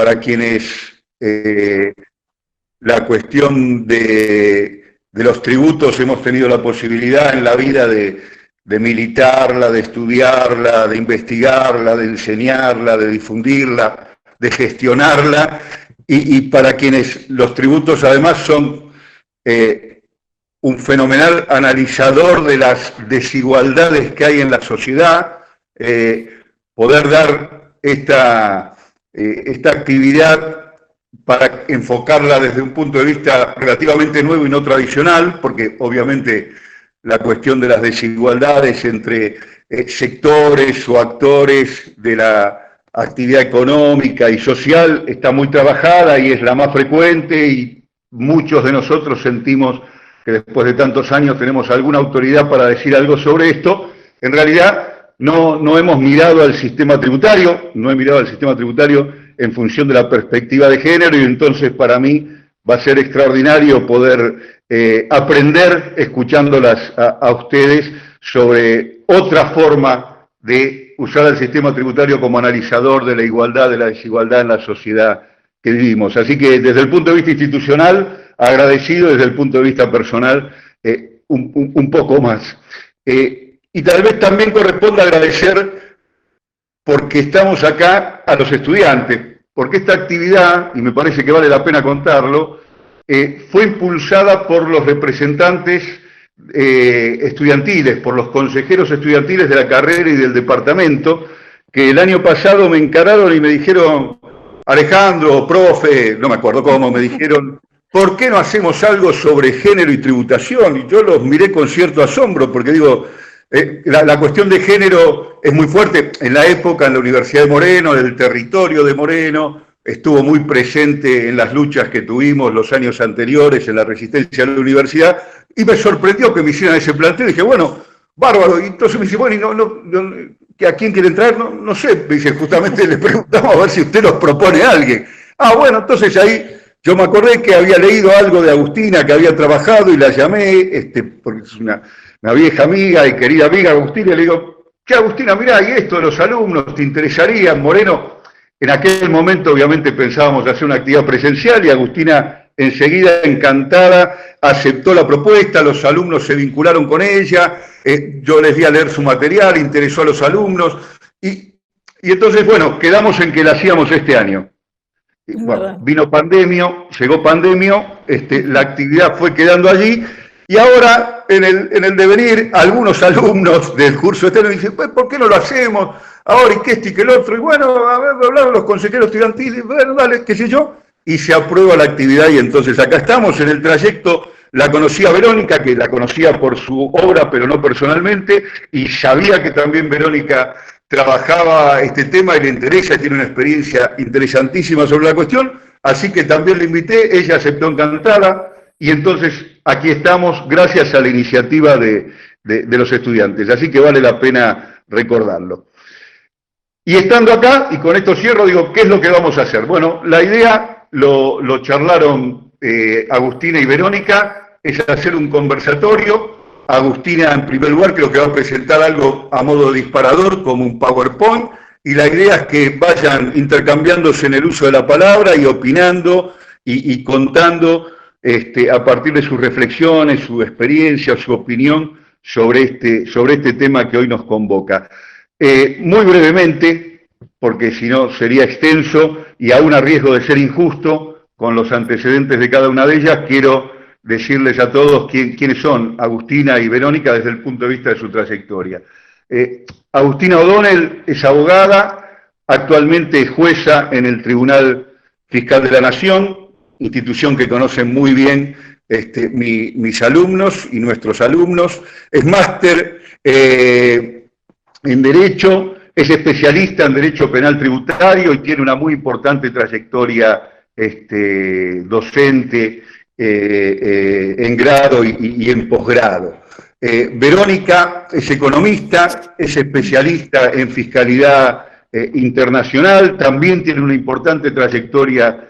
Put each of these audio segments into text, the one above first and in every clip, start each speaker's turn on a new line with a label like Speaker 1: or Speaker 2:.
Speaker 1: para quienes la cuestión de los tributos hemos tenido la posibilidad en la vida de militarla, de estudiarla, de investigarla, de enseñarla, de difundirla, de gestionarla, y para quienes los tributos además son un fenomenal analizador de las desigualdades que hay en la sociedad, poder dar esta actividad para enfocarla desde un punto de vista relativamente nuevo y no tradicional, porque obviamente la cuestión de las desigualdades entre sectores o actores de la actividad económica y social está muy trabajada y es la más frecuente, y muchos de nosotros sentimos que después de tantos años tenemos alguna autoridad para decir algo sobre esto. En realidad no hemos mirado al sistema tributario, no he mirado al sistema tributario en función de la perspectiva de género, y entonces para mí va a ser extraordinario poder aprender escuchándolas a ustedes sobre otra forma de usar el sistema tributario como analizador de la igualdad, de la desigualdad en la sociedad que vivimos. Así que desde el punto de vista institucional, agradecido, desde el punto de vista personal, un poco más. Y tal vez también corresponda agradecer, porque estamos acá, a los estudiantes, porque esta actividad, y me parece que vale la pena contarlo, fue impulsada por los representantes estudiantiles, por los consejeros estudiantiles de la carrera y del departamento, que el año pasado me encararon y me dijeron: Alejandro, profe, no me acuerdo cómo, me dijeron, ¿por qué no hacemos algo sobre género y tributación? Y yo los miré con cierto asombro, porque digo, la cuestión de género es muy fuerte. En la época, en la Universidad de Moreno, en el territorio de Moreno, estuvo muy presente en las luchas que tuvimos los años anteriores, en la resistencia a la universidad, y me sorprendió que me hicieran ese planteo. Y dije, bueno, bárbaro. Y entonces me dice, bueno, ¿y ¿a quién quieren traer? No sé. Me dice, justamente le preguntamos a ver si usted nos propone a alguien. Ah, bueno, entonces ahí yo me acordé que había leído algo de Agustina, que había trabajado, y la llamé, porque es una vieja amiga y querida amiga, Agustina, y le digo, ¿qué, Agustina? Mirá, y esto de los alumnos, ¿te interesaría? Moreno, en aquel momento obviamente pensábamos hacer una actividad presencial, y Agustina enseguida, encantada, aceptó la propuesta, los alumnos se vincularon con ella, yo les di a leer su material, interesó a los alumnos, y entonces, bueno, quedamos en que la hacíamos este año. Bueno, vino pandemia, llegó pandemia, la actividad fue quedando allí, y ahora, en el devenir, algunos alumnos del curso externo dicen, pues, ¿por qué no lo hacemos? Ahora, y que este y que el otro, y bueno, a ver, hablaron los consejeros estudiantiles, bueno, dale, qué sé yo, y se aprueba la actividad, y entonces acá estamos. En el trayecto la conocí a Verónica, que la conocía por su obra, pero no personalmente, y sabía que también Verónica trabajaba este tema y le interesa, y tiene una experiencia interesantísima sobre la cuestión, así que también le invité, ella aceptó encantada, y entonces aquí estamos gracias a la iniciativa de los estudiantes, así que vale la pena recordarlo. Y estando acá, y con esto cierro, digo, ¿qué es lo que vamos a hacer? Bueno, la idea, lo charlaron Agustina y Verónica, es hacer un conversatorio. Agustina, en primer lugar, creo que va a presentar algo a modo de disparador, como un PowerPoint, y la idea es que vayan intercambiándose en el uso de la palabra y opinando y contando a partir de sus reflexiones, su experiencia, su opinión sobre este tema que hoy nos convoca. Muy brevemente, porque si no sería extenso y aún a riesgo de ser injusto con los antecedentes de cada una de ellas, quiero decirles a todos quiénes son Agustina y Verónica desde el punto de vista de su trayectoria. Agustina O'Donnell es abogada, actualmente es jueza en el Tribunal Fiscal de la Nación, institución que conocen muy bien mis alumnos y nuestros alumnos. Es máster en Derecho, es especialista en Derecho Penal Tributario y tiene una muy importante trayectoria docente en grado y en posgrado. Verónica es economista, es especialista en fiscalidad internacional, también tiene una importante trayectoria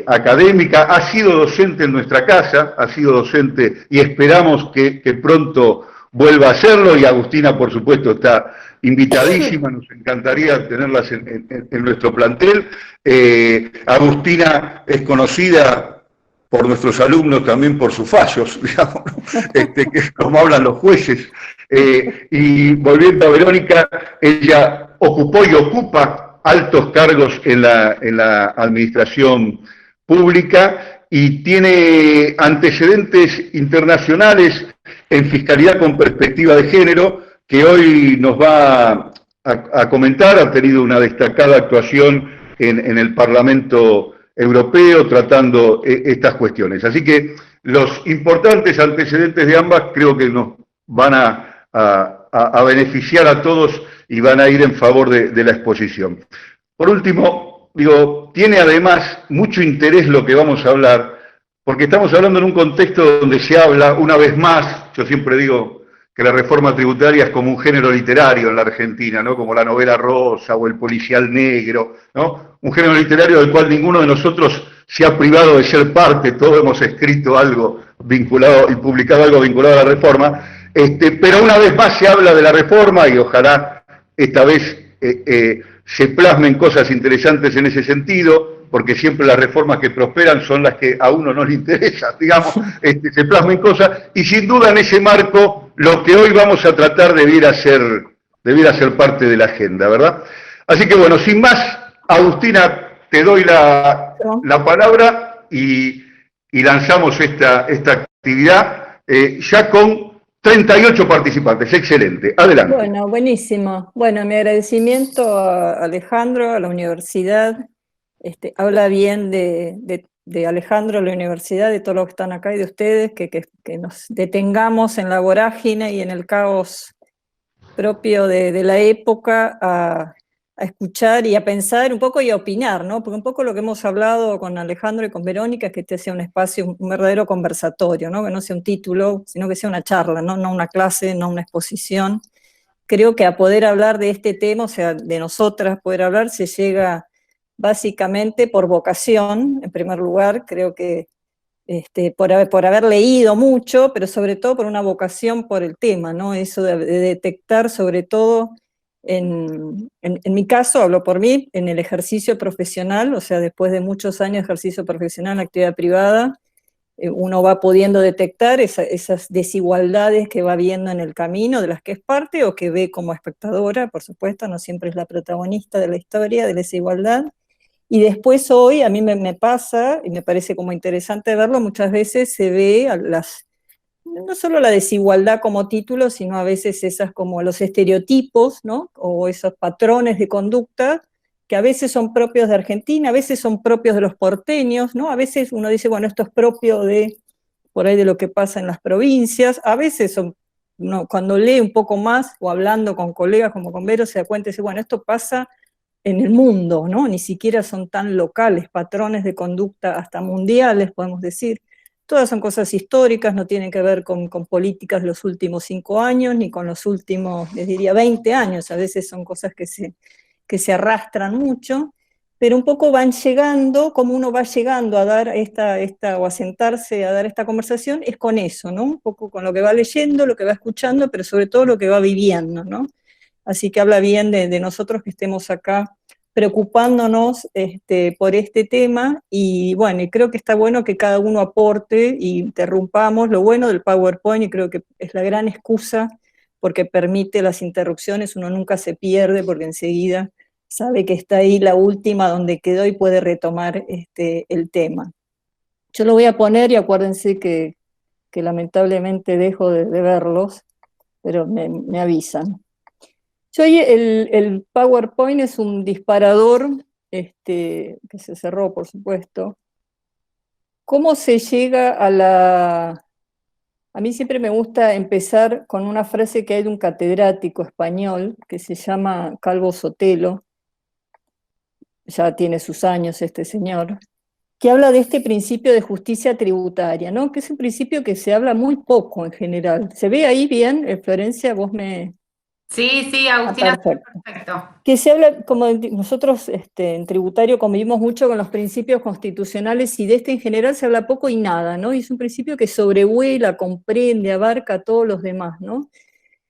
Speaker 1: académica, ha sido docente en nuestra casa, ha sido docente y esperamos que pronto vuelva a hacerlo, y Agustina, por supuesto, está invitadísimas, nos encantaría tenerlas en nuestro plantel. Agustina es conocida por nuestros alumnos también por sus fallos, digamos, que es como hablan los jueces. Y volviendo a Verónica, ella ocupó y ocupa altos cargos en la administración pública y tiene antecedentes internacionales en fiscalidad con perspectiva de género, que hoy nos va a comentar. Ha tenido una destacada actuación en el Parlamento Europeo tratando estas cuestiones. Así que los importantes antecedentes de ambas creo que nos van a beneficiar a todos y van a ir en favor de la exposición. Por último, digo, tiene además mucho interés lo que vamos a hablar, porque estamos hablando en un contexto donde se habla, una vez más, yo siempre digo que la reforma tributaria es como un género literario en la Argentina, ¿no? Como la novela rosa o el policial negro, ¿no? Un género literario del cual ninguno de nosotros se ha privado de ser parte, todos hemos escrito algo vinculado y publicado algo vinculado a la reforma, pero una vez más se habla de la reforma y ojalá esta vez se plasmen cosas interesantes en ese sentido, porque siempre las reformas que prosperan son las que a uno no le interesa, digamos, se plasmen cosas, y sin duda en ese marco lo que hoy vamos a tratar debiera ser parte de la agenda, ¿verdad? Así que bueno, sin más, Agustina, te doy la palabra y lanzamos esta actividad ya con 38 participantes, excelente, adelante.
Speaker 2: Bueno, buenísimo. Bueno, mi agradecimiento a Alejandro, a la universidad. Habla bien de Alejandro, la universidad, de todos los que están acá y de ustedes, que nos detengamos en la vorágine y en el caos propio de la época a escuchar y a pensar un poco y a opinar, ¿no? Porque un poco lo que hemos hablado con Alejandro y con Verónica es que este sea un espacio, un verdadero conversatorio, ¿no? Que no sea un título, sino que sea una charla, ¿no? No una clase, no una exposición. Creo que a poder hablar de este tema, o sea, de nosotras poder hablar, se llega básicamente por vocación, en primer lugar. Creo que por haber leído mucho, pero sobre todo por una vocación por el tema, ¿no? Eso de detectar sobre todo, en mi caso, hablo por mí, en el ejercicio profesional, o sea, después de muchos años de ejercicio profesional en la actividad privada, uno va pudiendo detectar esas desigualdades que va viendo en el camino, de las que es parte o que ve como espectadora, por supuesto, no siempre es la protagonista de la historia, de la desigualdad. Y después hoy a mí me pasa, y me parece como interesante verlo, muchas veces se ve no solo la desigualdad como título, sino a veces esas como los estereotipos, ¿no? O esos patrones de conducta que a veces son propios de Argentina, a veces son propios de los porteños, ¿no? A veces uno dice, bueno, esto es propio por ahí de lo que pasa en las provincias, a veces cuando lee un poco más, o hablando con colegas como con Vero, se da cuenta y dice, bueno, esto pasa en el mundo, ¿no? Ni siquiera son tan locales, patrones de conducta hasta mundiales, podemos decir. Todas son cosas históricas, no tienen que ver con políticas de los últimos 5 años, ni con los últimos, les diría, 20 años. A veces son cosas que se arrastran mucho, pero un poco van llegando, como uno va llegando a dar o a sentarse a dar esta conversación, es con eso, ¿no? Un poco con lo que va leyendo, lo que va escuchando, pero sobre todo lo que va viviendo, ¿no? Así que habla bien de nosotros que estemos acá preocupándonos por este tema, y bueno, y creo que está bueno que cada uno aporte y interrumpamos. Lo bueno del PowerPoint, y creo que es la gran excusa, porque permite las interrupciones, uno nunca se pierde, porque enseguida sabe que está ahí la última donde quedó y puede retomar el tema. Yo lo voy a poner, y acuérdense que lamentablemente dejo de verlos, pero me avisan. El PowerPoint es un disparador que se cerró, por supuesto. ¿Cómo se llega A mí siempre me gusta empezar con una frase que hay de un catedrático español que se llama Calvo Sotelo, ya tiene sus años este señor, que habla de este principio de justicia tributaria, ¿no? Que es un principio que se habla muy poco en general. ¿Se ve ahí bien, Florencia? Vos me...
Speaker 3: Sí, Agustina, perfecto.
Speaker 2: Que se habla, como nosotros en tributario convivimos mucho con los principios constitucionales, y de en general se habla poco y nada, ¿no? Y es un principio que sobrevuela, comprende, abarca a todos los demás, ¿no?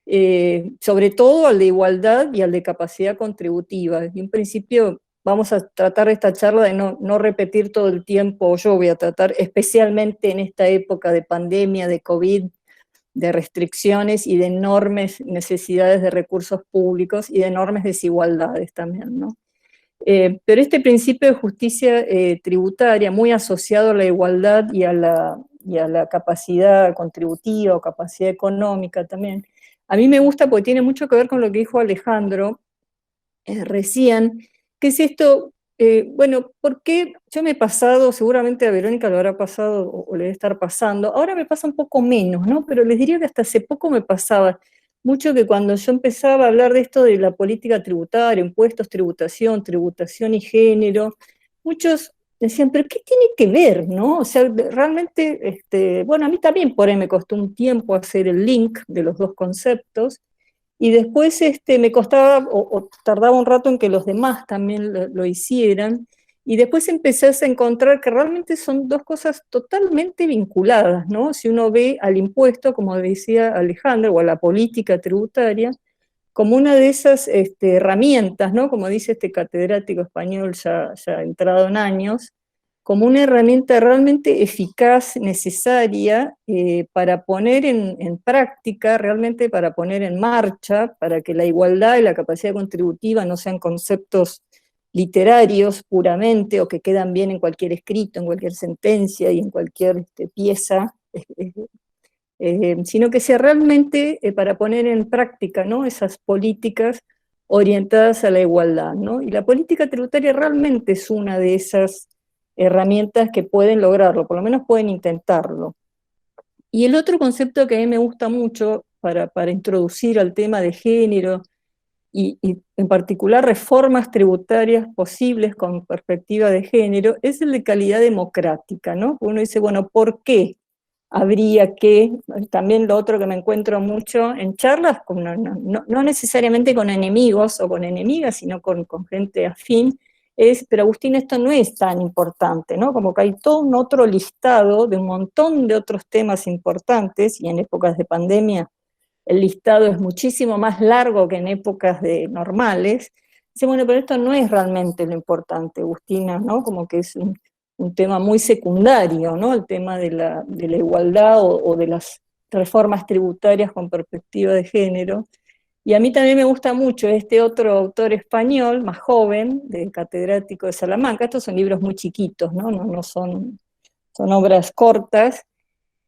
Speaker 2: sobre todo al de igualdad y al de capacidad contributiva. Y en principio vamos a tratar esta charla de no repetir todo el tiempo, yo voy a tratar especialmente en esta época de pandemia, de COVID, de restricciones y de enormes necesidades de recursos públicos y de enormes desigualdades también, ¿no? Pero este principio de justicia tributaria, muy asociado a la igualdad y a la capacidad contributiva o capacidad económica también, a mí me gusta porque tiene mucho que ver con lo que dijo Alejandro recién, que es esto, bueno, ¿por qué yo me he pasado, seguramente a Verónica lo habrá pasado o le debe estar pasando, ahora me pasa un poco menos, ¿no? Pero les diría que hasta hace poco me pasaba mucho que cuando yo empezaba a hablar de esto de la política tributaria, impuestos, tributación y género, muchos decían, pero ¿qué tiene que ver, no? O sea, realmente, bueno, a mí también por ahí me costó un tiempo hacer el link de los dos conceptos, y después me costaba o tardaba un rato en que los demás también lo hicieran, y después empezás a encontrar que realmente son dos cosas totalmente vinculadas, ¿no? Si uno ve al impuesto, como decía Alejandro, o a la política tributaria, como una de esas herramientas, ¿no? Como dice este catedrático español ya entrado en años, como una herramienta realmente eficaz, necesaria para poner en práctica, realmente para poner en marcha, para que la igualdad y la capacidad contributiva no sean conceptos literarios puramente, o que quedan bien en cualquier escrito, en cualquier sentencia y en cualquier pieza, sino que sea realmente para poner en práctica, ¿no? Esas políticas orientadas a la igualdad, ¿no? Y la política tributaria realmente es una de esas herramientas que pueden lograrlo, por lo menos pueden intentarlo. Y el otro concepto que a mí me gusta mucho para introducir al tema de género, y en particular reformas tributarias posibles con perspectiva de género, es el de calidad democrática, ¿no? Uno dice, bueno, ¿por qué habría que? También lo otro que me encuentro mucho en charlas, no necesariamente con enemigos o con enemigas, sino con gente afín, es, pero Agustín, esto no es tan importante, ¿no? Como que hay todo un otro listado de un montón de otros temas importantes, y en épocas de pandemia el listado es muchísimo más largo que en épocas normales. Dice, bueno, pero esto no es realmente lo importante, Agustina, ¿no? Como que es un tema muy secundario, ¿no? El tema de la igualdad o de las reformas tributarias con perspectiva de género. Y a mí también me gusta mucho este otro autor español, más joven, de catedrático de Salamanca. Estos son libros muy chiquitos, ¿no? No son obras cortas,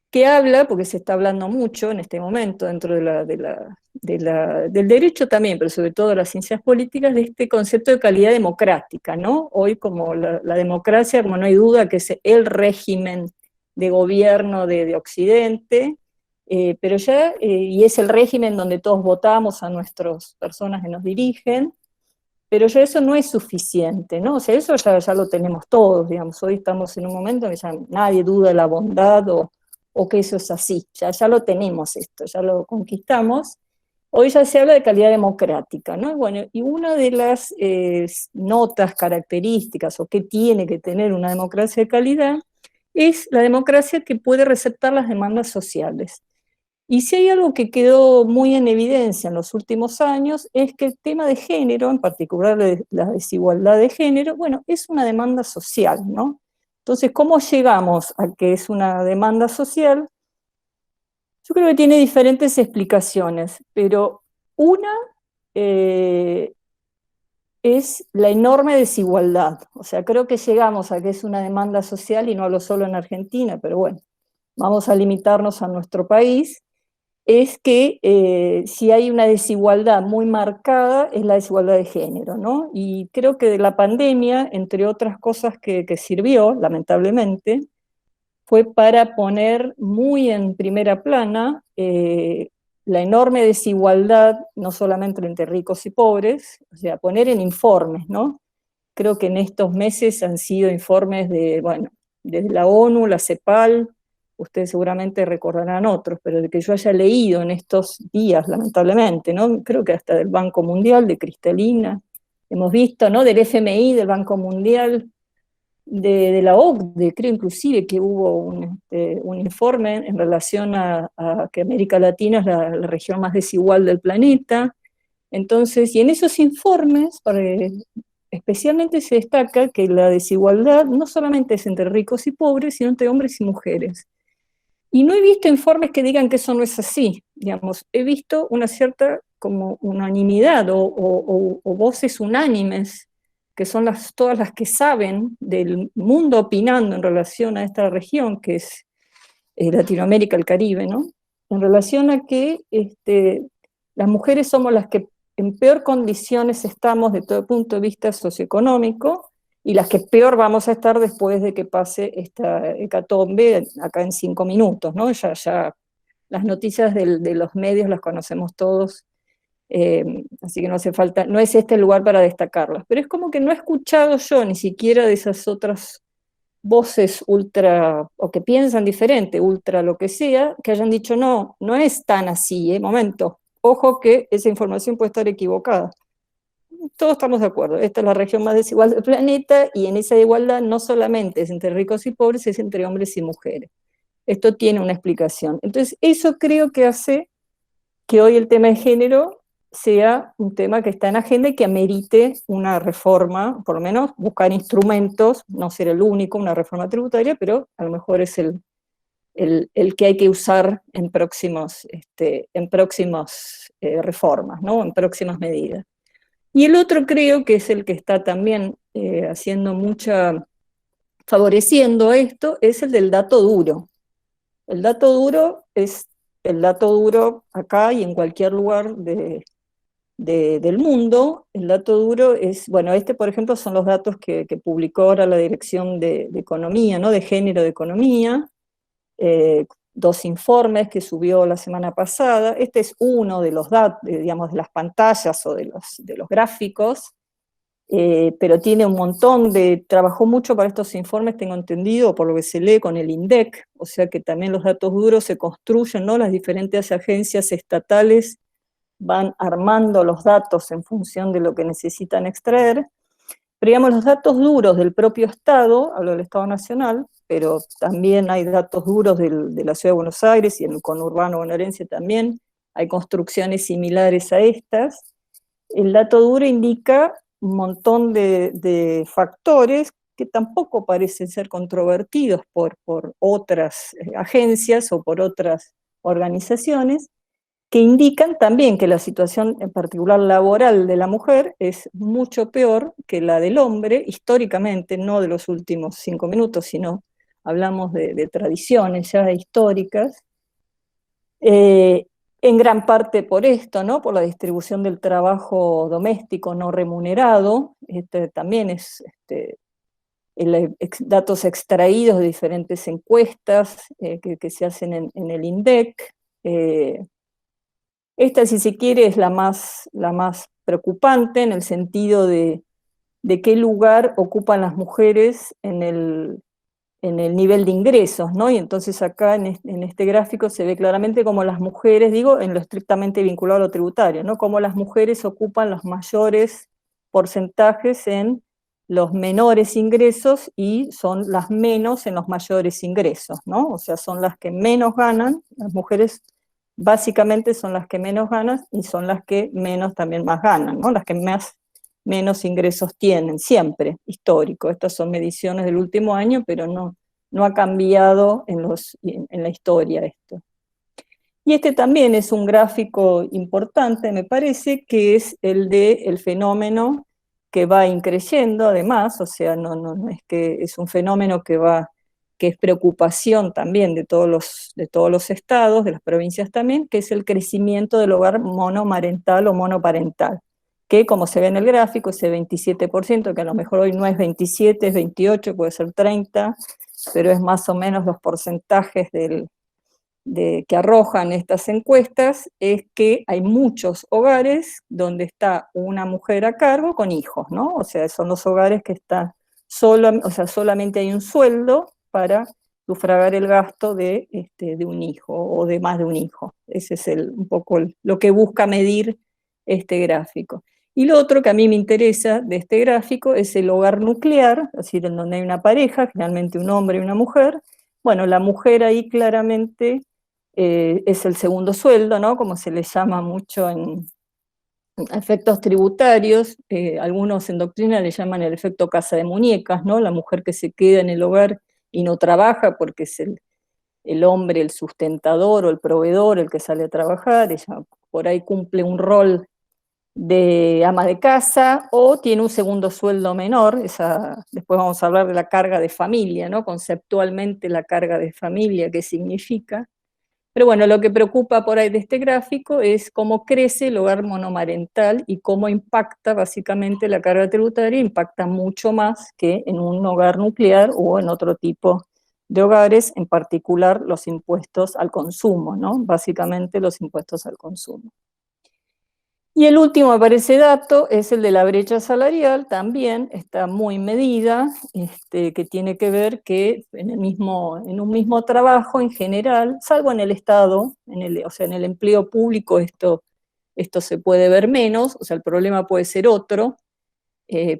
Speaker 2: que habla, porque se está hablando mucho en este momento dentro del derecho también, pero sobre todo de las ciencias políticas, de este concepto de calidad democrática, ¿no? Hoy como la democracia, como no hay duda que es el régimen de gobierno de Occidente, pero ya, y es el régimen donde todos votamos a nuestras personas que nos dirigen, pero ya eso no es suficiente, ¿no? O sea, eso ya lo tenemos todos, digamos. Hoy estamos en un momento en que ya nadie duda de la bondad o que eso es así, ya lo tenemos esto, ya lo conquistamos. Hoy ya se habla de calidad democrática, ¿no? Bueno, y una de las notas, características, o qué tiene que tener una democracia de calidad, es la democracia que puede receptar las demandas sociales. Y si hay algo que quedó muy en evidencia en los últimos años, es que el tema de género, en particular la desigualdad de género, bueno, es una demanda social, ¿no? Entonces, ¿cómo llegamos a que es una demanda social? Yo creo que tiene diferentes explicaciones, pero una es la enorme desigualdad. O sea, creo que llegamos a que es una demanda social, y no hablo solo en Argentina, pero bueno, vamos a limitarnos a nuestro país, es que si hay una desigualdad muy marcada, es la desigualdad de género, ¿no? Y creo que de la pandemia, entre otras cosas que sirvió, lamentablemente, fue para poner muy en primera plana la enorme desigualdad, no solamente entre ricos y pobres, o sea, poner en informes, ¿no? Creo que en estos meses han sido informes bueno, desde la ONU, la CEPAL, ustedes seguramente recordarán otros, pero de que yo haya leído en estos días, lamentablemente, ¿no? Creo que hasta del Banco Mundial, de Cristalina, hemos visto, ¿no? Del FMI, del Banco Mundial, de la OCDE, creo inclusive que hubo un informe en relación a que América Latina es la región más desigual del planeta. Entonces, y en esos informes especialmente se destaca que la desigualdad no solamente es entre ricos y pobres, sino entre hombres y mujeres. Y no he visto informes que digan que eso no es así, digamos, he visto una cierta como unanimidad o voces unánimes, que son todas las que saben del mundo opinando en relación a esta región, que es Latinoamérica, el Caribe, ¿no? En relación a que las mujeres somos las que en peor condiciones estamos de todo punto de vista socioeconómico, y las que peor vamos a estar después de que pase esta hecatombe acá en 5 minutos, ¿no? Ya las noticias de los medios las conocemos todos, así que no hace falta, no es este el lugar para destacarlas, pero es como que no he escuchado yo ni siquiera de esas otras voces ultra, o que piensan diferente, ultra lo que sea, que hayan dicho no, no es tan así, momento, ojo que esa información puede estar equivocada. Todos estamos de acuerdo, esta es la región más desigual del planeta, y en esa igualdad no solamente es entre ricos y pobres, es entre hombres y mujeres. Esto tiene una explicación. Entonces, eso creo que hace que hoy el tema de género sea un tema que está en agenda y que amerite una reforma, por lo menos buscar instrumentos, no ser el único, una reforma tributaria, pero a lo mejor es el que hay que usar en próximas reformas, ¿no? En próximas medidas. Y el otro creo que es el que está también favoreciendo esto, es el del dato duro. El dato duro es el dato duro acá y en cualquier lugar del mundo. El dato duro es, bueno, por ejemplo son los datos que publicó ahora la Dirección de Economía, ¿no? De Género de Economía, 2 informes que subió la semana pasada. Este es uno de los datos, digamos, de las pantallas o de los gráficos, pero tiene un montón trabajó mucho para estos informes, tengo entendido, por lo que se lee con el INDEC, o sea que también los datos duros se construyen, ¿no? Las diferentes agencias estatales van armando los datos en función de lo que necesitan extraer, pero digamos, los datos duros del propio Estado, hablo del Estado Nacional, pero también hay datos duros de la Ciudad de Buenos Aires, y en el conurbano bonaerense también hay construcciones similares a estas. El dato duro indica un montón de factores que tampoco parecen ser controvertidos por otras agencias o por otras organizaciones, que indican también que la situación en particular laboral de la mujer es mucho peor que la del hombre, históricamente, no de los últimos 5 minutos, sino hablamos de tradiciones ya históricas, en gran parte por esto, ¿no? Por la distribución del trabajo doméstico no remunerado. También es datos extraídos de diferentes encuestas que se hacen en el INDEC. Esta, si se quiere, es la más preocupante en el sentido de qué lugar ocupan las mujeres en el nivel de ingresos, ¿no? Y entonces acá en este gráfico se ve claramente cómo las mujeres, digo, en lo estrictamente vinculado a lo tributario, ¿no? Cómo las mujeres ocupan los mayores porcentajes en los menores ingresos y son las menos en los mayores ingresos, ¿no? O sea, son las que menos ganan, las mujeres básicamente son las que menos ganan y son las que menos también más ganan, ¿no? Las que menos ingresos tienen, siempre, histórico. Estas son mediciones del último año, pero no ha cambiado en la historia esto. Y este también es un gráfico importante, me parece, que es el del fenómeno que va increyendo, además, o sea, no es que es un fenómeno que es preocupación también de todos los estados, de las provincias también, que es el crecimiento del hogar monomarental o monoparental, que como se ve en el gráfico, ese 27%, que a lo mejor hoy no es 27, es 28, puede ser 30, pero es más o menos los porcentajes que arrojan estas encuestas, es que hay muchos hogares donde está una mujer a cargo con hijos, ¿no? O sea, son los hogares que están solamente hay un sueldo para sufragar el gasto de un hijo o de más de un hijo. Ese es un poco lo que busca medir este gráfico. Y lo otro que a mí me interesa de este gráfico es el hogar nuclear, es decir, en donde hay una pareja, generalmente un hombre y una mujer. Bueno, la mujer ahí claramente es el segundo sueldo, ¿no? Como se le llama mucho en efectos tributarios, algunos en doctrina le llaman el efecto casa de muñecas, ¿no? La mujer que se queda en el hogar y no trabaja porque es el hombre el sustentador o el proveedor el que sale a trabajar, ella por ahí cumple un rol de ama de casa o tiene un segundo sueldo menor, después vamos a hablar de la carga de familia, ¿no? Conceptualmente la carga de familia, ¿qué significa? Pero bueno, lo que preocupa por ahí de este gráfico es cómo crece el hogar monomarental y cómo impacta básicamente la carga tributaria, impacta mucho más que en un hogar nuclear o en otro tipo de hogares, en particular los impuestos al consumo, ¿no? Básicamente los impuestos al consumo. Y el último, me parece, dato es el de la brecha salarial, también está muy medida, que tiene que ver que en un mismo trabajo en general, salvo en el Estado, o sea, en el empleo público esto se puede ver menos, o sea, el problema puede ser otro,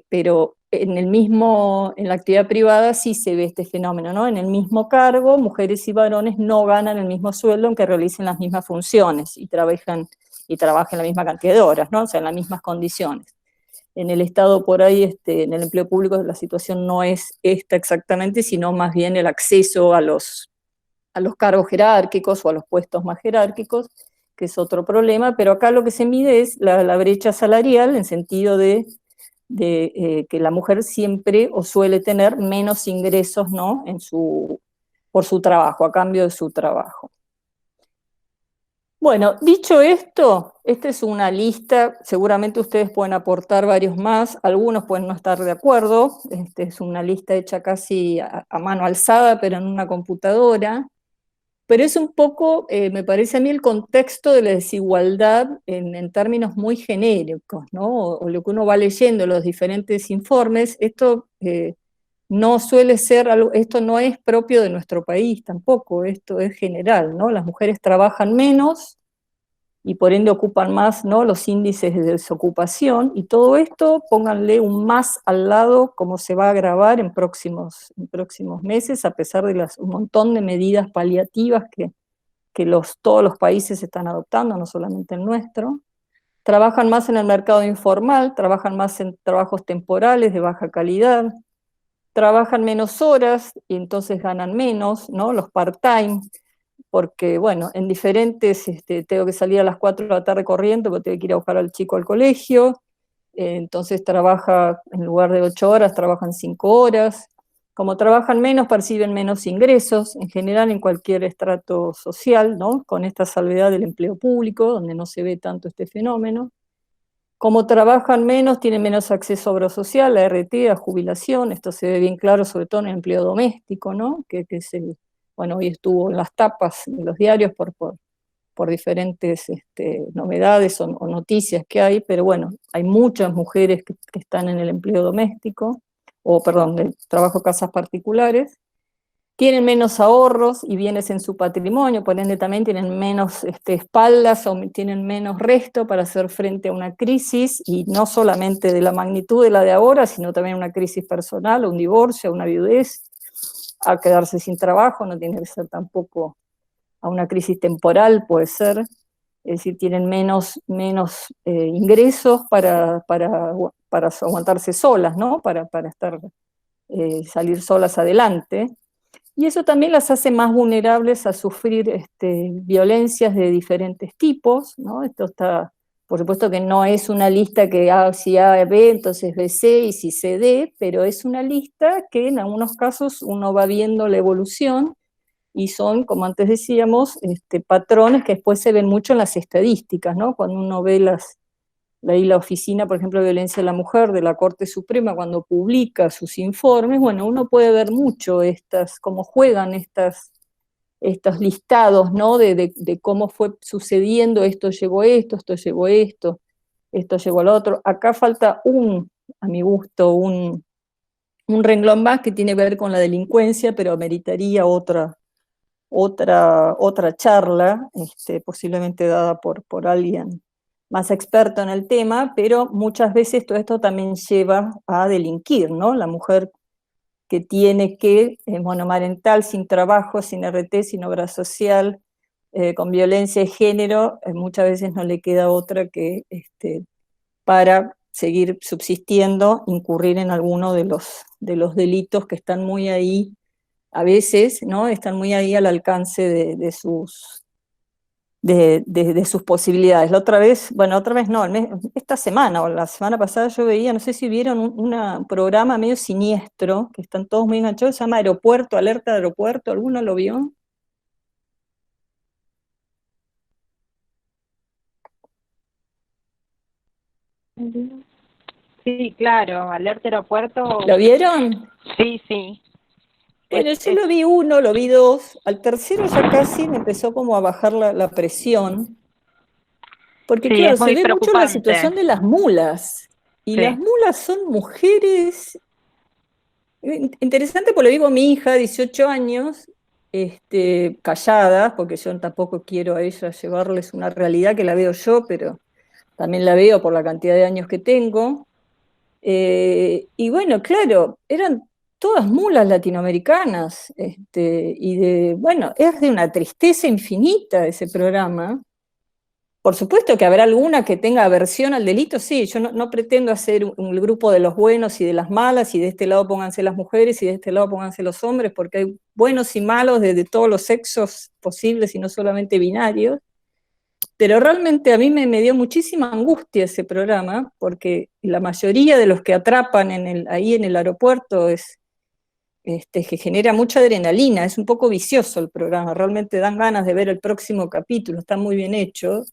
Speaker 2: pero en la actividad privada sí se ve este fenómeno, ¿no? En el mismo cargo, mujeres y varones no ganan el mismo sueldo aunque realicen las mismas funciones y trabajen la misma cantidad de horas, ¿no? O sea, en las mismas condiciones. En el Estado por ahí, en el empleo público, la situación no es esta exactamente, sino más bien el acceso a los cargos jerárquicos o a los puestos más jerárquicos, que es otro problema, pero acá lo que se mide es la brecha salarial en sentido de que la mujer siempre o suele tener menos ingresos, ¿no? Por su trabajo, a cambio de su trabajo. Bueno, dicho esto, esta es una lista, seguramente ustedes pueden aportar varios más, algunos pueden no estar de acuerdo, es una lista hecha casi a mano alzada, pero en una computadora, pero es un poco, me parece a mí, el contexto de la desigualdad en términos muy genéricos, ¿no? O lo que uno va leyendo en los diferentes informes, esto no suele ser algo, esto no es propio de nuestro país tampoco, esto es general, ¿no? Las mujeres trabajan menos y por ende ocupan más, ¿no? Los índices de desocupación, y todo esto pónganle un más al lado, como se va a agravar en próximos meses, a pesar de un montón de medidas paliativas que todos los países están adoptando, no solamente el nuestro. Trabajan más en el mercado informal, trabajan más en trabajos temporales de baja calidad, trabajan menos horas y entonces ganan menos, ¿no? Los part-time, porque, bueno, en diferentes, tengo que salir a las 4 de la tarde corriendo porque tengo que ir a buscar al chico al colegio, entonces trabaja, en lugar de 8 horas, trabajan 5 horas. Como trabajan menos, perciben menos ingresos, en general en cualquier estrato social, ¿no? Con esta salvedad del empleo público, donde no se ve tanto este fenómeno. Como trabajan menos, tienen menos acceso a obra social, a RT, a jubilación, esto se ve bien claro sobre todo en el empleo doméstico, ¿no? Que es bueno, hoy estuvo en las tapas de los diarios por diferentes novedades o noticias que hay, pero bueno, hay muchas mujeres que están en el empleo doméstico, o perdón, del trabajo de casas particulares, tienen menos ahorros y bienes en su patrimonio, por ende también tienen menos espaldas o tienen menos resto para hacer frente a una crisis, y no solamente de la magnitud de la de ahora, sino también una crisis personal, un divorcio, una viudez, a quedarse sin trabajo, no tiene que ser tampoco a una crisis temporal, puede ser, es decir, tienen menos ingresos para aguantarse solas, ¿no? Para salir solas adelante. Y eso también las hace más vulnerables a sufrir violencias de diferentes tipos, ¿no? Esto está, por supuesto que no es una lista que si A B, entonces B C, y si C D, pero es una lista que en algunos casos uno va viendo la evolución, y son, como antes decíamos, patrones que después se ven mucho en las estadísticas, ¿no? Cuando uno ve la oficina, por ejemplo, de violencia de la mujer de la Corte Suprema, cuando publica sus informes, bueno, uno puede ver mucho cómo juegan estos listados, ¿no? De cómo fue sucediendo, esto llegó esto llegó esto llegó al otro. Acá falta a mi gusto, un renglón más que tiene que ver con la delincuencia, pero ameritaría otra charla, posiblemente dada por alguien más experto en el tema, pero muchas veces todo esto también lleva a delinquir, ¿no? La mujer que tiene que, monomarental, sin trabajo, sin RT, sin obra social, con violencia de género, muchas veces no le queda otra que para seguir subsistiendo, incurrir en alguno de los delitos que están muy ahí, a veces, ¿no? Están muy ahí al alcance de sus posibilidades. La otra vez, bueno, otra vez no, esta semana o la semana pasada yo veía, no sé si vieron un programa medio siniestro, que están todos muy enganchados, se llama Aeropuerto, Alerta de Aeropuerto, ¿alguno lo vio?
Speaker 4: Sí, claro, Alerta Aeropuerto.
Speaker 2: ¿Lo vieron?
Speaker 4: Sí, sí.
Speaker 2: Bueno, yo lo vi uno, lo vi dos, al tercero ya casi me empezó como a bajar la presión, porque
Speaker 4: Sí,
Speaker 2: claro,
Speaker 4: es
Speaker 2: se
Speaker 4: muy
Speaker 2: ve mucho la
Speaker 4: preocupante.
Speaker 2: situación de las mulas, y
Speaker 4: Sí.
Speaker 2: las mulas son mujeres. Interesante, porque lo digo a mi hija, 18 años, callada, porque yo tampoco quiero a ella llevarles una realidad que la veo yo, pero también la veo por la cantidad de años que tengo. Y bueno, claro, eran todas mulas latinoamericanas, bueno, es de una tristeza infinita ese programa. Por supuesto que habrá alguna que tenga aversión al delito, sí, yo no pretendo hacer un grupo de los buenos y de las malas, y de este lado pónganse las mujeres y de este lado pónganse los hombres, porque hay buenos y malos de todos los sexos posibles y no solamente binarios, pero realmente a mí me dio muchísima angustia ese programa, porque la mayoría de los que atrapan ahí en el aeropuerto que genera mucha adrenalina, es un poco vicioso el programa, realmente dan ganas de ver el próximo capítulo, está muy bien hecho.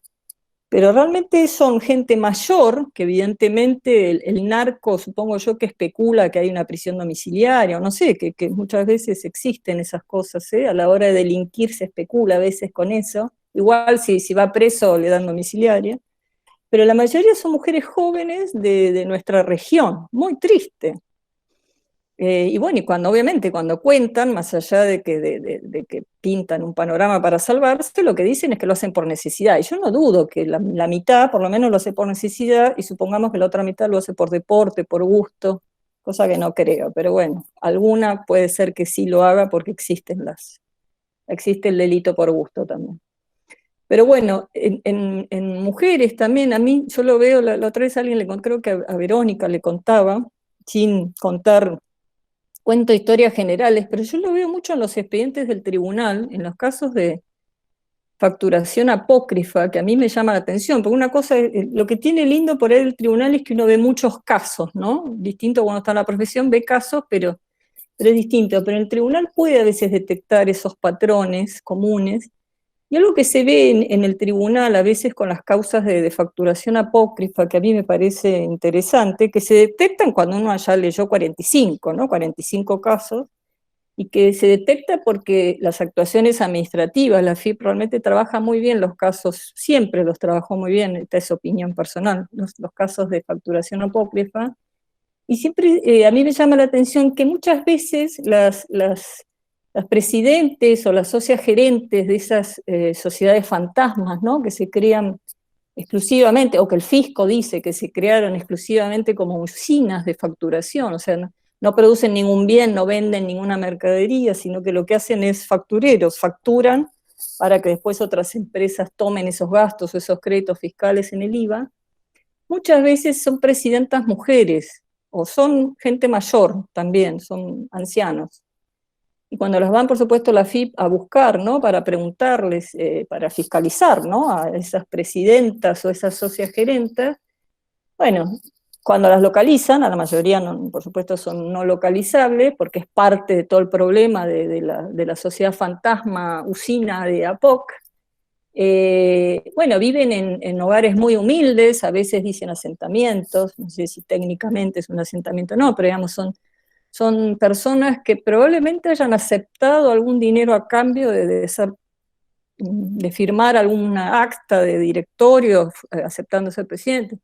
Speaker 2: Pero realmente son gente mayor, que evidentemente el narco, supongo yo, que especula que hay una prisión domiciliaria, o no sé, que muchas veces existen esas cosas, ¿eh? A la hora de delinquir se especula a veces con eso. Igual si va preso le dan domiciliaria. Pero la mayoría son mujeres jóvenes de nuestra región, muy triste. Y bueno, y obviamente cuando cuentan, más allá de que pintan un panorama para salvarse, lo que dicen es que lo hacen por necesidad. Y yo no dudo que la mitad, por lo menos, lo hace por necesidad, y supongamos que la otra mitad lo hace por deporte, por gusto, cosa que no creo. Pero bueno, alguna puede ser que sí lo haga porque existe el delito por gusto también. Pero bueno, en mujeres también, a mí, yo lo veo, la otra vez alguien creo que a Verónica le contaba, sin contar, cuento historias generales, pero yo lo veo mucho en los expedientes del tribunal, en los casos de facturación apócrifa, que a mí me llama la atención, porque una cosa, lo que tiene lindo por ahí el tribunal es que uno ve muchos casos, ¿no? Distinto cuando está en la profesión, ve casos, pero es distinto, pero el tribunal puede a veces detectar esos patrones comunes. Y algo que se ve en el tribunal a veces con las causas de facturación apócrifa, que a mí me parece interesante, que se detectan cuando uno ya leyó 45, ¿no? 45 casos, y que se detecta porque las actuaciones administrativas, la FIP realmente trabaja muy bien los casos, siempre los trabajó muy bien, esta es opinión personal, los casos de facturación apócrifa, y siempre a mí me llama la atención que muchas veces las presidentes o las socias gerentes de esas sociedades fantasmas, ¿no? Que se crean exclusivamente, o que el fisco dice que se crearon exclusivamente como usinas de facturación, o sea, no producen ningún bien, no venden ninguna mercadería, sino que lo que hacen es factureros, facturan para que después otras empresas tomen esos gastos o esos créditos fiscales en el IVA. Muchas veces son presidentas mujeres, o son gente mayor también, son ancianos. Y cuando las van, por supuesto, la FIP a buscar, ¿no? Para preguntarles, para fiscalizar, ¿no? A esas presidentas o esas socias gerentas, bueno, cuando las localizan, a la mayoría, no, por supuesto, son no localizables, porque es parte de todo el problema de la sociedad fantasma usina de APOC. Bueno, viven en hogares muy humildes, a veces dicen asentamientos, no sé si técnicamente es un asentamiento o no, pero digamos, son personas que probablemente hayan aceptado algún dinero a cambio de firmar alguna acta de directorio aceptando ser presidente.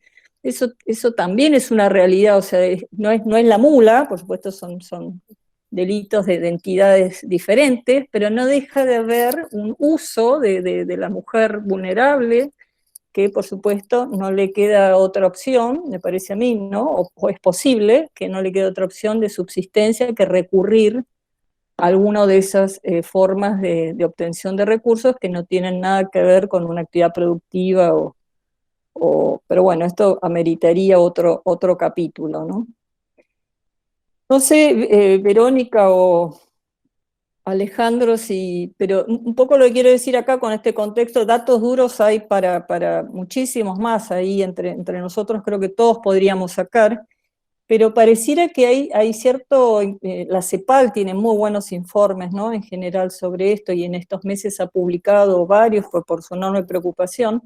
Speaker 2: Eso también es una realidad, o sea, no es la mula, por supuesto son delitos de entidades diferentes, pero no deja de haber un uso de la mujer vulnerable que por supuesto no le queda otra opción, me parece a mí, ¿no? O es posible que no le quede otra opción de subsistencia que recurrir a alguna de esas formas de obtención de recursos que no tienen nada que ver con una actividad productiva pero bueno, esto ameritaría otro capítulo, ¿no? No sé, Verónica o Alejandro, sí, pero un poco lo que quiero decir acá con este contexto, datos duros hay para muchísimos más ahí entre nosotros, creo que todos podríamos sacar, pero pareciera que hay cierto, la CEPAL tiene muy buenos informes, ¿no? En general sobre esto, y en estos meses ha publicado varios por su enorme preocupación,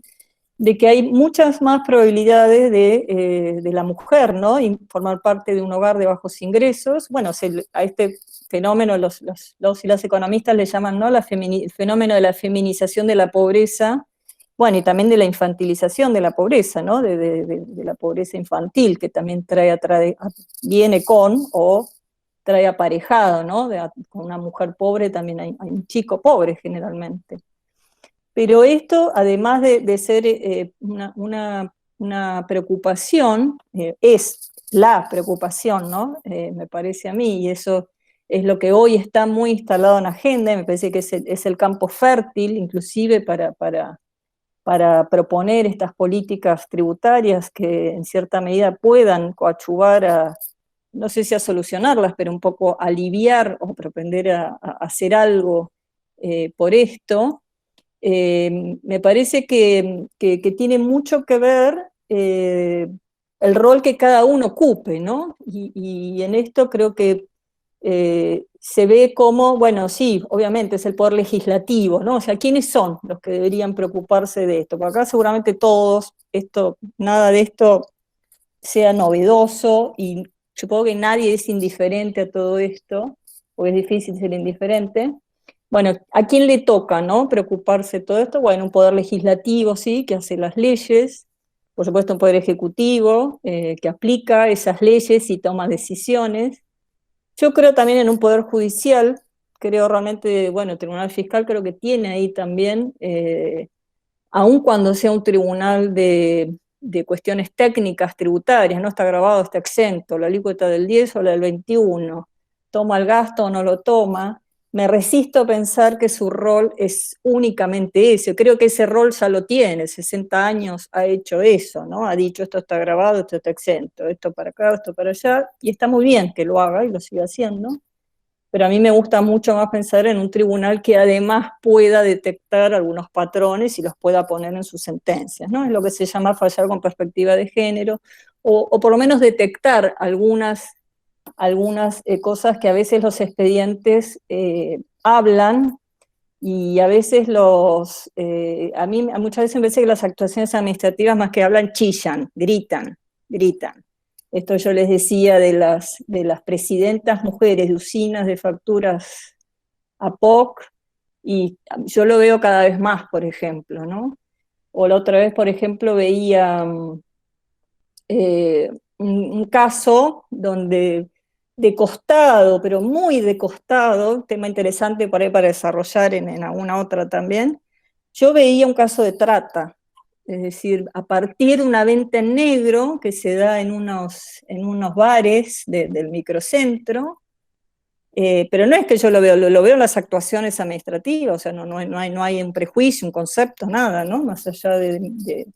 Speaker 2: de que hay muchas más probabilidades de la mujer, ¿no? Y formar parte de un hogar de bajos ingresos. Bueno, a este fenómeno los y las economistas le llaman, ¿no? El fenómeno de la feminización de la pobreza, bueno, y también de la infantilización de la pobreza, ¿no? De la pobreza infantil, que también viene con o trae aparejado, ¿no? Con una mujer pobre también hay un chico pobre generalmente. Pero esto, además de ser una preocupación, es la preocupación, ¿no? Me parece a mí, y eso es lo que hoy está muy instalado en la agenda, y me parece que es el campo fértil, inclusive para proponer estas políticas tributarias que en cierta medida puedan coadyuvar no sé si a solucionarlas, pero un poco aliviar o propender a hacer algo por esto. Me parece que tiene mucho que ver el rol que cada uno ocupe, ¿no? Y en esto creo que se ve como, bueno, sí, obviamente es el poder legislativo, ¿no? O sea, ¿quiénes son los que deberían preocuparse de esto? Porque acá seguramente todos, nada de esto sea novedoso, y supongo que nadie es indiferente a todo esto, o es difícil ser indiferente. Bueno, ¿a quién le toca, no? Preocuparse de todo esto. Bueno, un poder legislativo, sí, que hace las leyes, por supuesto un poder ejecutivo, que aplica esas leyes y toma decisiones. Yo creo también en un poder judicial, creo realmente, bueno, el Tribunal Fiscal creo que tiene ahí también, aun cuando sea un tribunal de cuestiones técnicas tributarias, no está grabado, está exento, la alícuota del 10 o la del 21, toma el gasto o no lo toma. Me resisto a pensar que su rol es únicamente ese. Creo que ese rol ya lo tiene, 60 años ha hecho eso, ¿no? Ha dicho esto está grabado, esto está exento, esto para acá, esto para allá, y está muy bien que lo haga y lo siga haciendo. Pero a mí me gusta mucho más pensar en un tribunal que además pueda detectar algunos patrones y los pueda poner en sus sentencias, ¿no? Es lo que se llama fallar con perspectiva de género, o por lo menos detectar algunas cosas que a veces los expedientes hablan, y a veces a mí muchas veces me parece que las actuaciones administrativas más que hablan, chillan, gritan. Esto yo les decía de las presidentas mujeres de usinas de facturas APOC, y yo lo veo cada vez más, por ejemplo, ¿no? O la otra vez, por ejemplo, veía un caso donde de costado, pero muy de costado, tema interesante por ahí para desarrollar en alguna otra también, yo veía un caso de trata, es decir, a partir de una venta en negro que se da en unos bares del microcentro, pero no es que yo lo veo, lo veo en las actuaciones administrativas, o sea, no hay un prejuicio, un concepto, nada, ¿no? Más allá de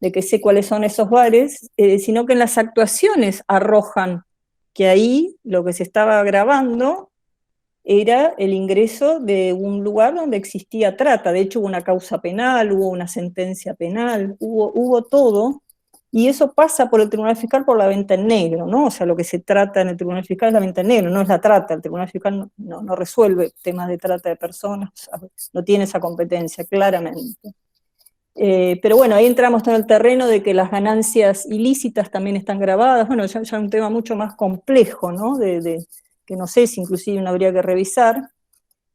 Speaker 2: que sé cuáles son esos bares, sino que en las actuaciones arrojan que ahí lo que se estaba grabando era el ingreso de un lugar donde existía trata. De hecho hubo una causa penal, hubo una sentencia penal, hubo todo, y eso pasa por el Tribunal Fiscal por la venta en negro, ¿no? O sea, lo que se trata en el Tribunal Fiscal es la venta en negro, no es la trata. El Tribunal Fiscal no resuelve temas de trata de personas, no tiene esa competencia, claramente. Pero bueno, ahí entramos en el terreno de que las ganancias ilícitas también están grabadas. Bueno, ya un tema mucho más complejo, ¿no? Que no sé si inclusive no habría que revisar,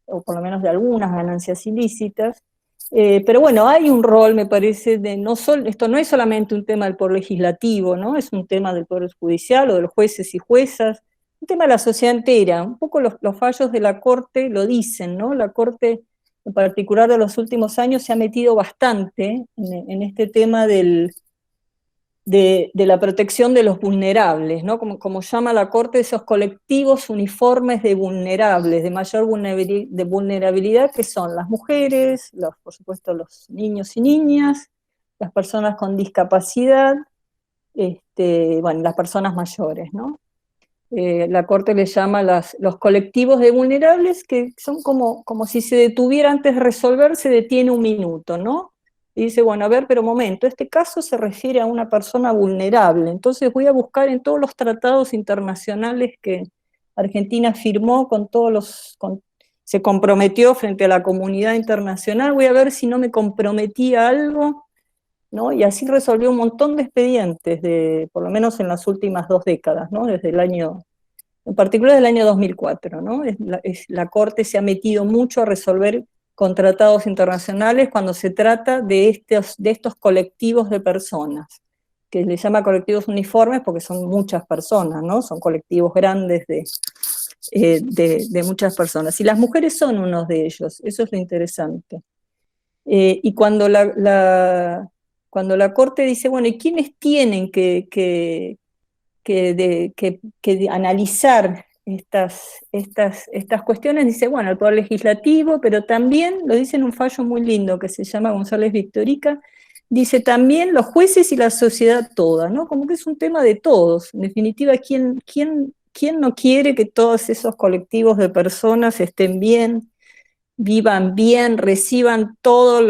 Speaker 2: o por lo menos de algunas ganancias ilícitas. Pero bueno, hay un rol, me parece, esto no es solamente un tema del poder legislativo, ¿no? Es un tema del poder judicial o de los jueces y juezas, un tema de la sociedad entera. Un poco los fallos de la Corte lo dicen, ¿no? La Corte en particular de los últimos años, se ha metido bastante en este tema de la protección de los vulnerables, ¿no? Como llama la Corte, esos colectivos uniformes de vulnerables, de mayor vulnerabilidad, que son las mujeres, por supuesto los niños y niñas, las personas con discapacidad, bueno, las personas mayores, ¿no? La Corte le llama los colectivos de vulnerables, que son como si se detuviera antes de resolver, se detiene un minuto, ¿no? Y dice, bueno, a ver, pero un momento, este caso se refiere a una persona vulnerable, entonces voy a buscar en todos los tratados internacionales que Argentina firmó, se comprometió frente a la comunidad internacional, voy a ver si no me comprometía algo, ¿no? Y así resolvió un montón de expedientes, por lo menos en las últimas 2 décadas, ¿no? Desde el año, en particular del año 2004, ¿no? La Corte se ha metido mucho a resolver con tratados internacionales cuando se trata de estos colectivos de personas, que les llama colectivos uniformes porque son muchas personas, ¿no? Son colectivos grandes de muchas personas. Y las mujeres son uno de ellos, eso es lo interesante. Y cuando cuando la Corte dice, bueno, ¿y quiénes tienen que analizar estas cuestiones? Dice, bueno, el Poder Legislativo, pero también, lo dice en un fallo muy lindo que se llama González Victorica, dice también los jueces y la sociedad toda, ¿no? Como que es un tema de todos. En definitiva, ¿quién no quiere que todos esos colectivos de personas estén bien, vivan bien, reciban todos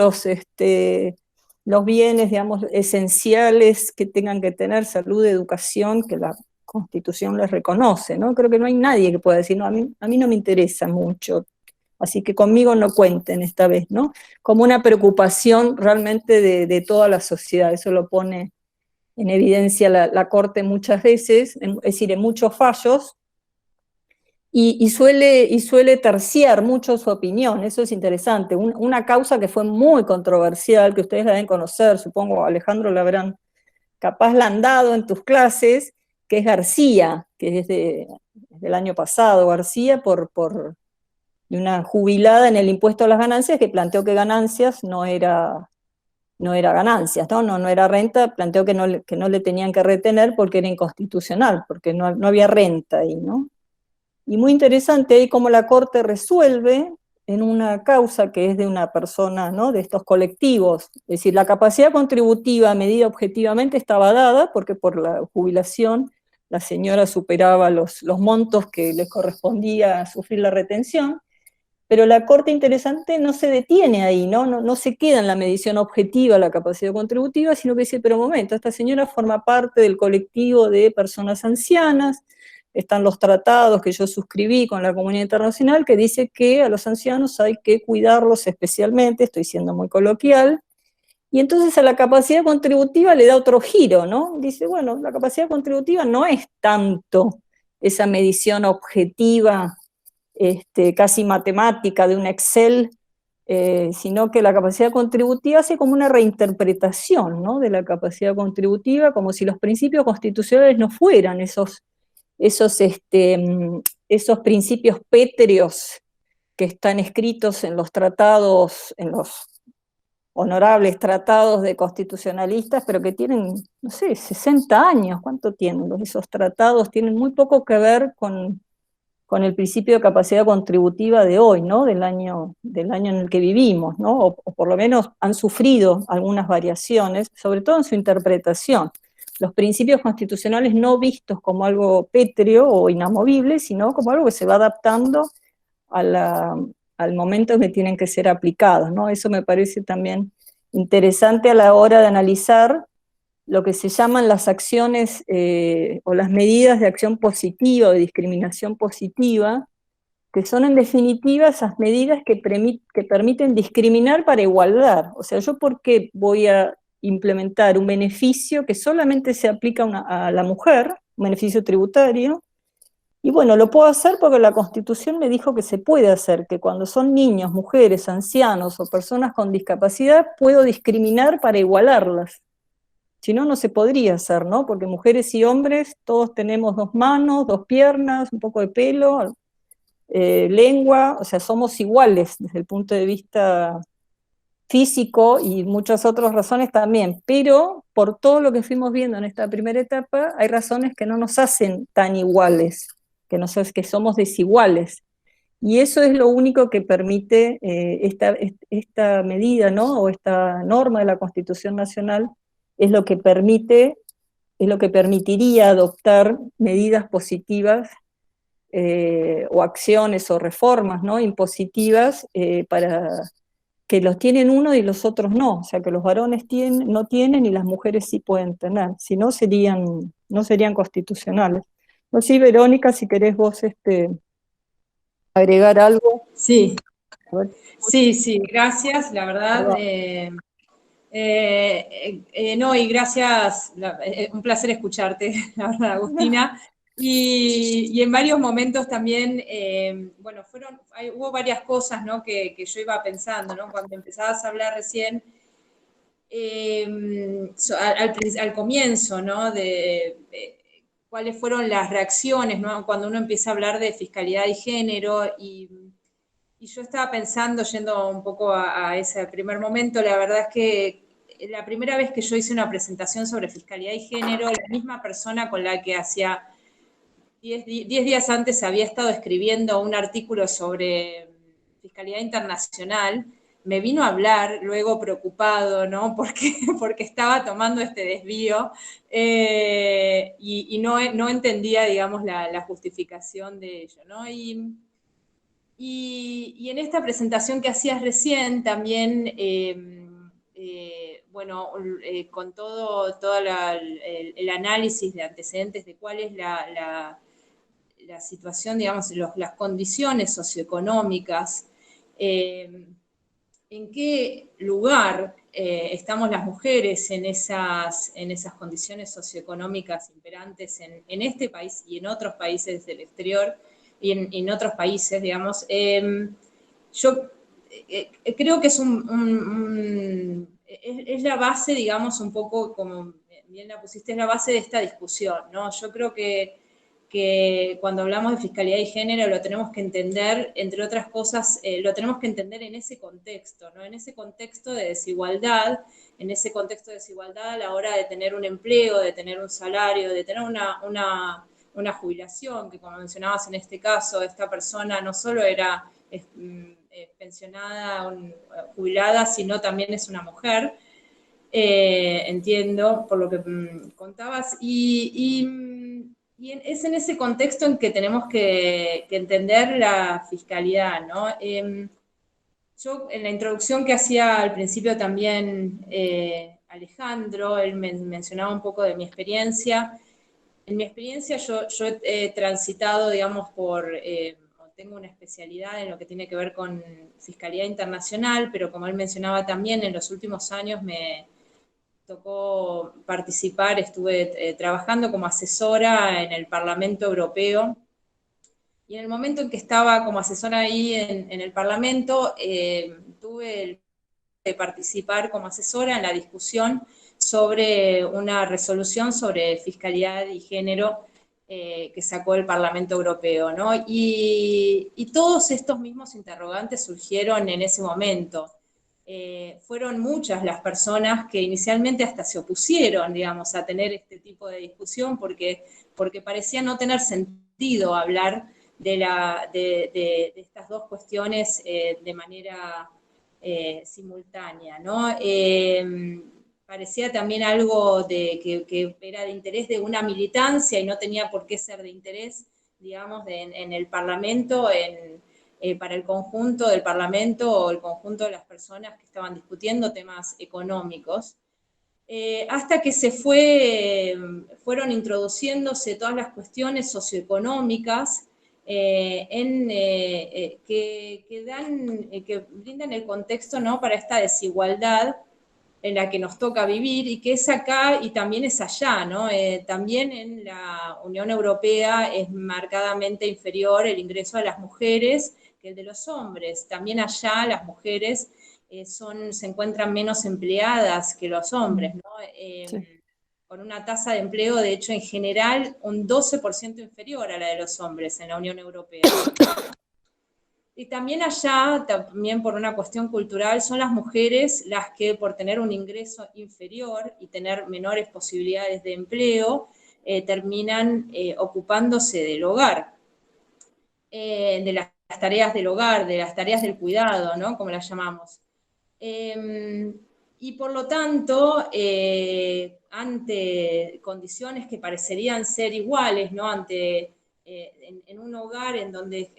Speaker 2: los bienes, digamos, esenciales que tengan que tener, salud, educación, que la Constitución les reconoce, ¿no? Creo que no hay nadie que pueda decir, no, a mí no me interesa mucho, así que conmigo no cuenten esta vez, ¿no? Como una preocupación realmente de toda la sociedad, eso lo pone en evidencia la Corte muchas veces, es decir, en muchos fallos, y suele terciar mucho su opinión, eso es interesante. Una causa que fue muy controversial, que ustedes la deben conocer, supongo, Alejandro, capaz la han dado en tus clases, que es García, que es del año pasado, García, de una jubilada en el impuesto a las ganancias, que planteó que ganancias no era ganancias, no era renta, planteó que no le tenían que retener porque era inconstitucional, porque no había renta ahí, ¿no? Y muy interesante ahí cómo la Corte resuelve en una causa que es de una persona, ¿no? De estos colectivos. Es decir, la capacidad contributiva medida objetivamente estaba dada, porque por la jubilación la señora superaba los montos que les correspondía sufrir la retención, pero la Corte, interesante, no se detiene ahí, no se queda en la medición objetiva la capacidad contributiva, sino que dice, pero un momento, esta señora forma parte del colectivo de personas ancianas, están los tratados que yo suscribí con la comunidad internacional, que dice que a los ancianos hay que cuidarlos especialmente, estoy siendo muy coloquial, y entonces a la capacidad contributiva le da otro giro, ¿no? Dice, bueno, la capacidad contributiva no es tanto esa medición objetiva, casi matemática de un Excel, sino que la capacidad contributiva hace como una reinterpretación, ¿no? De la capacidad contributiva, como si los principios constitucionales no fueran esos principios pétreos que están escritos en los tratados, en los honorables tratados de constitucionalistas, pero que tienen, no sé, 60 años, ¿cuánto tienen? Esos tratados tienen muy poco que ver con el principio de capacidad contributiva de hoy, ¿no? Del año en el que vivimos, ¿no? O por lo menos han sufrido algunas variaciones, sobre todo en su interpretación. Los principios constitucionales no vistos como algo pétreo o inamovible, sino como algo que se va adaptando al momento en que tienen que ser aplicados, ¿no? Eso me parece también interesante a la hora de analizar lo que se llaman las acciones o las medidas de acción positiva o de discriminación positiva, que son en definitiva esas medidas que permiten discriminar para igualdad. O sea, ¿yo por qué voy a implementar un beneficio que solamente se aplica a la mujer, un beneficio tributario? Y bueno, lo puedo hacer porque la Constitución me dijo que se puede hacer, que cuando son niños, mujeres, ancianos o personas con discapacidad, puedo discriminar para igualarlas. Si no, no se podría hacer, ¿no? Porque mujeres y hombres, todos tenemos 2 manos, 2 piernas, un poco de pelo, lengua, o sea, somos iguales desde el punto de vista físico y muchas otras razones también, pero por todo lo que fuimos viendo en esta primera etapa, hay razones que no nos hacen tan iguales, que somos desiguales. Y eso es lo único que permite esta medida, ¿no? O esta norma de la Constitución Nacional, es lo que permitiría adoptar medidas positivas o acciones o reformas, ¿no? Impositivas para que los tienen uno y los otros no, o sea que los varones no tienen y las mujeres sí pueden tener, si no no serían constitucionales. No sé, Verónica, si querés vos agregar algo.
Speaker 5: Sí, sí, gracias, la verdad. No, y gracias, un placer escucharte, la verdad, Agustina. Y en varios momentos también, bueno, hubo varias cosas, ¿no? que yo iba pensando, ¿no? Cuando empezabas a hablar recién, al comienzo, ¿no? De cuáles fueron las reacciones, ¿no? Cuando uno empieza a hablar de fiscalidad y género, y yo estaba pensando, yendo un poco a ese primer momento, la verdad es que la primera vez que yo hice una presentación sobre fiscalidad y género, la misma persona con la que hacía 10 días antes había estado escribiendo un artículo sobre fiscalidad internacional, me vino a hablar luego preocupado, ¿no? Porque estaba tomando este desvío y no entendía, digamos, la justificación de ello, ¿no? Y en esta presentación que hacías recién también, bueno, con todo el análisis de antecedentes de cuál es la situación, digamos, las condiciones socioeconómicas, en qué lugar estamos las mujeres en esas condiciones socioeconómicas imperantes en este país y en otros países del exterior, y en otros países, digamos. Yo creo que es la base, digamos, un poco, como bien la pusiste, es la base de esta discusión, ¿no? Yo creo que cuando hablamos de fiscalidad y género lo tenemos que entender, entre otras cosas, lo tenemos que entender en ese contexto, ¿no? En ese contexto de desigualdad, a la hora de tener un empleo, de tener un salario, de tener una jubilación, que como mencionabas en este caso, esta persona no solo era pensionada, jubilada, sino también es una mujer, entiendo, por lo que contabas, y es en ese contexto en que tenemos que entender la fiscalidad, ¿no? Yo, en la introducción que hacía al principio también Alejandro, él mencionaba un poco de mi experiencia. En mi experiencia yo he transitado, digamos, tengo una especialidad en lo que tiene que ver con fiscalidad internacional, pero como él mencionaba también, en los últimos años me tocó participar, estuve trabajando como asesora en el Parlamento Europeo, y en el momento en que estaba como asesora ahí en el Parlamento, tuve el de participar como asesora en la discusión sobre una resolución sobre fiscalidad y género que sacó el Parlamento Europeo, ¿no? Y todos estos mismos interrogantes surgieron en ese momento. Fueron muchas las personas que inicialmente hasta se opusieron, digamos, a tener este tipo de discusión porque parecía no tener sentido hablar de estas dos cuestiones de manera simultánea, ¿no? Parecía también algo que era de interés de una militancia y no tenía por qué ser de interés, digamos, en el Parlamento, para el conjunto del Parlamento o el conjunto de las personas que estaban discutiendo temas económicos. Hasta que fueron introduciéndose todas las cuestiones socioeconómicas que brindan el contexto, ¿no? Para esta desigualdad en la que nos toca vivir y que es acá y también es allá, ¿no? También en la Unión Europea es marcadamente inferior el ingreso de las mujeres que el de los hombres. También allá las mujeres se encuentran menos empleadas que los hombres, ¿no? Sí. Con una tasa de empleo, de hecho, en general, un 12% inferior a la de los hombres en la Unión Europea. Y también allá, también por una cuestión cultural, son las mujeres las que por tener un ingreso inferior y tener menores posibilidades de empleo, terminan ocupándose del hogar, de las tareas del hogar, de las tareas del cuidado, ¿no? Como las llamamos. Y por lo tanto, ante condiciones que parecerían ser iguales, ¿no? En un hogar en donde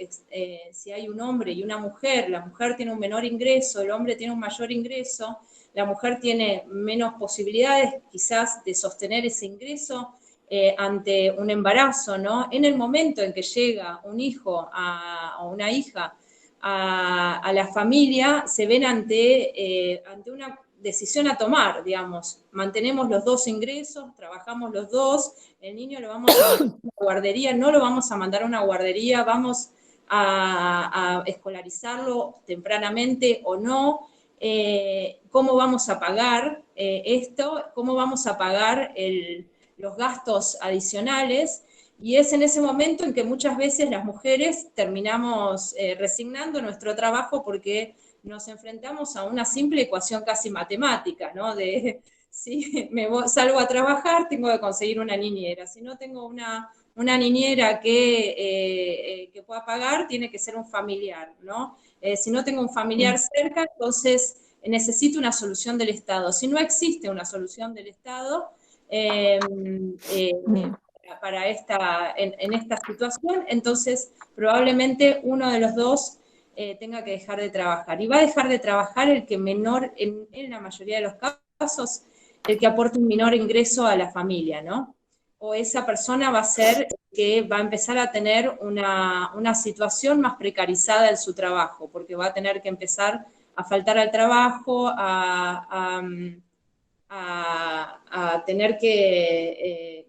Speaker 5: si hay un hombre y una mujer, la mujer tiene un menor ingreso, el hombre tiene un mayor ingreso, la mujer tiene menos posibilidades quizás de sostener ese ingreso ante un embarazo, ¿no? En el momento en que llega un hijo o una hija a la familia, se ven ante una decisión a tomar, digamos. Mantenemos los dos ingresos, trabajamos los dos, el niño lo vamos a mandar a una guardería, no lo vamos a mandar a una guardería, vamos a escolarizarlo tempranamente o no, cómo vamos a pagar esto, cómo vamos a pagar los gastos adicionales, y es en ese momento en que muchas veces las mujeres terminamos resignando nuestro trabajo porque nos enfrentamos a una simple ecuación casi matemática, ¿no? De si salgo a trabajar, tengo que conseguir una niñera. Si no tengo una niñera que pueda pagar, tiene que ser un familiar, ¿no? Si no tengo un familiar cerca, entonces necesito una solución del Estado. Si no existe una solución del Estado en esta situación, entonces probablemente uno de los dos tenga que dejar de trabajar. Y va a dejar de trabajar el que menor, en la mayoría de los casos, el que aporte un menor ingreso a la familia, ¿no? O esa persona va a ser que va a empezar a tener una situación más precarizada en su trabajo, porque va a tener que empezar a faltar al trabajo, a tener que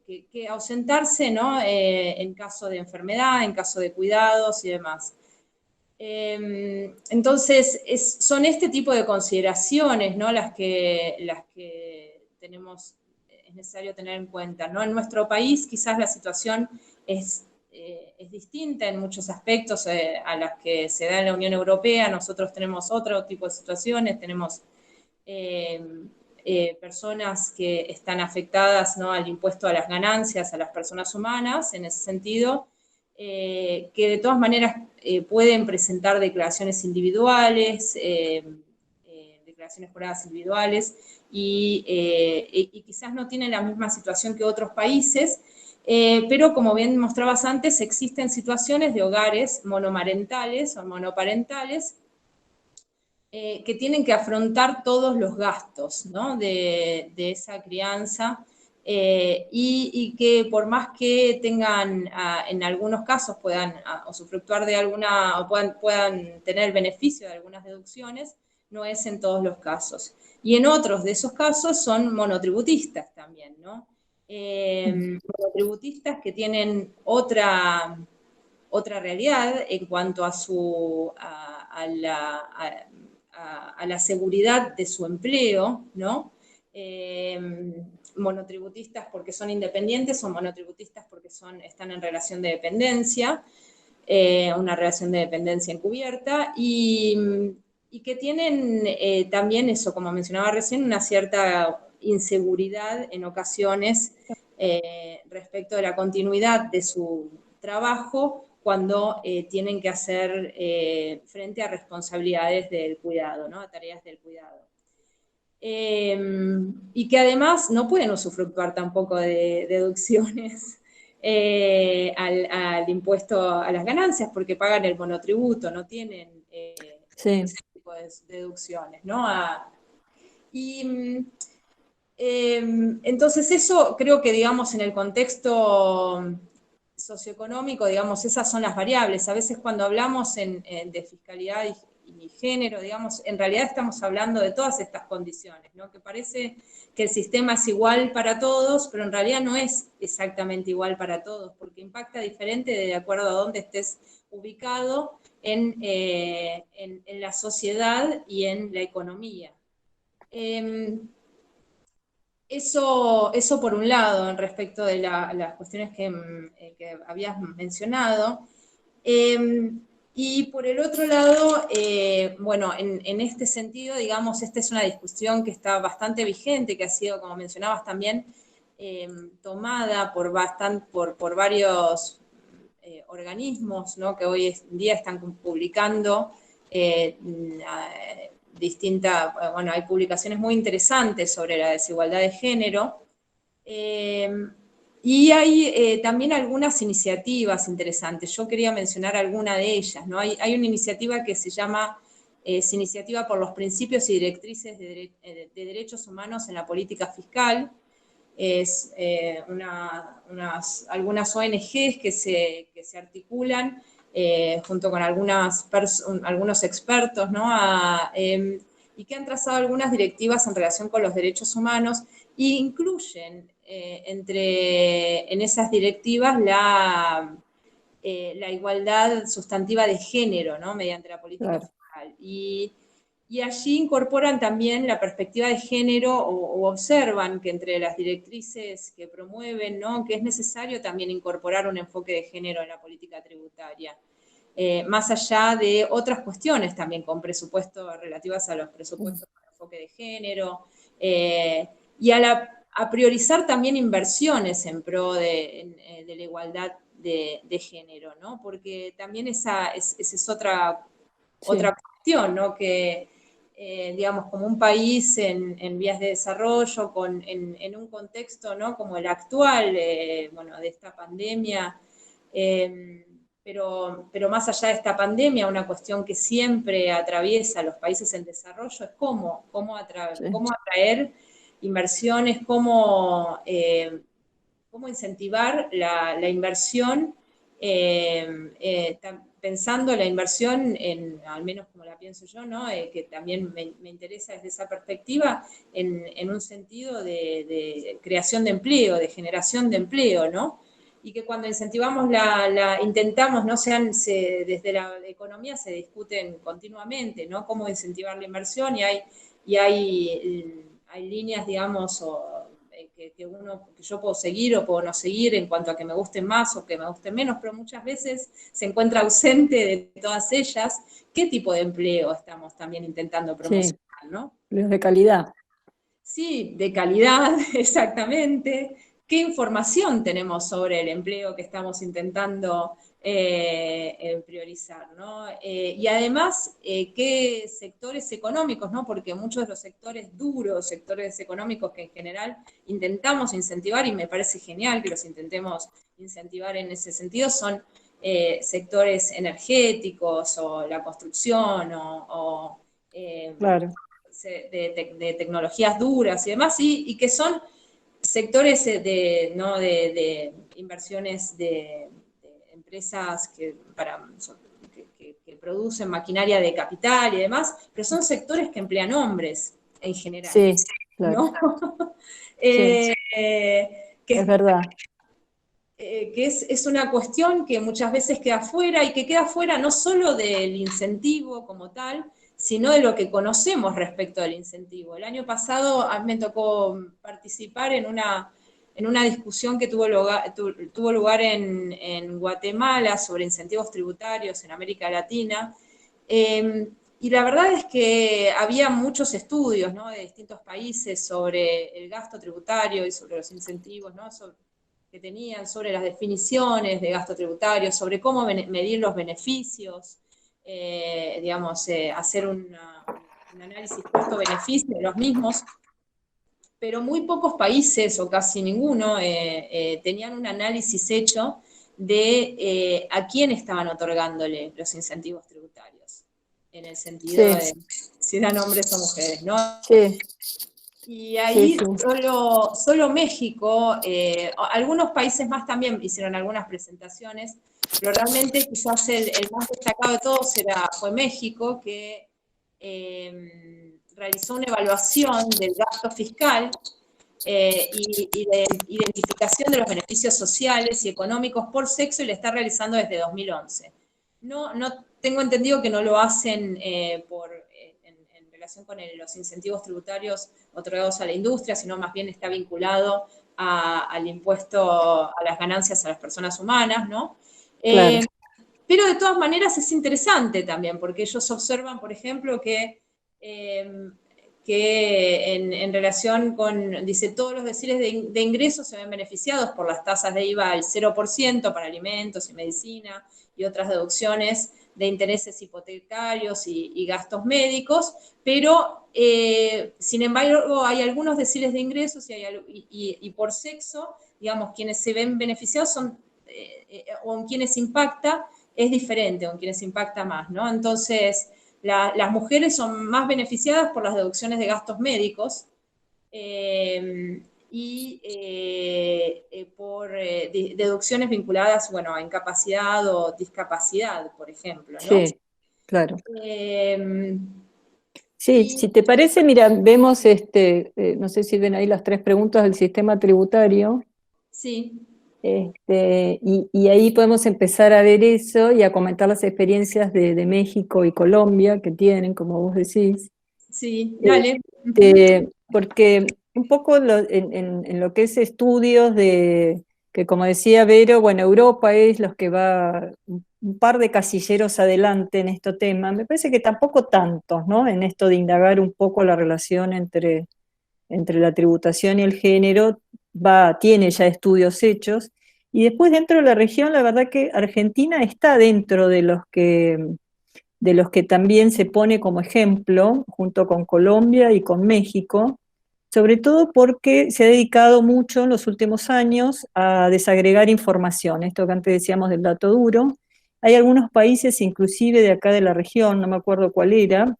Speaker 5: ausentarse, ¿no? En caso de enfermedad, en caso de cuidados y demás. Entonces, son este tipo de consideraciones, ¿no? las que tenemos, es necesario tener en cuenta, ¿no? En nuestro país quizás la situación es distinta en muchos aspectos a las que se da en la Unión Europea. Nosotros tenemos otro tipo de situaciones, tenemos personas que están afectadas, ¿no? Al impuesto a las ganancias, a las personas humanas, en ese sentido, que de todas maneras pueden presentar declaraciones individuales, declaraciones juradas individuales, y quizás no tienen la misma situación que otros países, pero como bien mostrabas antes, existen situaciones de hogares monomarentales o monoparentales que tienen que afrontar todos los gastos, ¿no? de esa crianza, y que por más que tengan, en algunos casos puedan usufructuar de alguna, o puedan tener beneficio de algunas deducciones, no es en todos los casos. Y en otros de esos casos son monotributistas también, ¿no? Monotributistas que tienen otra realidad en cuanto a la seguridad de su empleo, ¿no? Monotributistas porque son independientes o monotributistas porque están en relación de dependencia, una relación de dependencia encubierta, y que tienen también eso, como mencionaba recién, una cierta inseguridad en ocasiones respecto de la continuidad de su trabajo cuando tienen que hacer frente a responsabilidades del cuidado, ¿no? A tareas del cuidado. Y que además no pueden usufructuar tampoco de deducciones al impuesto a las ganancias, porque pagan el monotributo, no tienen ese tipo de deducciones, ¿no? Entonces eso creo que, digamos, en el contexto socioeconómico, digamos, esas son las variables. A veces cuando hablamos de fiscalidad y género, digamos, en realidad estamos hablando de todas estas condiciones, ¿no? Que parece que el sistema es igual para todos, pero en realidad no es exactamente igual para todos, porque impacta diferente de acuerdo a dónde estés ubicado en la sociedad y en la economía. Eso por un lado, respecto de las cuestiones que habías mencionado. Y por el otro lado, bueno, en este sentido, digamos, esta es una discusión que está bastante vigente, que ha sido, como mencionabas también, tomada por varios organismos, ¿no? Que hoy en día están publicando bueno, hay publicaciones muy interesantes sobre la desigualdad de género. Y hay también algunas iniciativas interesantes. Yo quería mencionar alguna de ellas, ¿no? Hay una iniciativa que se llama Iniciativa por los Principios y Directrices de Derechos Humanos en la Política Fiscal. Es algunas ONGs que se articulan junto con algunos expertos, ¿no? Y que han trazado algunas directivas en relación con los derechos humanos e incluyen en esas directivas la igualdad sustantiva de género, ¿no? Mediante la política fiscal. Y allí incorporan también la perspectiva de género o observan que entre las directrices que promueven, ¿no? Que es necesario también incorporar un enfoque de género en la política tributaria. Más allá de otras cuestiones también con presupuestos relativas a los presupuestos con enfoque de género, y a priorizar también inversiones en pro de la igualdad de género, ¿no? Porque también esa es otra cuestión, ¿no? Que, digamos, como un país en vías de desarrollo, en un contexto, ¿no? Como el actual, bueno, de esta pandemia, pero más allá de esta pandemia, una cuestión que siempre atraviesa a los países en desarrollo es cómo atraer inversiones, cómo incentivar la inversión, pensando la inversión, al menos como la pienso yo, ¿no? Que también me interesa desde esa perspectiva, en un sentido de creación de empleo, de generación de empleo, ¿no? Y que cuando incentivamos intentamos, ¿no? Desde la economía se discuten continuamente, ¿no? Cómo incentivar la inversión, y hay líneas, digamos, que yo puedo seguir o puedo no seguir en cuanto a que me gusten más o que me gusten menos, pero muchas veces se encuentra ausente de todas ellas qué tipo de empleo estamos también intentando promocionar, ¿no?
Speaker 2: Empleos de calidad.
Speaker 5: Sí, de calidad, exactamente. ¿Qué información tenemos sobre el empleo que estamos intentando priorizar, ¿no? Y además, ¿qué sectores económicos, ¿no? Porque muchos de los sectores duros, sectores económicos que en general intentamos incentivar, y me parece genial que los intentemos incentivar en ese sentido, son sectores energéticos o la construcción
Speaker 2: Claro.
Speaker 5: de tecnologías duras y demás, y que son sectores de inversiones de empresas que producen maquinaria de capital y demás, pero son sectores que emplean hombres en general.
Speaker 2: Sí, claro.
Speaker 5: ¿No?
Speaker 2: Sí. Es verdad.
Speaker 5: Que es una cuestión que muchas veces queda fuera, y que queda fuera no solo del incentivo como tal, sino de lo que conocemos respecto del incentivo. El año pasado a mí me tocó participar en una discusión que tuvo lugar en Guatemala sobre incentivos tributarios en América Latina, y la verdad es que había muchos estudios, ¿no? De distintos países sobre el gasto tributario y sobre los incentivos, ¿no? Que tenían sobre las definiciones de gasto tributario, sobre cómo medir los beneficios, digamos, hacer un análisis costo-beneficio de los mismos, pero muy pocos países, o casi ninguno, tenían un análisis hecho de a quién estaban otorgándole los incentivos tributarios, en el sentido de si eran hombres o mujeres, ¿no?
Speaker 2: Sí.
Speaker 5: Y ahí
Speaker 2: Sí, sí.
Speaker 5: solo México, algunos países más también hicieron algunas presentaciones, pero realmente quizás el más destacado de todos fue México, que realizó una evaluación del gasto fiscal y de identificación de los beneficios sociales y económicos por sexo, y lo está realizando desde 2011. No tengo entendido que no lo hacen en relación con los incentivos tributarios otorgados a la industria, sino más bien está vinculado al impuesto a las ganancias a las personas humanas, ¿no?
Speaker 2: Claro.
Speaker 5: pero de todas maneras es interesante también, porque ellos observan, por ejemplo, que en relación con, dice, todos los deciles de ingresos se ven beneficiados por las tasas de IVA al 0% para alimentos y medicina y otras deducciones de intereses hipotecarios y gastos médicos, pero sin embargo hay algunos deciles de ingresos y por sexo, digamos, quienes se ven beneficiados son, o en quienes impacta, es diferente, o en quienes impacta más, ¿no? Entonces, las mujeres son más beneficiadas por las deducciones de gastos médicos por deducciones vinculadas, bueno, a incapacidad o discapacidad, por ejemplo, ¿no?
Speaker 2: Sí, claro. Sí, si te parece, mira, vemos, no sé si ven ahí las 3 preguntas del sistema tributario.
Speaker 5: Sí.
Speaker 2: Y ahí podemos empezar a ver eso y a comentar las experiencias de México y Colombia que tienen, como vos decís.
Speaker 5: Sí, dale.
Speaker 2: Porque un poco en lo que es estudios que como decía Vero, bueno, Europa es los que va un par de casilleros adelante en este tema, me parece que tampoco tantos, ¿no? En esto de indagar un poco la relación entre la tributación y el género, tiene ya estudios hechos, y después dentro de la región, la verdad que Argentina está dentro de los que también se pone como ejemplo, junto con Colombia y con México, sobre todo porque se ha dedicado mucho en los últimos años a desagregar información, esto que antes decíamos del dato duro. Hay algunos países, inclusive de acá de la región, no me acuerdo cuál era,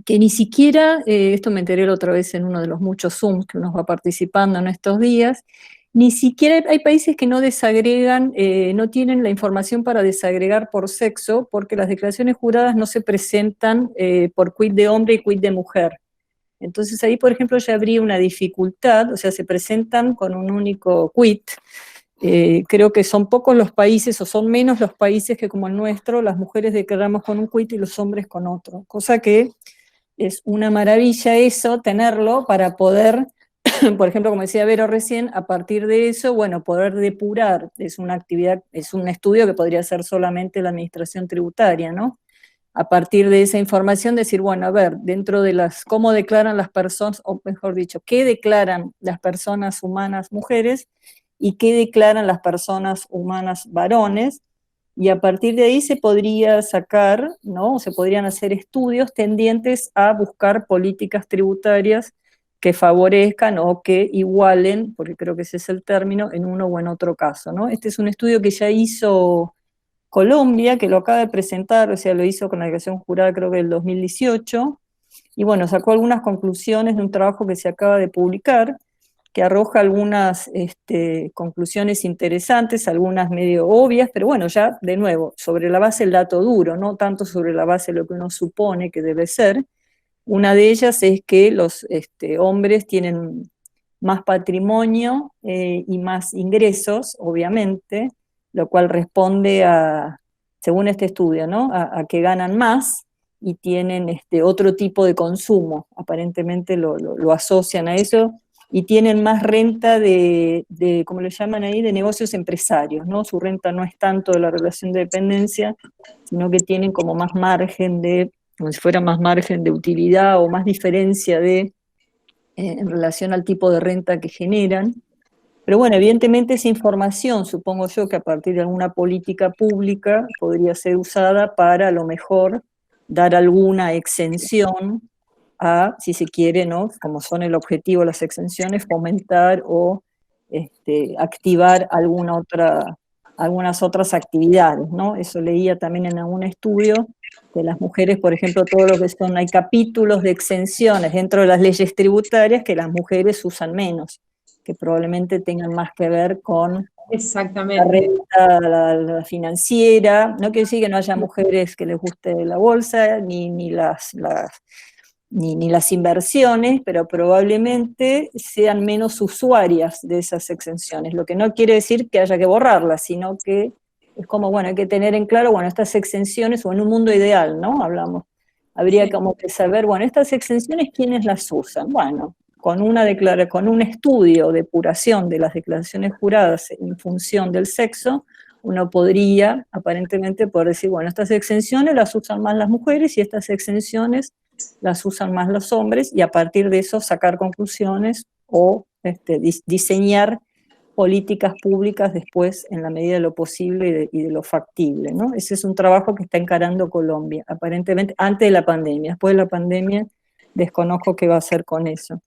Speaker 2: que ni siquiera, esto me enteré la otra vez en uno de los muchos Zooms que uno va participando en estos días, ni siquiera hay países que no desagregan, no tienen la información para desagregar por sexo, porque las declaraciones juradas no se presentan por quit de hombre y quit de mujer. Entonces ahí, por ejemplo, ya habría una dificultad, o sea, se presentan con un único quit. Creo que son pocos los países, o son menos los países que como el nuestro, las mujeres declaramos con un quit y los hombres con otro, cosa que es una maravilla eso, tenerlo para poder, por ejemplo, como decía Vero recién, a partir de eso, bueno, poder depurar, es una actividad, es un estudio que podría hacer solamente la administración tributaria, ¿no? A partir de esa información decir, bueno, a ver, dentro de cómo declaran las personas, o mejor dicho, qué declaran las personas humanas mujeres y qué declaran las personas humanas varones, y a partir de ahí se podría sacar, ¿no? Se podrían hacer estudios tendientes a buscar políticas tributarias que favorezcan o que igualen, porque creo que ese es el término, en uno o en otro caso, ¿no? Este es un estudio que ya hizo Colombia, que lo acaba de presentar, o sea, lo hizo con la declaración jurada creo que del 2018, y bueno, sacó algunas conclusiones de un trabajo que se acaba de publicar, que arroja algunas conclusiones interesantes, algunas medio obvias, pero bueno, ya de nuevo, sobre la base del dato duro, no tanto sobre la base de lo que uno supone que debe ser. Una de ellas es que los hombres tienen más patrimonio y más ingresos, obviamente, lo cual responde según este estudio, ¿no? a que ganan más y tienen otro tipo de consumo, aparentemente lo asocian a eso, y tienen más renta de, como le llaman ahí, de negocios empresarios, ¿no? Su renta no es tanto de la relación de dependencia, sino que tienen como más margen como si fuera más margen de utilidad o más diferencia en relación al tipo de renta que generan. Pero bueno, evidentemente esa información, supongo yo que a partir de alguna política pública podría ser usada para a lo mejor dar alguna exención si se quiere, ¿no? Como son el objetivo las exenciones, fomentar o activar algunas otras actividades, ¿no? Eso leía también en algún estudio, que las mujeres, por ejemplo, todo lo que hay capítulos de exenciones dentro de las leyes tributarias que las mujeres usan menos, que probablemente tengan más que ver con
Speaker 5: exactamente
Speaker 2: la renta la financiera. No quiere decir que no haya mujeres que les guste la bolsa, ni las inversiones, pero probablemente sean menos usuarias de esas exenciones, lo que no quiere decir que haya que borrarlas, sino que es como, bueno, hay que tener en claro, bueno, estas exenciones, o en un mundo ideal, ¿no? Habría como que saber, bueno, estas exenciones, ¿quiénes las usan? Bueno, con un estudio de depuración de las declaraciones juradas en función del sexo, uno podría, aparentemente, poder decir, bueno, estas exenciones las usan más las mujeres y estas exenciones las usan más los hombres, y a partir de eso sacar conclusiones o diseñar políticas públicas después en la medida de lo posible y de lo factible, ¿no? Ese es un trabajo que está encarando Colombia, aparentemente, antes de la pandemia. Después de la pandemia desconozco qué va a hacer con eso.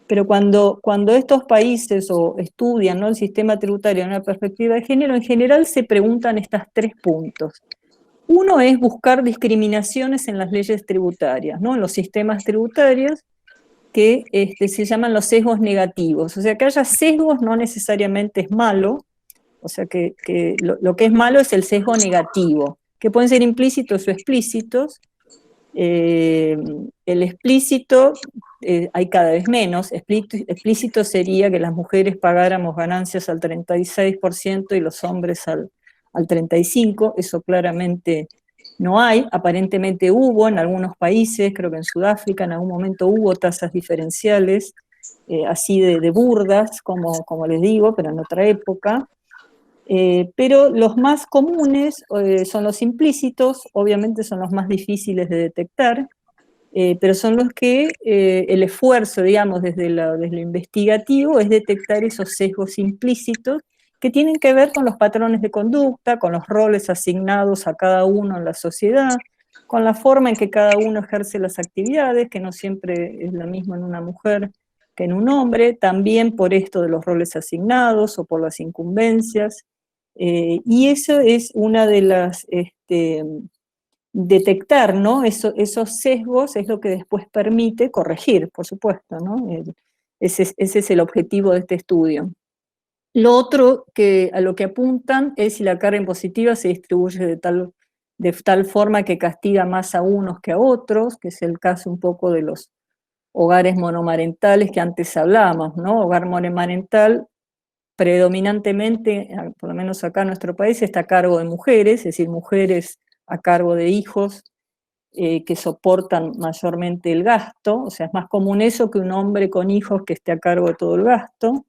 Speaker 2: Pero cuando estos países estudian, ¿no?, el sistema tributario en una perspectiva de género, en general se preguntan estos 3 puntos. Uno es buscar discriminaciones en las leyes tributarias, ¿no?, en los sistemas tributarios, que se llaman los sesgos negativos. O sea, que haya sesgos no necesariamente es malo, o sea, que lo que es malo es el sesgo negativo, que pueden ser implícitos o explícitos. El explícito hay cada vez menos. Explícito sería que las mujeres pagáramos ganancias al 36% y los hombres al 35%, eso claramente no hay. Aparentemente hubo en algunos países, creo que en Sudáfrica en algún momento hubo tasas diferenciales, así de burdas, como les digo, pero en otra época. Pero los más comunes son los implícitos, obviamente son los más difíciles de detectar, pero son los que el esfuerzo, digamos, desde lo investigativo es detectar esos sesgos implícitos que tienen que ver con los patrones de conducta, con los roles asignados a cada uno en la sociedad, con la forma en que cada uno ejerce las actividades, que no siempre es lo mismo en una mujer que en un hombre, también por esto de los roles asignados o por las incumbencias, y eso es una de las... detectar, ¿no?, esos sesgos es lo que después permite corregir, por supuesto, ¿no? Ese es el objetivo de este estudio. Lo otro a lo que apuntan es si la carga impositiva se distribuye de tal forma que castiga más a unos que a otros, que es el caso un poco de los hogares monomarentales que antes hablábamos, ¿no? Hogar monomarental predominantemente, por lo menos acá en nuestro país, está a cargo de mujeres, es decir, mujeres a cargo de hijos que soportan mayormente el gasto. O sea, es más común eso que un hombre con hijos que esté a cargo de todo el gasto.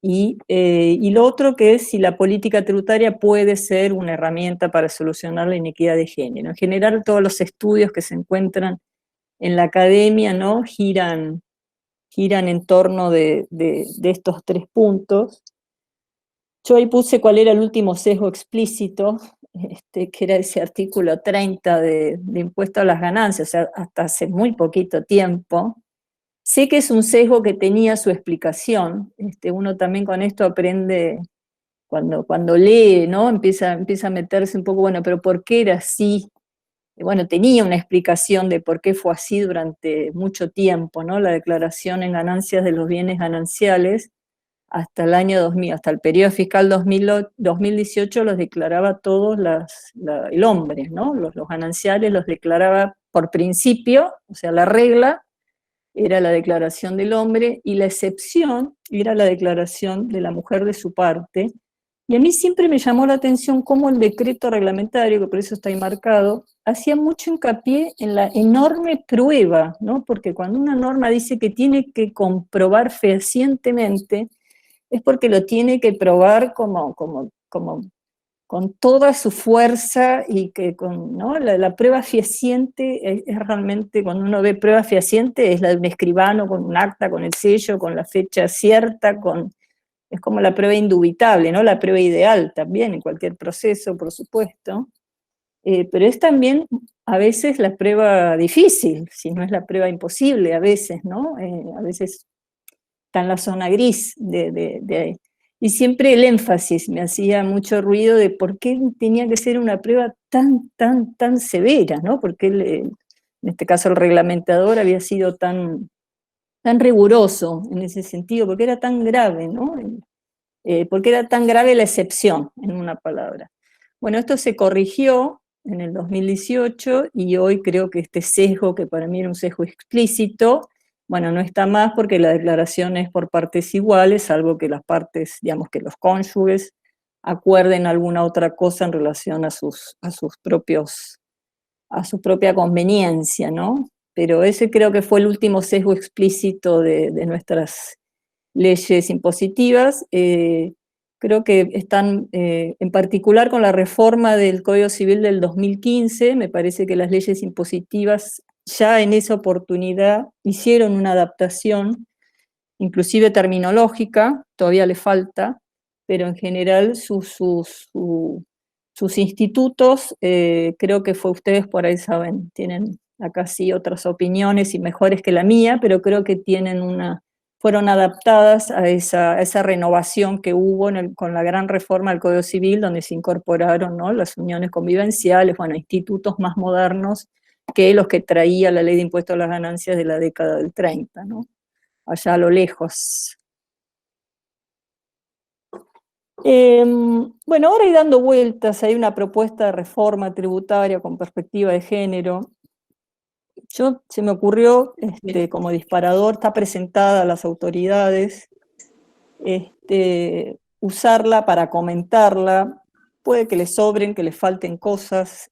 Speaker 2: Y lo otro que es si la política tributaria puede ser una herramienta para solucionar la inequidad de género. En general, todos los estudios que se encuentran en la academia, ¿no?, giran en torno de estos 3 puntos. Yo ahí puse cuál era el último sesgo explícito, que era ese artículo 30 de impuesto a las ganancias, o sea, hasta hace muy poquito tiempo. Sé que es un sesgo que tenía su explicación. Uno también con esto aprende, cuando lee, ¿no?, empieza a meterse un poco, bueno, pero ¿por qué era así? Bueno, tenía una explicación de por qué fue así durante mucho tiempo, ¿no? La declaración en ganancias de los bienes gananciales hasta el año 2000, hasta el periodo fiscal 2018 los declaraba todos el hombre, ¿no? Los gananciales los declaraba por principio, o sea, la regla era la declaración del hombre y la excepción era la declaración de la mujer de su parte. Y a mí siempre me llamó la atención cómo el decreto reglamentario, que por eso está ahí marcado, hacía mucho hincapié en la enorme prueba, ¿no? Porque cuando una norma dice que tiene que comprobar fehacientemente, es porque lo tiene que probar con toda su fuerza, y que ¿no? La prueba fehaciente es realmente, cuando uno ve prueba fehaciente, es la de un escribano con un acta, con el sello, con la fecha cierta, es como la prueba indubitable, ¿no? La prueba ideal también, en cualquier proceso, por supuesto, pero es también a veces la prueba difícil, si no es la prueba imposible a veces, ¿no? A veces está en la zona gris y siempre el énfasis me hacía mucho ruido de por qué tenía que ser una prueba tan severa, ¿no? Porque en este caso el reglamentador había sido tan riguroso en ese sentido, porque era tan grave, ¿no? Porque era tan grave la excepción, en una palabra. Bueno, esto se corrigió en el 2018 y hoy creo que este sesgo, que para mí era un sesgo explícito, bueno, no está más porque la declaración es por partes iguales, salvo que las partes, digamos que los cónyuges, acuerden alguna otra cosa en relación a su propia conveniencia, ¿no? Pero ese creo que fue el último sesgo explícito de nuestras leyes impositivas. Creo que están, en particular con la reforma del Código Civil del 2015, me parece que las leyes impositivas ya en esa oportunidad hicieron una adaptación, inclusive terminológica, todavía le falta, pero en general sus institutos, creo que ustedes por ahí saben, tienen acá sí otras opiniones y mejores que la mía, pero creo que fueron adaptadas a esa renovación que hubo con la gran reforma del Código Civil, donde se incorporaron, ¿no?, las uniones convivenciales, bueno, institutos más modernos que los que traía la ley de impuestos a las ganancias de la década del 30, ¿no?, allá a lo lejos. Bueno, ahora hay dando vueltas, hay una propuesta de reforma tributaria con perspectiva de género. Se me ocurrió, como disparador, está presentada a las autoridades, usarla para comentarla, puede que les sobren, que les falten cosas,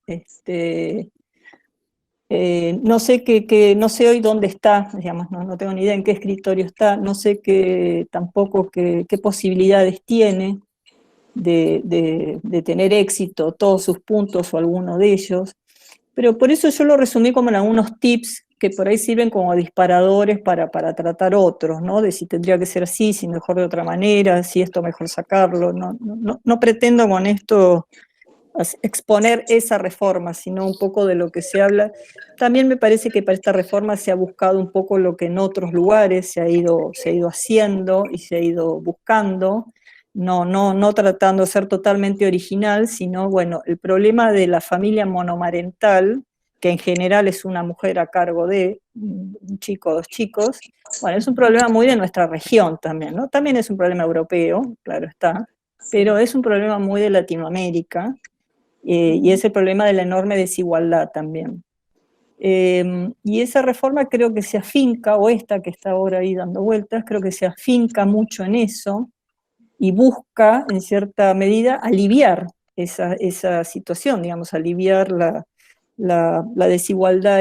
Speaker 2: no sé no sé hoy dónde está, digamos, no tengo ni idea en qué escritorio está, no sé tampoco qué posibilidades tiene de tener éxito, todos sus puntos o alguno de ellos, pero por eso yo lo resumí como en algunos tips que por ahí sirven como disparadores para tratar otros, ¿no? De si tendría que ser así, si mejor de otra manera, si esto mejor sacarlo. No pretendo con esto exponer esa reforma, sino un poco de lo que se habla. También me parece que para esta reforma se ha buscado un poco lo que en otros lugares se ha ido haciendo y se ha ido buscando, no tratando de ser totalmente original, sino, bueno, el problema de la familia monomarental, que en general es una mujer a cargo de un chico o dos chicos, bueno, es un problema muy de nuestra región también, ¿no? También es un problema europeo, claro está, pero es un problema muy de Latinoamérica, y es el problema de la enorme desigualdad también. Y esa reforma creo que se afinca, o esta que está ahora ahí dando vueltas, creo que se afinca mucho en eso, y busca, en cierta medida, aliviar esa situación, digamos, aliviar la desigualdad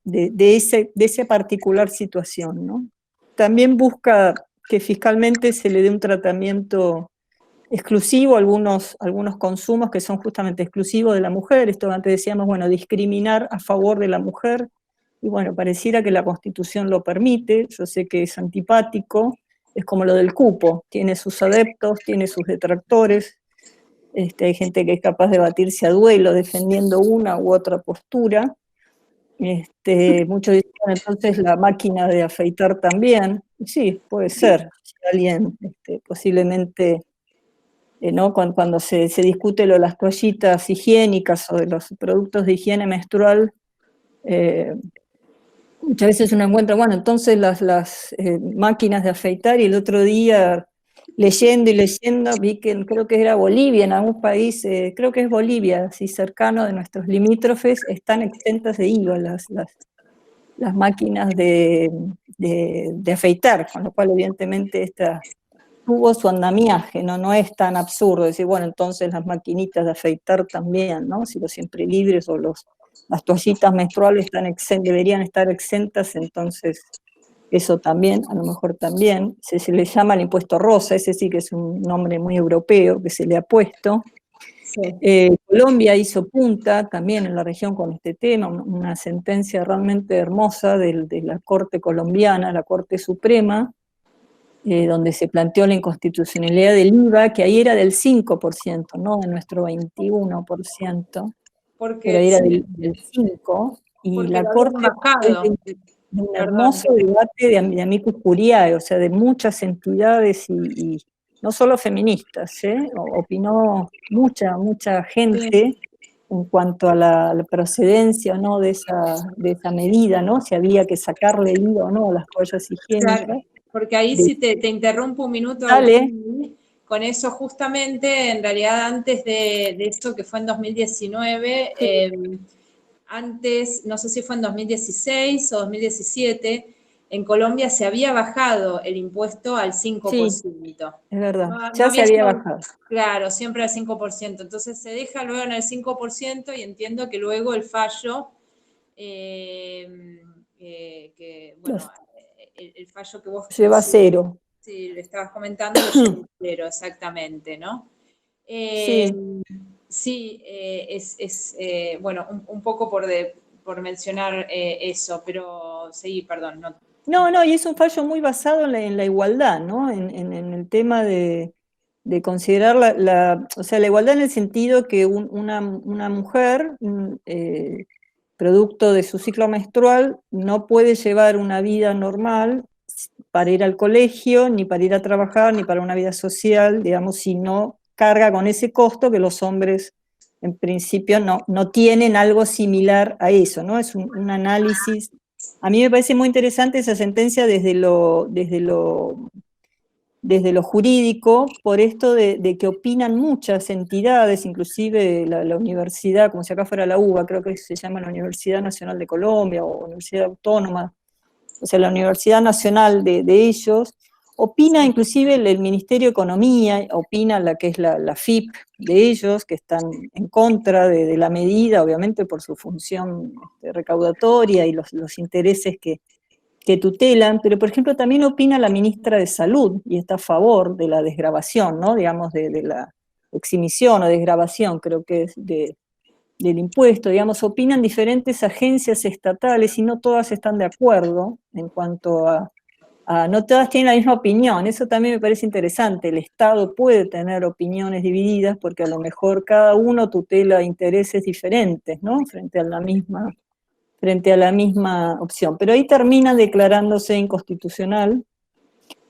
Speaker 2: de esa particular situación, ¿no? También busca que fiscalmente se le dé un tratamiento exclusivo a algunos consumos que son justamente exclusivos de la mujer. Esto antes decíamos, bueno, discriminar a favor de la mujer, y bueno, pareciera que la Constitución lo permite. Yo sé que es antipático, es como lo del cupo, tiene sus adeptos, tiene sus detractores, hay gente que es capaz de batirse a duelo defendiendo una u otra postura. Muchos dicen, entonces la máquina de afeitar también. Sí, puede ser, si alguien posiblemente, ¿no? Cuando se discute lo de las toallitas higiénicas o de los productos de higiene menstrual, muchas veces uno encuentra, bueno, entonces las máquinas de afeitar, y el otro día leyendo vi que creo que era Bolivia, en algún país, creo que es Bolivia, así cercano de nuestros limítrofes, están exentas de IVA las máquinas de afeitar, con lo cual evidentemente tuvo su andamiaje, no es tan absurdo decir, bueno, entonces las maquinitas de afeitar también, ¿no? Si los siempre libres o las toallitas menstruales deberían estar exentas, entonces eso también, a lo mejor también, se le llama el impuesto rosa, ese sí que es un nombre muy europeo que se le ha puesto. Sí. Colombia hizo punta también en la región con este tema, una sentencia realmente hermosa de la Corte colombiana, la Corte Suprema, donde se planteó la inconstitucionalidad del IVA, que ahí era del 5%, no de nuestro 21%, pero ahí era del 5%, y la Corte de un hermoso debate de amicus curiae, o sea, de muchas entidades y no solo feministas, opinó mucha gente en cuanto a la procedencia o no de esa medida, ¿no? Si había que sacarle el IVA o no a las toallas higiénicas.
Speaker 5: Claro, porque ahí sí te interrumpo un minuto.
Speaker 2: Dale.
Speaker 5: Con eso justamente, en realidad antes de esto que fue en 2019, antes, no sé si fue en 2016 o 2017, en Colombia se había bajado el impuesto al 5%. Sí,
Speaker 2: es verdad, ya se había bajado.
Speaker 5: Claro, siempre al 5%. Entonces se deja luego en el 5% y entiendo que luego el fallo, bueno, el fallo que vos...
Speaker 2: Lleva a cero.
Speaker 5: Sí, le estabas comentando lo quiero, exactamente, ¿no? Sí, bueno, un poco por mencionar eso, pero sí, perdón.
Speaker 2: No, y es un fallo muy basado en la igualdad, ¿no? En el tema de considerar o sea, la igualdad en el sentido que una mujer, producto de su ciclo menstrual, no puede llevar una vida normal para ir al colegio, ni para ir a trabajar, ni para una vida social, digamos, si no carga con ese costo que los hombres en principio no tienen algo similar a eso, ¿no? Es un análisis. A mí me parece muy interesante esa sentencia desde lo jurídico, por esto de que opinan muchas entidades, inclusive la universidad, como si acá fuera la UBA, creo que se llama la Universidad Nacional de Colombia, o Universidad Autónoma, o sea, la Universidad Nacional de ellos, opina inclusive el Ministerio de Economía, opina la que es la FIP de ellos, que están en contra de la medida, obviamente por su función recaudatoria y los intereses que tutelan, pero por ejemplo también opina la ministra de Salud, y está a favor de la desgravación, ¿no? Digamos, de la exhibición o desgravación, creo que es del impuesto, digamos, opinan diferentes agencias estatales y no todas están de acuerdo en cuanto a no todas tienen la misma opinión. Eso también me parece interesante. El Estado puede tener opiniones divididas porque a lo mejor cada uno tutela intereses diferentes, ¿no? Frente a la misma opción. Pero ahí termina declarándose inconstitucional.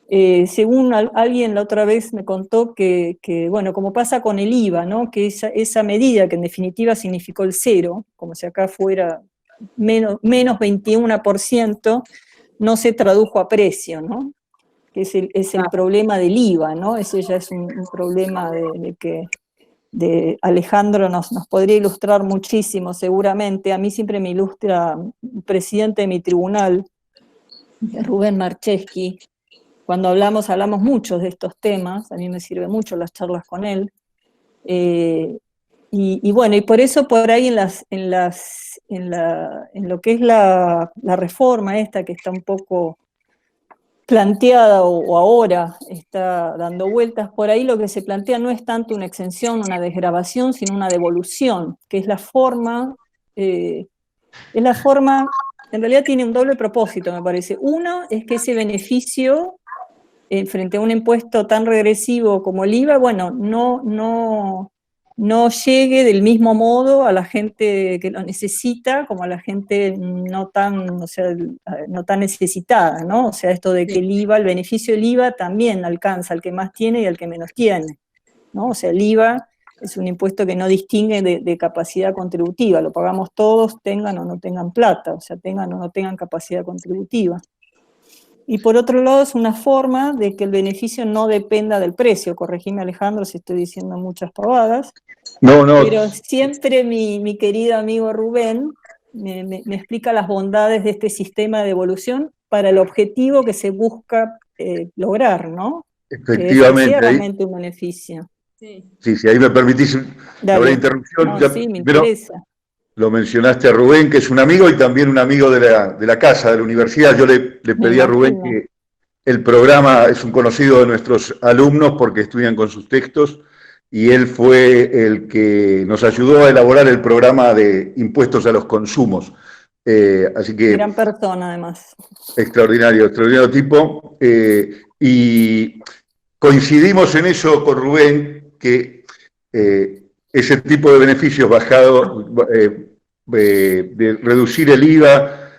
Speaker 2: Según alguien la otra vez me contó que, bueno, como pasa con el IVA, ¿no? Que esa medida que en definitiva significó el cero, como si acá fuera menos 21%, no se tradujo a precio, ¿no? Que es el problema del IVA, ¿no? Ese ya es un problema de Alejandro nos podría ilustrar muchísimo, seguramente. A mí siempre me ilustra el presidente de mi tribunal, Rubén Marcheschi. Cuando hablamos mucho de estos temas, a mí me sirve mucho las charlas con él. Y bueno, y por eso por ahí en lo que es la reforma esta que está un poco planteada o ahora está dando vueltas por ahí, lo que se plantea no es tanto una exención, una desgravación, sino una devolución, que es la forma, en realidad tiene un doble propósito, me parece. Uno es que ese beneficio, frente a un impuesto tan regresivo como el IVA, bueno, no llegue del mismo modo a la gente que lo necesita como a la gente no tan necesitada, ¿no? O sea, esto de que el beneficio del IVA también alcanza al que más tiene y al que menos tiene, ¿no? O sea, el IVA es un impuesto que no distingue de capacidad contributiva, lo pagamos todos, tengan o no tengan plata, o sea, tengan o no tengan capacidad contributiva. Y por otro lado es una forma de que el beneficio no dependa del precio. Corregime, Alejandro, si estoy diciendo muchas pavadas.
Speaker 1: No.
Speaker 2: Pero siempre mi querido amigo Rubén me explica las bondades de este sistema de devolución para el objetivo que se busca lograr, ¿no?
Speaker 1: Efectivamente.
Speaker 2: Que es realmente un beneficio.
Speaker 1: Sí, ahí me permitís una interrupción.
Speaker 2: No, sí, me interesa.
Speaker 1: Lo mencionaste a Rubén, que es un amigo y también un amigo de la casa, de la universidad. Yo le pedí a Rubén que el programa es un conocido de nuestros alumnos porque estudian con sus textos, y él fue el que nos ayudó a elaborar el programa de impuestos a los consumos. Así que,
Speaker 2: gran persona, además.
Speaker 1: Extraordinario tipo. Y coincidimos en eso con Rubén, que ese tipo de beneficios bajado, de reducir el IVA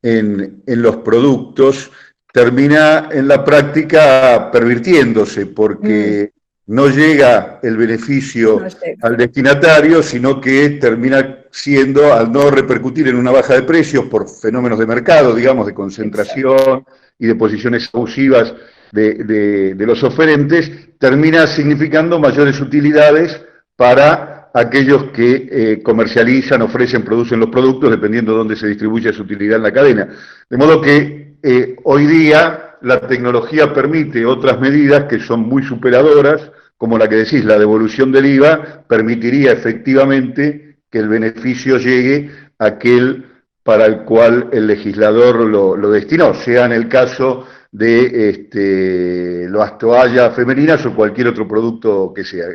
Speaker 1: en los productos, termina en la práctica pervirtiéndose, porque no llega el beneficio al destinatario, sino que termina siendo, al no repercutir en una baja de precios por fenómenos de mercado, digamos, de concentración y de posiciones abusivas de los oferentes, termina significando mayores utilidades para aquellos que comercializan, ofrecen, producen los productos, dependiendo de dónde se distribuye su utilidad en la cadena. De modo que hoy día la tecnología permite otras medidas que son muy superadoras, como la que decís, la devolución del IVA, permitiría efectivamente que el beneficio llegue a aquel para el cual el legislador lo destinó, sea en el caso de las toallas femeninas o cualquier otro producto que sea.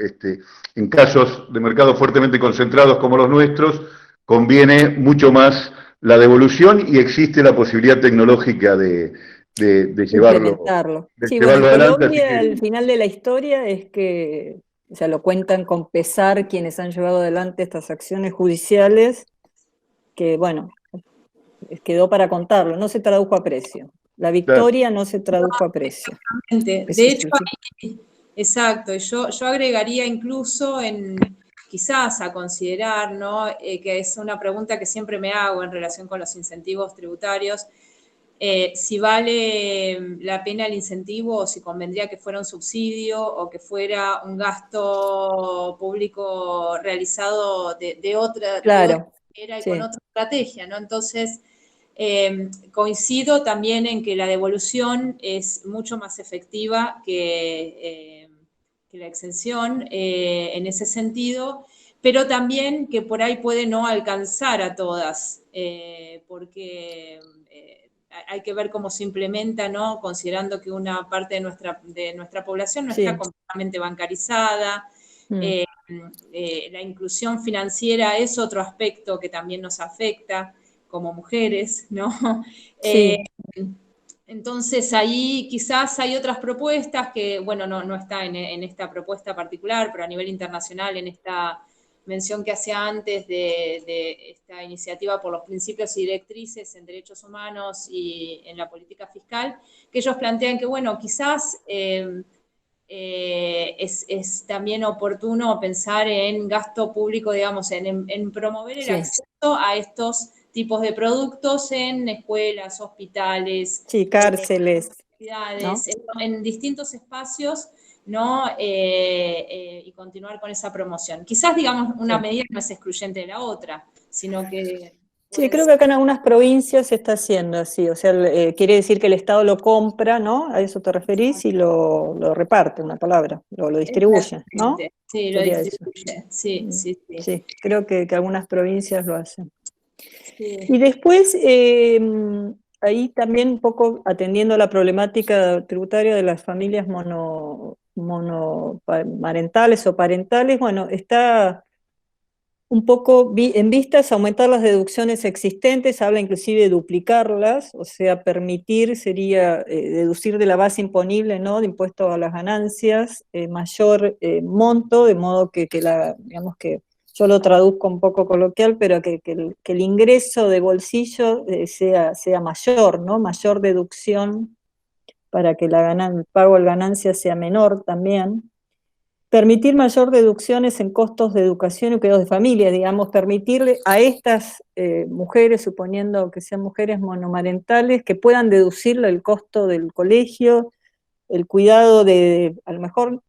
Speaker 1: En casos de mercados fuertemente concentrados como los nuestros, conviene mucho más la devolución y existe la posibilidad tecnológica de
Speaker 2: Implementarlo. Sí, bueno, en
Speaker 1: adelante.
Speaker 2: Colombia el final de la historia es que, o sea, lo cuentan con pesar quienes han llevado adelante estas acciones judiciales, que bueno, quedó para contarlo, no se tradujo a precio. La victoria no se tradujo a precio.
Speaker 5: De hecho, exacto, yo agregaría incluso quizás a considerar, ¿no? Que es una pregunta que siempre me hago en relación con los incentivos tributarios, si vale la pena el incentivo o si convendría que fuera un subsidio o que fuera un gasto público realizado de otra manera y con otra estrategia, ¿no? Entonces, coincido también en que la devolución es mucho más efectiva que la exención en ese sentido, pero también que por ahí puede no alcanzar a todas, porque hay que ver cómo se implementa, ¿no? Considerando que una parte de nuestra población no está completamente bancarizada. La inclusión financiera es otro aspecto que también nos afecta como mujeres, ¿no? Entonces ahí quizás hay otras propuestas que, bueno, no está en esta propuesta particular, pero a nivel internacional, en esta mención que hacía antes de esta iniciativa por los principios y directrices en derechos humanos y en la política fiscal, que ellos plantean que, bueno, quizás es también oportuno pensar en gasto público, digamos, en promover el acceso a estos tipos de productos en escuelas, hospitales,
Speaker 2: cárceles,
Speaker 5: universidades, en distintos espacios, ¿no? Y continuar con esa promoción. Quizás, digamos, una medida no es excluyente de la otra, sino que...
Speaker 2: Sí, creo que acá en algunas provincias se está haciendo así, o sea, quiere decir que el Estado lo compra, ¿no? A eso te referís y lo reparte, una palabra, lo distribuye, ¿no?
Speaker 5: Sí, lo distribuye, sí.
Speaker 2: Creo que algunas provincias lo hacen. Y después, ahí también un poco atendiendo a la problemática tributaria de las familias monomarentales o parentales, bueno, está un poco en vistas aumentar las deducciones existentes, habla inclusive de duplicarlas, o sea, permitir sería deducir de la base imponible, ¿no?, de impuesto a las ganancias, mayor monto, de modo que digamos que yo lo traduzco un poco coloquial, pero que el ingreso de bolsillo sea mayor, ¿no? Mayor deducción para que el pago de ganancias sea menor también. Permitir mayor deducciones en costos de educación y cuidados de familia, digamos, permitirle a estas mujeres, suponiendo que sean mujeres monomarentales, que puedan deducirle el costo del colegio, el cuidado a lo mejor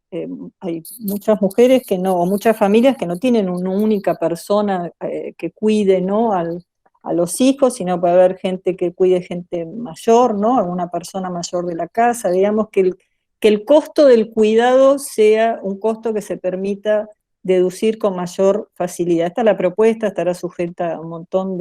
Speaker 2: hay muchas mujeres que no, o muchas familias que no tienen una única persona que cuide, ¿no?, a los hijos, sino puede haber gente que cuide gente mayor, ¿no?, alguna persona mayor de la casa, digamos que el costo del cuidado sea un costo que se permita deducir con mayor facilidad. Esta es la propuesta, estará sujeta a un montón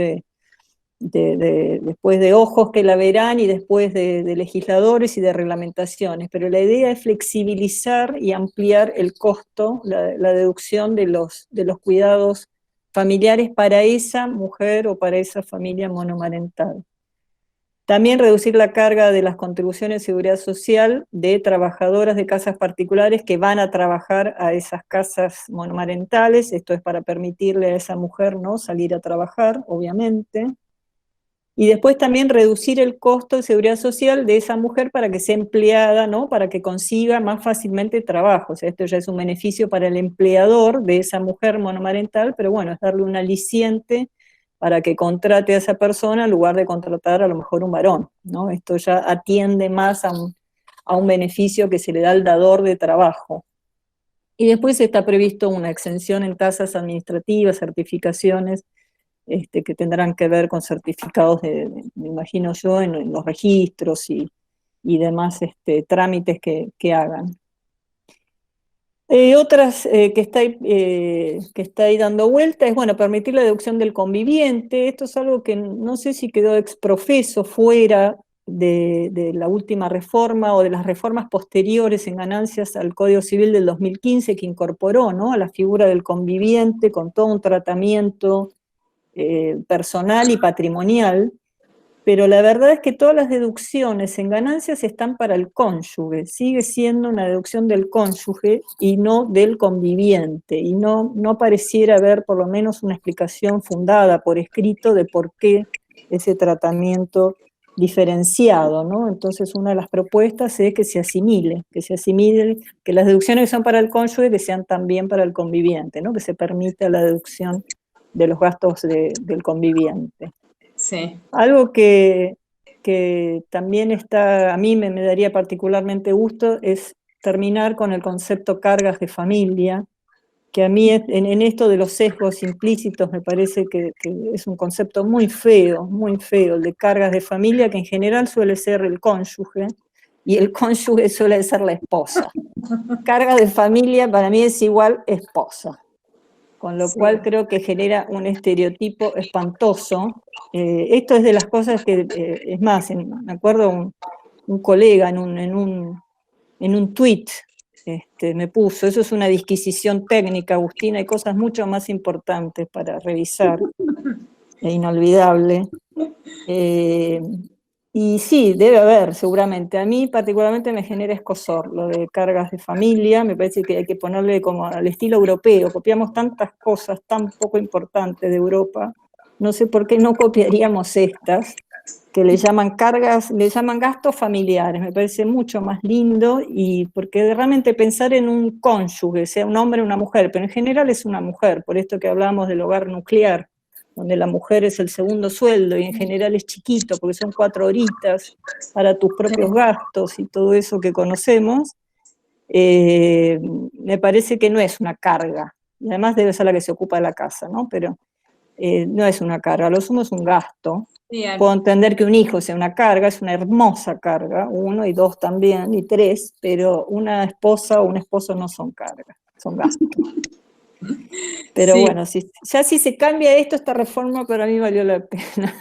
Speaker 2: después de ojos que la verán y después de legisladores y de reglamentaciones, pero la idea es flexibilizar y ampliar el costo, la deducción de los cuidados familiares para esa mujer o para esa familia monomarental. También reducir la carga de las contribuciones de seguridad social de trabajadoras de casas particulares que van a trabajar a esas casas monomarentales, esto es para permitirle a esa mujer, ¿no?, salir a trabajar, obviamente. Y después también reducir el costo de seguridad social de esa mujer para que sea empleada, ¿no?, para que consiga más fácilmente trabajo. O sea, esto ya es un beneficio para el empleador de esa mujer monomarental, pero bueno, es darle un aliciente para que contrate a esa persona en lugar de contratar a lo mejor un varón, ¿no? Esto ya atiende más a un beneficio que se le da al dador de trabajo. Y después está previsto una exención en tasas administrativas, certificaciones, que tendrán que ver con certificados, me imagino yo, en los registros y demás trámites que hagan. Otras que está ahí dando vuelta es, bueno, permitir la deducción del conviviente. Esto es algo que no sé si quedó exprofeso fuera de la última reforma o de las reformas posteriores en ganancias al Código Civil del 2015 que incorporó, ¿no?, a la figura del conviviente con todo un tratamiento personal y patrimonial, pero la verdad es que todas las deducciones en ganancias están para el cónyuge, sigue siendo una deducción del cónyuge y no del conviviente, y no pareciera haber por lo menos una explicación fundada por escrito de por qué ese tratamiento diferenciado, ¿no? Entonces una de las propuestas es que se asimile, que las deducciones que son para el cónyuge que sean también para el conviviente, ¿no?, que se permita la deducción de los gastos del conviviente.
Speaker 5: Sí.
Speaker 2: Algo que también a mí me daría particularmente gusto es terminar con el concepto cargas de familia, que a mí en esto de los sesgos implícitos me parece que es un concepto muy feo, el de cargas de familia, que en general suele ser el cónyuge, y el cónyuge suele ser la esposa. Carga de familia para mí es igual esposa, con lo cual creo que genera un estereotipo espantoso. Esto es de las cosas que, es más, me acuerdo un colega en un tuit me puso, eso es una disquisición técnica, Agustina, hay cosas mucho más importantes para revisar, e inolvidable. Y sí, debe haber, seguramente. A mí particularmente me genera escozor lo de cargas de familia, me parece que hay que ponerle como al estilo europeo, copiamos tantas cosas tan poco importantes de Europa, no sé por qué no copiaríamos estas, que le llaman gastos familiares, me parece mucho más lindo, y porque realmente pensar en un cónyuge, sea un hombre o una mujer, pero en general es una mujer, por esto que hablábamos del hogar nuclear, donde la mujer es el segundo sueldo y en general es chiquito, porque son 4 horitas para tus propios gastos y todo eso que conocemos, me parece que no es una carga, y además debe ser la que se ocupa de la casa, ¿no? Pero no es una carga, lo sumo es un gasto.
Speaker 5: Bien.
Speaker 2: Puedo entender que un hijo sea una carga, es una hermosa carga, 1 y 2 también, y 3, pero una esposa o un esposo no son cargas, son gastos. Pero bueno, si se cambia esta reforma para mí valió la pena.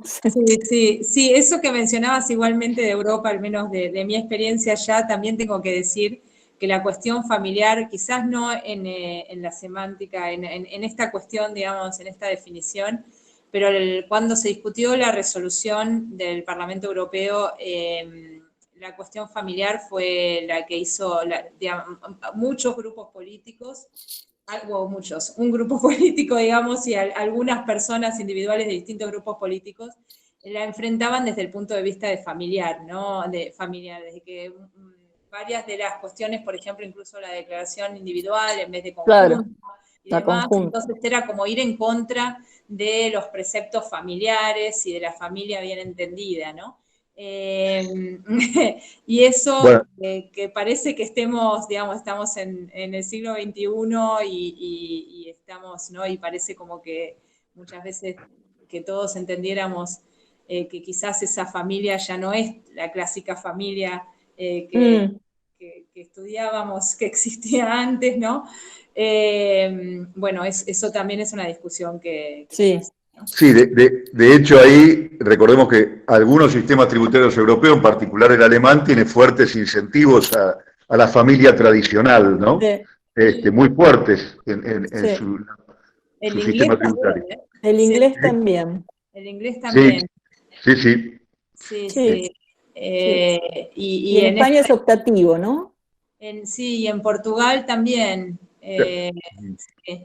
Speaker 5: Sí, eso que mencionabas igualmente de Europa, al menos de mi experiencia allá, también tengo que decir que la cuestión familiar, quizás no en la semántica, en esta cuestión, digamos, en esta definición, pero cuando se discutió la resolución del Parlamento Europeo, la cuestión familiar fue la que hizo muchos grupos políticos, un grupo político, digamos, y algunas personas individuales de distintos grupos políticos la enfrentaban desde el punto de vista de familiar, ¿no? Desde que varias de las cuestiones, por ejemplo, incluso la declaración individual en vez de conjunto,
Speaker 2: claro,
Speaker 5: y demás, entonces era como ir en contra de los preceptos familiares y de la familia bien entendida, ¿no? Y eso, bueno, que parece que estamos en el siglo XXI y estamos, ¿no? Y parece como que muchas veces que todos entendiéramos que quizás esa familia ya no es la clásica familia que estudiábamos, que existía antes, ¿no? Bueno, eso también es una discusión que
Speaker 2: sí.
Speaker 1: Sí, de hecho ahí recordemos que algunos sistemas tributarios europeos, en particular el alemán, tiene fuertes incentivos a la familia tradicional, ¿no? Sí. Muy fuertes en su sistema tributario.
Speaker 2: El inglés también.
Speaker 5: El inglés también.
Speaker 1: Sí.
Speaker 2: Y en España es optativo, ¿no?
Speaker 5: Sí, y en Portugal también.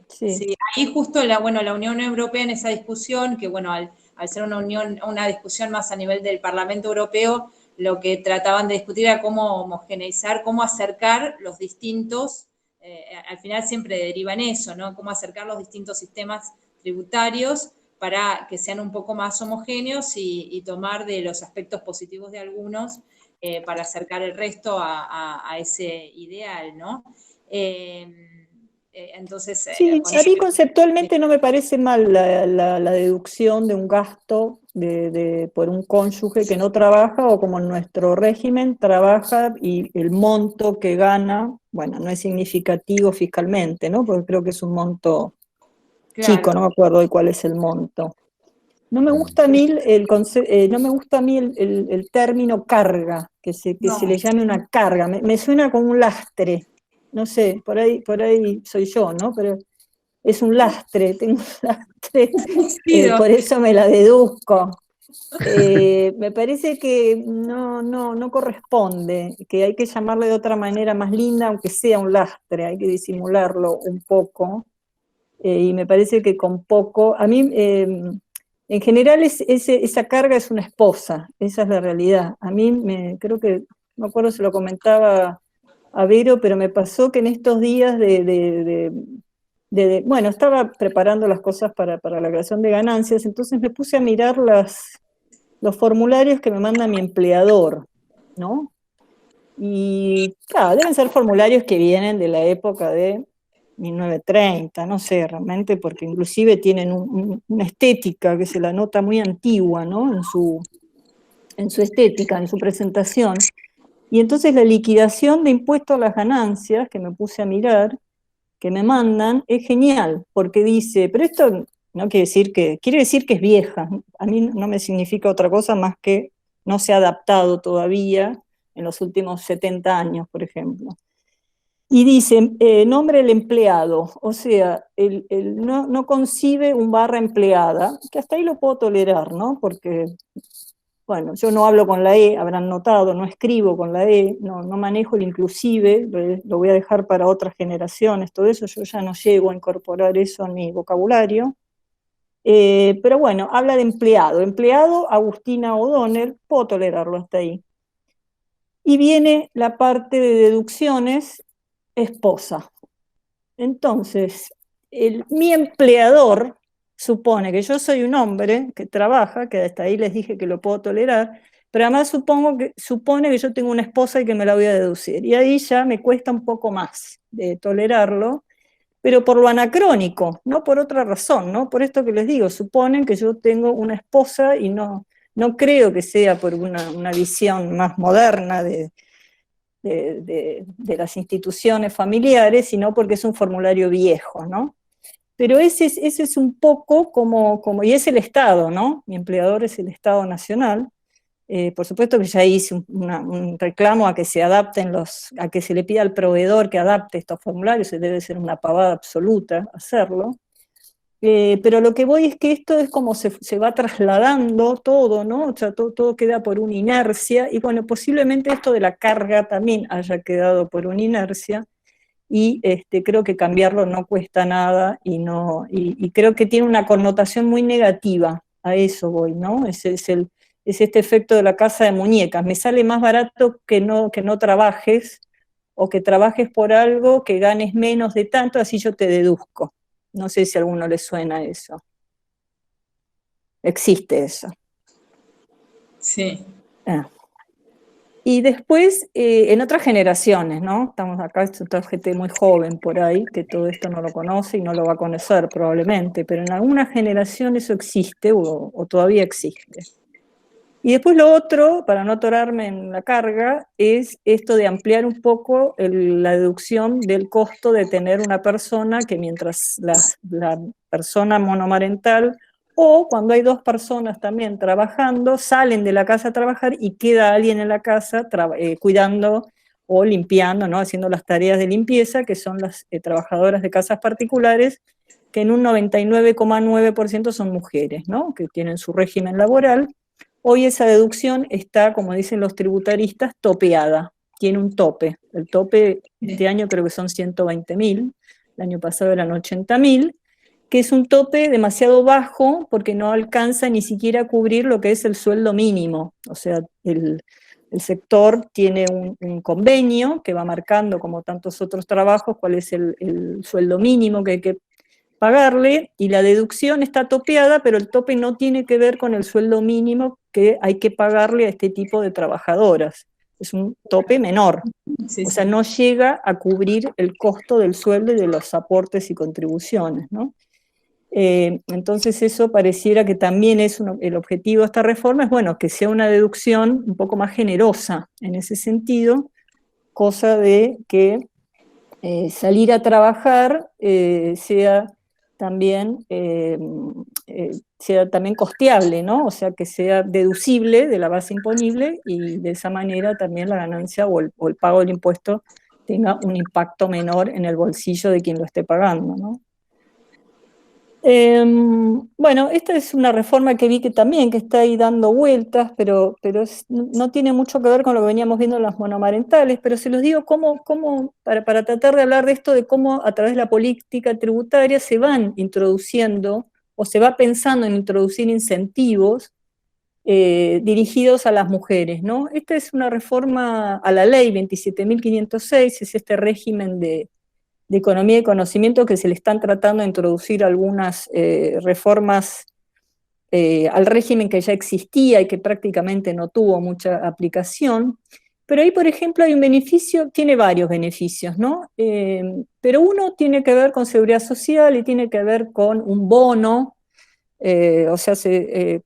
Speaker 5: Sí. Ahí justo la Unión Europea en esa discusión, que bueno, al ser una discusión más a nivel del Parlamento Europeo, lo que trataban de discutir era cómo homogeneizar, cómo acercar los distintos, al final siempre deriva en eso, ¿no? Cómo acercar los distintos sistemas tributarios para que sean un poco más homogéneos y tomar de los aspectos positivos de algunos para acercar el resto a ese ideal, ¿no? Entonces,
Speaker 2: sí, a mí conceptualmente no me parece mal la deducción de un gasto por un cónyuge que no trabaja, o como en nuestro régimen trabaja y el monto que gana, bueno, no es significativo fiscalmente, ¿no? Porque creo que es un monto chico, no me acuerdo de cuál es el monto. No me gusta a mí no me gusta a mí el término carga, que se le llame una carga, me suena como un lastre, no sé, por ahí soy yo, ¿no? Pero es un lastre, tengo un lastre, por eso me la deduzco. Me parece que no corresponde, que hay que llamarle de otra manera más linda, aunque sea un lastre, hay que disimularlo un poco, y me parece que con poco, a mí en general esa carga es una esposa, esa es la realidad. A mí creo que, no me acuerdo si lo comentaba a Vero, pero me pasó que en estos días bueno, estaba preparando las cosas para la creación de ganancias, entonces me puse a mirar los formularios que me manda mi empleador, ¿no? Y claro, deben ser formularios que vienen de la época de 1930, no sé realmente, porque inclusive tienen una estética que se la nota muy antigua, ¿no? En su estética, en su presentación. Y entonces la liquidación de impuestos a las ganancias, que me puse a mirar, que me mandan, es genial, porque dice, pero esto no quiere decir que es vieja, a mí no me significa otra cosa más que no se ha adaptado todavía en los últimos 70 años, por ejemplo. Y dice, nombre del empleado, o sea, no concibe un barra empleada, que hasta ahí lo puedo tolerar, ¿no? Porque, bueno, yo no hablo con la E, habrán notado, no escribo con la E, no manejo el inclusive, lo voy a dejar para otras generaciones, todo eso yo ya no llego a incorporar eso en mi vocabulario. Pero bueno, habla de empleado Agustina O'Donnell, puedo tolerarlo hasta ahí. Y viene la parte de deducciones, esposa. Entonces, mi empleador supone que yo soy un hombre que trabaja, que hasta ahí les dije que lo puedo tolerar, pero además supone que yo tengo una esposa y que me la voy a deducir. Y ahí ya me cuesta un poco más de tolerarlo, pero por lo anacrónico, no por otra razón, ¿no? Por esto que les digo, suponen que yo tengo una esposa y no creo que sea por una visión más moderna de las instituciones familiares, sino porque es un formulario viejo, ¿no? Pero ese es un poco y es el Estado, ¿no? Mi empleador es el Estado Nacional. Por supuesto que ya hice un reclamo a que se adapten a que se le pida al proveedor que adapte estos formularios, debe ser una pavada absoluta hacerlo. Pero lo que voy es que esto es como se va trasladando todo, ¿no? O sea, todo queda por una inercia, y bueno, posiblemente esto de la carga también haya quedado por una inercia, y creo que cambiarlo no cuesta nada, y creo que tiene una connotación muy negativa, a eso voy, ¿no? Es este efecto de la casa de muñecas, me sale más barato que no trabajes, o que trabajes por algo, que ganes menos de tanto, así yo te deduzco. No sé si a alguno le suena eso. Existe eso.
Speaker 5: Sí.
Speaker 2: Y después, en otras generaciones, ¿no? Estamos acá, está gente muy joven por ahí, que todo esto no lo conoce y no lo va a conocer probablemente, pero en alguna generación eso existe o todavía existe. Y después lo otro, para no atorarme en la carga, es esto de ampliar un poco la deducción del costo de tener una persona que mientras la persona monomarental, o cuando hay dos personas también trabajando, salen de la casa a trabajar y queda alguien en la casa cuidando o limpiando, ¿no? Haciendo las tareas de limpieza, que son las trabajadoras de casas particulares, que en un 99,9% son mujeres, ¿no? Que tienen su régimen laboral. Hoy esa deducción está, como dicen los tributaristas, topeada, tiene un tope. El tope este año creo que son 120.000, el año pasado eran 80.000, que es un tope demasiado bajo porque no alcanza ni siquiera a cubrir lo que es el sueldo mínimo. O sea, el sector tiene un convenio que va marcando, como tantos otros trabajos, cuál es el sueldo mínimo que hay que pagarle, y la deducción está topeada, pero el tope no tiene que ver con el sueldo mínimo que hay que pagarle a este tipo de trabajadoras. Es un tope menor.
Speaker 5: Sí,
Speaker 2: o sea, no llega a cubrir el costo del sueldo y de los aportes y contribuciones, ¿no? Entonces eso pareciera que también es el objetivo de esta reforma, es bueno, que sea una deducción un poco más generosa en ese sentido, cosa de que salir a trabajar sea también sea también costeable, ¿no? O sea, que sea deducible de la base imponible y de esa manera también la ganancia o el pago del impuesto tenga un impacto menor en el bolsillo de quien lo esté pagando, ¿no? Bueno, esta es una reforma que vi que también que está ahí dando vueltas, pero no tiene mucho que ver con lo que veníamos viendo en las monomarentales, pero se los digo para tratar de hablar de esto, de cómo a través de la política tributaria se van introduciendo o se va pensando en introducir incentivos dirigidos a las mujeres, ¿no? Esta es una reforma a la ley 27.506, es este régimen de economía y conocimiento que se le están tratando de introducir algunas reformas al régimen que ya existía y que prácticamente no tuvo mucha aplicación. Pero ahí, por ejemplo, hay un beneficio, tiene varios beneficios, ¿no? Pero uno tiene que ver con seguridad social y tiene que ver con un bono, o sea,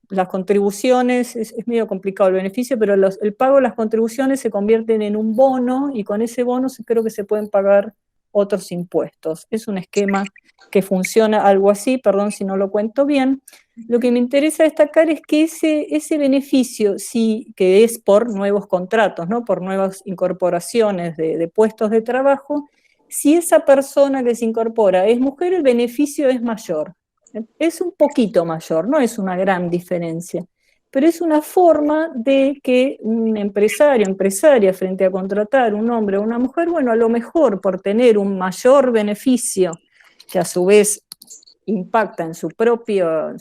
Speaker 2: las contribuciones, es medio complicado el beneficio, pero el pago de las contribuciones se convierten en un bono y con ese bono creo que se pueden pagar otros impuestos. Es un esquema que funciona algo así, perdón si no lo cuento bien. Lo que me interesa destacar es que ese beneficio, sí, que es por nuevos contratos, ¿no? Por nuevas incorporaciones de puestos de trabajo, si esa persona que se incorpora es mujer, el beneficio es mayor. Es un poquito mayor, no es una gran diferencia, pero es una forma de que un empresario, empresaria, frente a contratar un hombre o una mujer, bueno, a lo mejor por tener un mayor beneficio, que a su vez impacta en su propia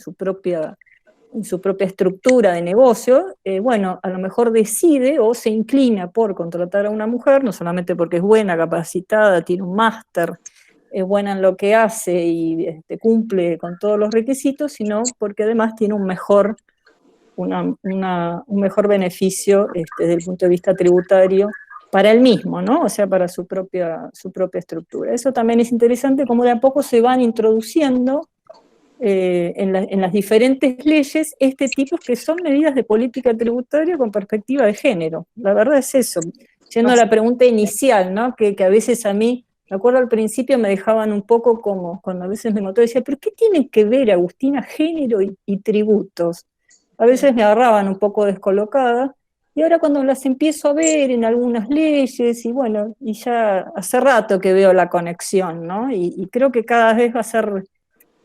Speaker 2: estructura de negocio, bueno, a lo mejor decide o se inclina por contratar a una mujer, no solamente porque es buena, capacitada, tiene un máster, es buena en lo que hace y cumple con todos los requisitos, sino porque además tiene un mejor beneficio desde el punto de vista tributario para él mismo, ¿no? O sea, para su propia estructura. Eso también es interesante, como de a poco se van introduciendo en las diferentes leyes este tipo que son medidas de política tributaria con perspectiva de género. La verdad es eso. Yendo a la pregunta inicial, ¿no? Que a veces a mí, me acuerdo al principio me dejaban un poco como, cuando a veces me notaba, decía, ¿pero qué tiene que ver, Agustina, género y tributos? A veces me agarraban un poco descolocada, y ahora cuando las empiezo a ver en algunas leyes, y bueno, y ya hace rato que veo la conexión, ¿no? Y creo que cada vez va a ser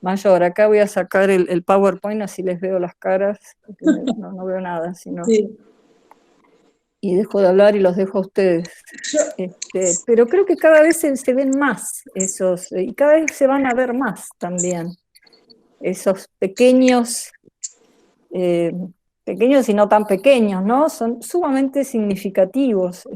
Speaker 2: mayor. Acá voy a sacar el PowerPoint, así les veo las caras, porque no veo nada, sino...
Speaker 5: Sí.
Speaker 2: Y dejo de hablar y los dejo a ustedes. Pero creo que cada vez se ven más esos, y cada vez se van a ver más también, esos pequeños y no tan pequeños, ¿no? Son sumamente significativos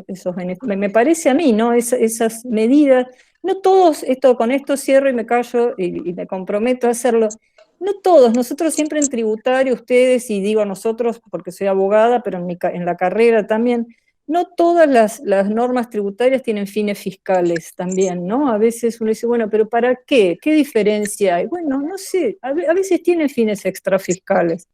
Speaker 2: esos beneficios. Me parece a mí, ¿no? Esas medidas, no todos, con esto cierro y me callo y me comprometo a hacerlo. No todos, nosotros siempre en tributario, ustedes, y digo nosotros porque soy abogada, pero en la carrera también, no todas las normas tributarias tienen fines fiscales también, ¿no? A veces uno dice, bueno, pero ¿para qué? ¿Qué diferencia hay? Bueno, no sé, a veces tienen fines extrafiscales.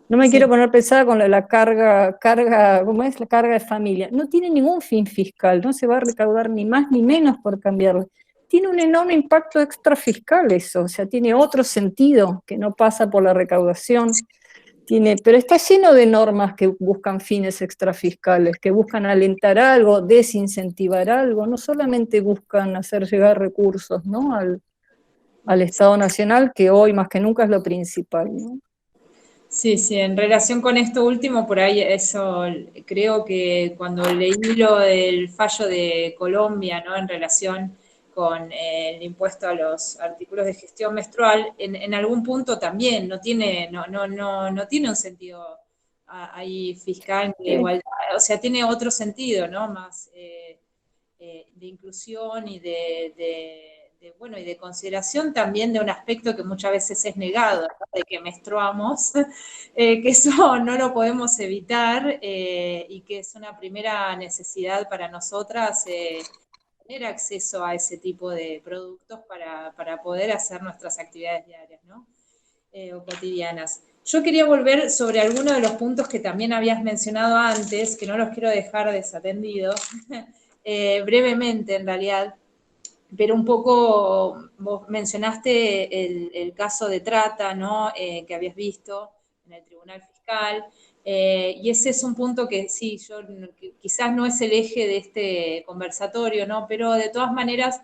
Speaker 2: No me quiero poner pesada con la carga, ¿cómo es? La carga de familia. No tiene ningún fin fiscal, no se va a recaudar ni más ni menos por cambiarlo. Tiene un enorme impacto extrafiscal eso, o sea, tiene otro sentido que no pasa por la recaudación. Pero está lleno de normas que buscan fines extrafiscales, que buscan alentar algo, desincentivar algo, no solamente buscan hacer llegar recursos, ¿no? al Estado Nacional, que hoy más que nunca es lo principal, ¿no?
Speaker 5: Sí, en relación con esto último, por ahí eso, creo que cuando leí lo del fallo de Colombia, ¿no? En relación con el impuesto a los artículos de gestión menstrual, en algún punto también no tiene un sentido ahí fiscal de igualdad, o sea, tiene otro sentido, ¿no? Más de inclusión y bueno, y de consideración también de un aspecto que muchas veces es negado, ¿no? De que menstruamos, que eso no lo podemos evitar y que es una primera necesidad para nosotras tener acceso a ese tipo de productos para poder hacer nuestras actividades diarias, ¿no? O cotidianas. Yo quería volver sobre algunos de los puntos que también habías mencionado antes, que no los quiero dejar desatendidos, brevemente en realidad. pero un poco vos mencionaste el caso de trata, ¿no? Que habías visto en el Tribunal Fiscal, y ese es un punto que sí, que quizás no es el eje de este conversatorio, ¿no? Pero de todas maneras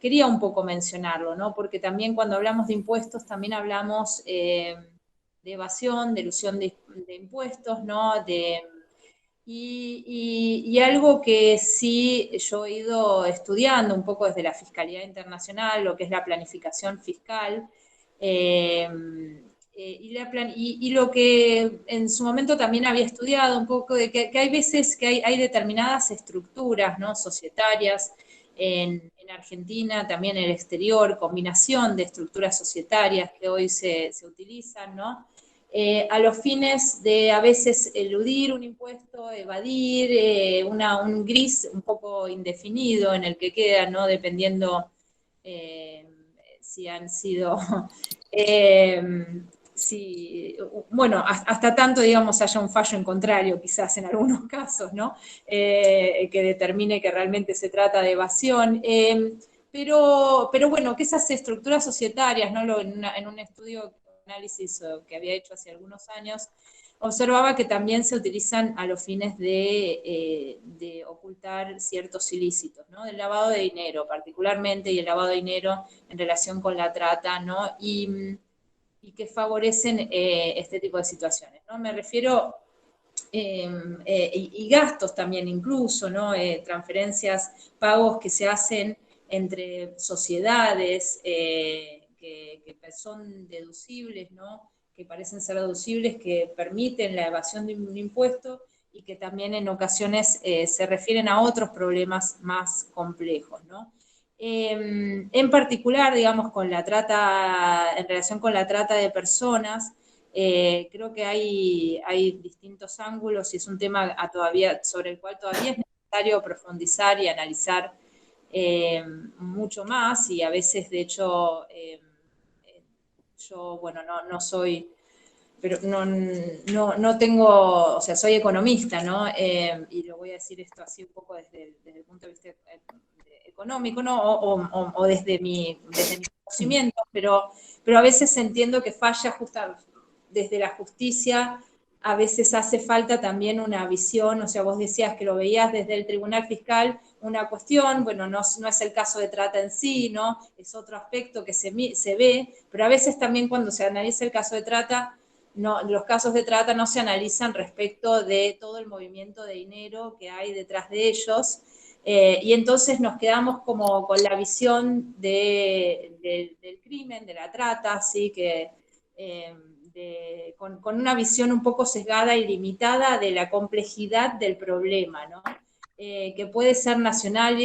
Speaker 5: quería un poco mencionarlo, ¿no? Porque también cuando hablamos de impuestos, también hablamos de evasión, de ilusión de impuestos, ¿no? Y algo que sí yo he ido estudiando un poco desde la Fiscalía Internacional, lo que es la planificación fiscal, eh, y lo que en su momento también había estudiado un poco, de que hay veces que hay determinadas estructuras, ¿no? Societarias en Argentina, también en el exterior, combinación de estructuras societarias que hoy se utilizan, ¿no? A los fines de a veces eludir un impuesto, evadir, un gris un poco indefinido en el que queda, ¿no? Dependiendo si han sido, eh, bueno, hasta tanto, digamos, haya un fallo en contrario, quizás en algunos casos, ¿no? Que determine que realmente se trata de evasión. Pero bueno, que esas estructuras societarias, ¿no? En un estudio, análisis que había hecho hace algunos años, observaba que también se utilizan a los fines de ocultar ciertos ilícitos, ¿no? Del lavado de dinero particularmente, y el lavado de dinero en relación con la trata, ¿no? Y que favorecen este tipo de situaciones, ¿no? Me refiero y gastos también incluso, ¿no? Transferencias, pagos que se hacen entre sociedades que son deducibles, ¿no? Que parecen ser deducibles, que permiten la evasión de un impuesto y que también en ocasiones se refieren a otros problemas más complejos, ¿no? En particular, digamos, con la trata, en relación con la trata de personas, creo que hay distintos ángulos y es un tema sobre el cual todavía es necesario profundizar y analizar mucho más, y a veces, de hecho, yo, bueno, no soy, pero no tengo, o sea, soy economista, ¿no? Y lo voy a decir esto así un poco desde el punto de vista económico, ¿no? O desde mi conocimiento, pero a veces entiendo que falla justo desde la justicia, a veces hace falta también una visión, o sea, vos decías que lo veías desde el Tribunal Fiscal, una cuestión, bueno, no es el caso de trata en sí, ¿no? Es otro aspecto que se ve, pero a veces también cuando se analiza el caso de trata, no, los casos de trata no se analizan respecto de todo el movimiento de dinero que hay detrás de ellos, y entonces nos quedamos como con la visión del crimen, de la trata, ¿sí? Con una visión un poco sesgada y limitada de la complejidad del problema, ¿no? Que puede ser nacional,